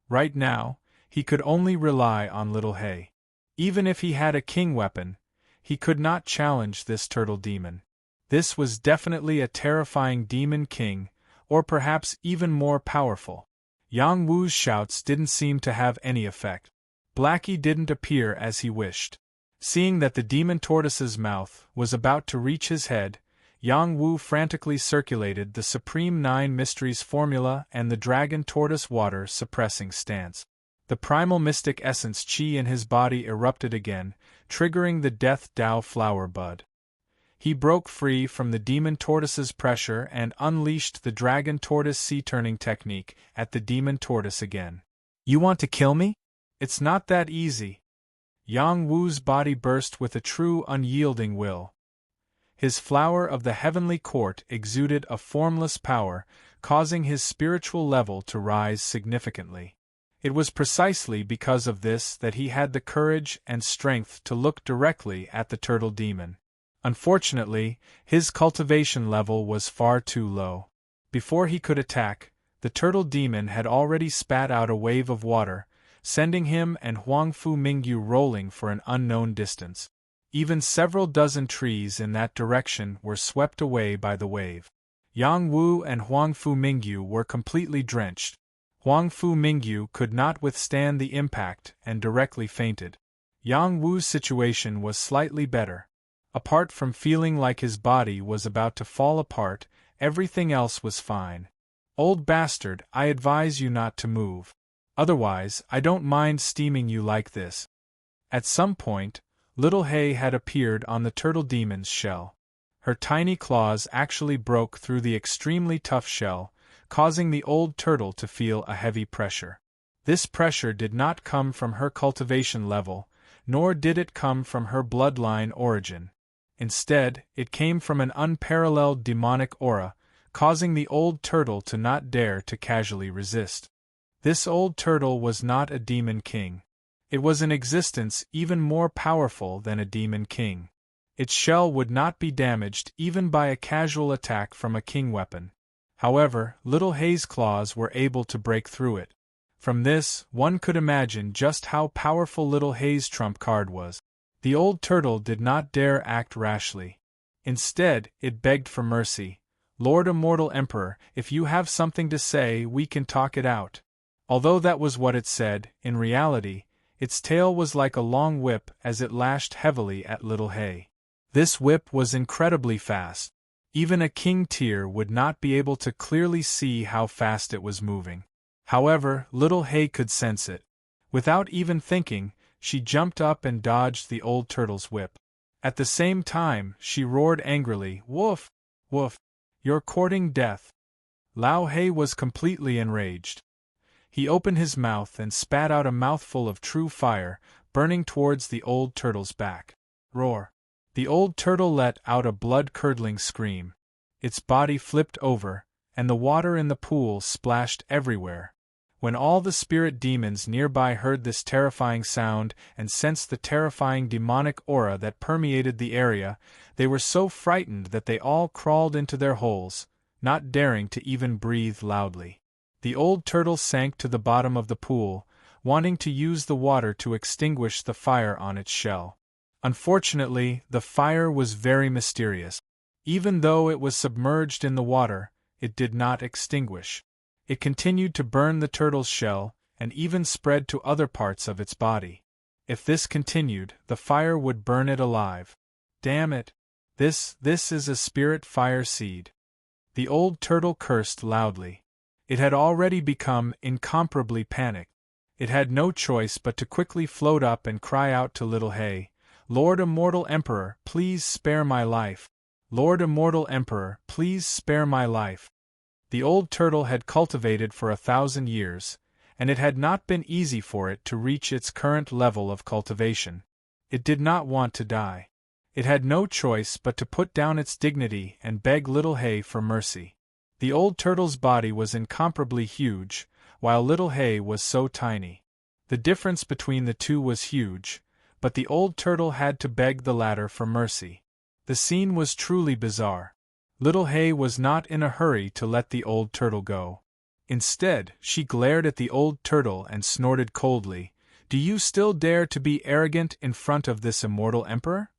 Right now, he could only rely on Little Hay. Even if he had a king weapon, he could not challenge this turtle demon. This was definitely a terrifying demon king, or perhaps even more powerful. Yang Wu's shouts didn't seem to have any effect. Blackie didn't appear as he wished. Seeing that the demon tortoise's mouth was about to reach his head, Yang Wu frantically circulated the Supreme 9 Mysteries formula and the Dragon Tortoise Water suppressing stance. The primal mystic essence chi in his body erupted again, triggering the Death Dao flower bud. He broke free from the demon tortoise's pressure and unleashed the dragon tortoise sea turning technique at the demon tortoise again. You want to kill me? It's not that easy. Yang Wu's body burst with a true unyielding will. His flower of the heavenly court exuded a formless power, causing his spiritual level to rise significantly. It was precisely because of this that he had the courage and strength to look directly at the turtle demon. Unfortunately, his cultivation level was far too low. Before he could attack, the turtle demon had already spat out a wave of water, sending him and Huangfu Mingyu rolling for an unknown distance. Even several dozen trees in that direction were swept away by the wave. Yang Wu and Huangfu Mingyu were completely drenched. Huangfu Mingyu could not withstand the impact and directly fainted. Yang Wu's situation was slightly better. Apart from feeling like his body was about to fall apart, everything else was fine. Old bastard, I advise you not to move. Otherwise, I don't mind steaming you like this. At some point, Little Hay had appeared on the turtle demon's shell. Her tiny claws actually broke through the extremely tough shell, causing the old turtle to feel a heavy pressure. This pressure did not come from her cultivation level, nor did it come from her bloodline origin. Instead, it came from an unparalleled demonic aura, causing the old turtle to not dare to casually resist. This old turtle was not a demon king. It was an existence even more powerful than a demon king. Its shell would not be damaged even by a casual attack from a king weapon. However, Little Hay's claws were able to break through it. From this, one could imagine just how powerful Little Hay's trump card was. The old turtle did not dare act rashly. Instead, it begged for mercy. Lord Immortal Emperor, if you have something to say, we can talk it out. Although that was what it said, in reality, its tail was like a long whip as it lashed heavily at Little Hay. This whip was incredibly fast. Even a king tier would not be able to clearly see how fast it was moving. However, Little Hay could sense it. Without even thinking, she jumped up and dodged the old turtle's whip. At the same time, she roared angrily, "Woof! Woof! You're courting death!" Lao He was completely enraged. He opened his mouth and spat out a mouthful of true fire, burning towards the old turtle's back. Roar! The old turtle let out a blood-curdling scream. Its body flipped over, and the water in the pool splashed everywhere. When all the spirit demons nearby heard this terrifying sound and sensed the terrifying demonic aura that permeated the area, they were so frightened that they all crawled into their holes, not daring to even breathe loudly. The old turtle sank to the bottom of the pool, wanting to use the water to extinguish the fire on its shell. Unfortunately, the fire was very mysterious. Even though it was submerged in the water, it did not extinguish. It continued to burn the turtle's shell, and even spread to other parts of its body. If this continued, the fire would burn it alive. Damn it! This is a spirit fire seed. The old turtle cursed loudly. It had already become incomparably panicked. It had no choice but to quickly float up and cry out to Little Hay, "Lord Immortal Emperor, please spare my life. Lord Immortal Emperor, please spare my life." The old turtle had cultivated for 1,000 years, and it had not been easy for it to reach its current level of cultivation. It did not want to die. It had no choice but to put down its dignity and beg Little Hay for mercy. The old turtle's body was incomparably huge, while Little Hay was so tiny. The difference between the two was huge, but the old turtle had to beg the latter for mercy. The scene was truly bizarre. Little Hay was not in a hurry to let the old turtle go. Instead, she glared at the old turtle and snorted coldly, "Do you still dare to be arrogant in front of this immortal emperor?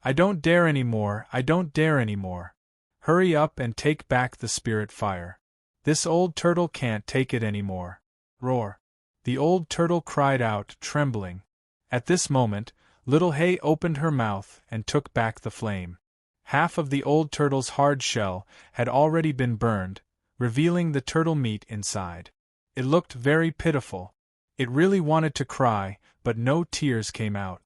I don't dare anymore, I don't dare anymore. Hurry up and take back the spirit fire. This old turtle can't take it anymore." Roar! The old turtle cried out, trembling. At this moment, Little Hay opened her mouth and took back the flame. Half of the old turtle's hard shell had already been burned, revealing the turtle meat inside. It looked very pitiful. It really wanted to cry, but no tears came out.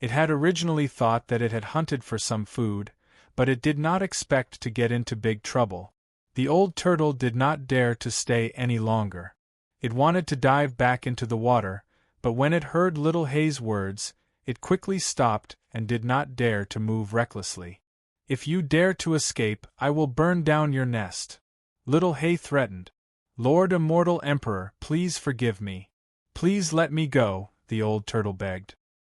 It had originally thought that it had hunted for some food, but it did not expect to get into big trouble. The old turtle did not dare to stay any longer. It wanted to dive back into the water, but when it heard Little Hay's words, it quickly stopped and did not dare to move recklessly. "If you dare to escape, I will burn down your nest," Little Hay threatened. "Lord Immortal Emperor, please forgive me. Please let me go," the old turtle begged.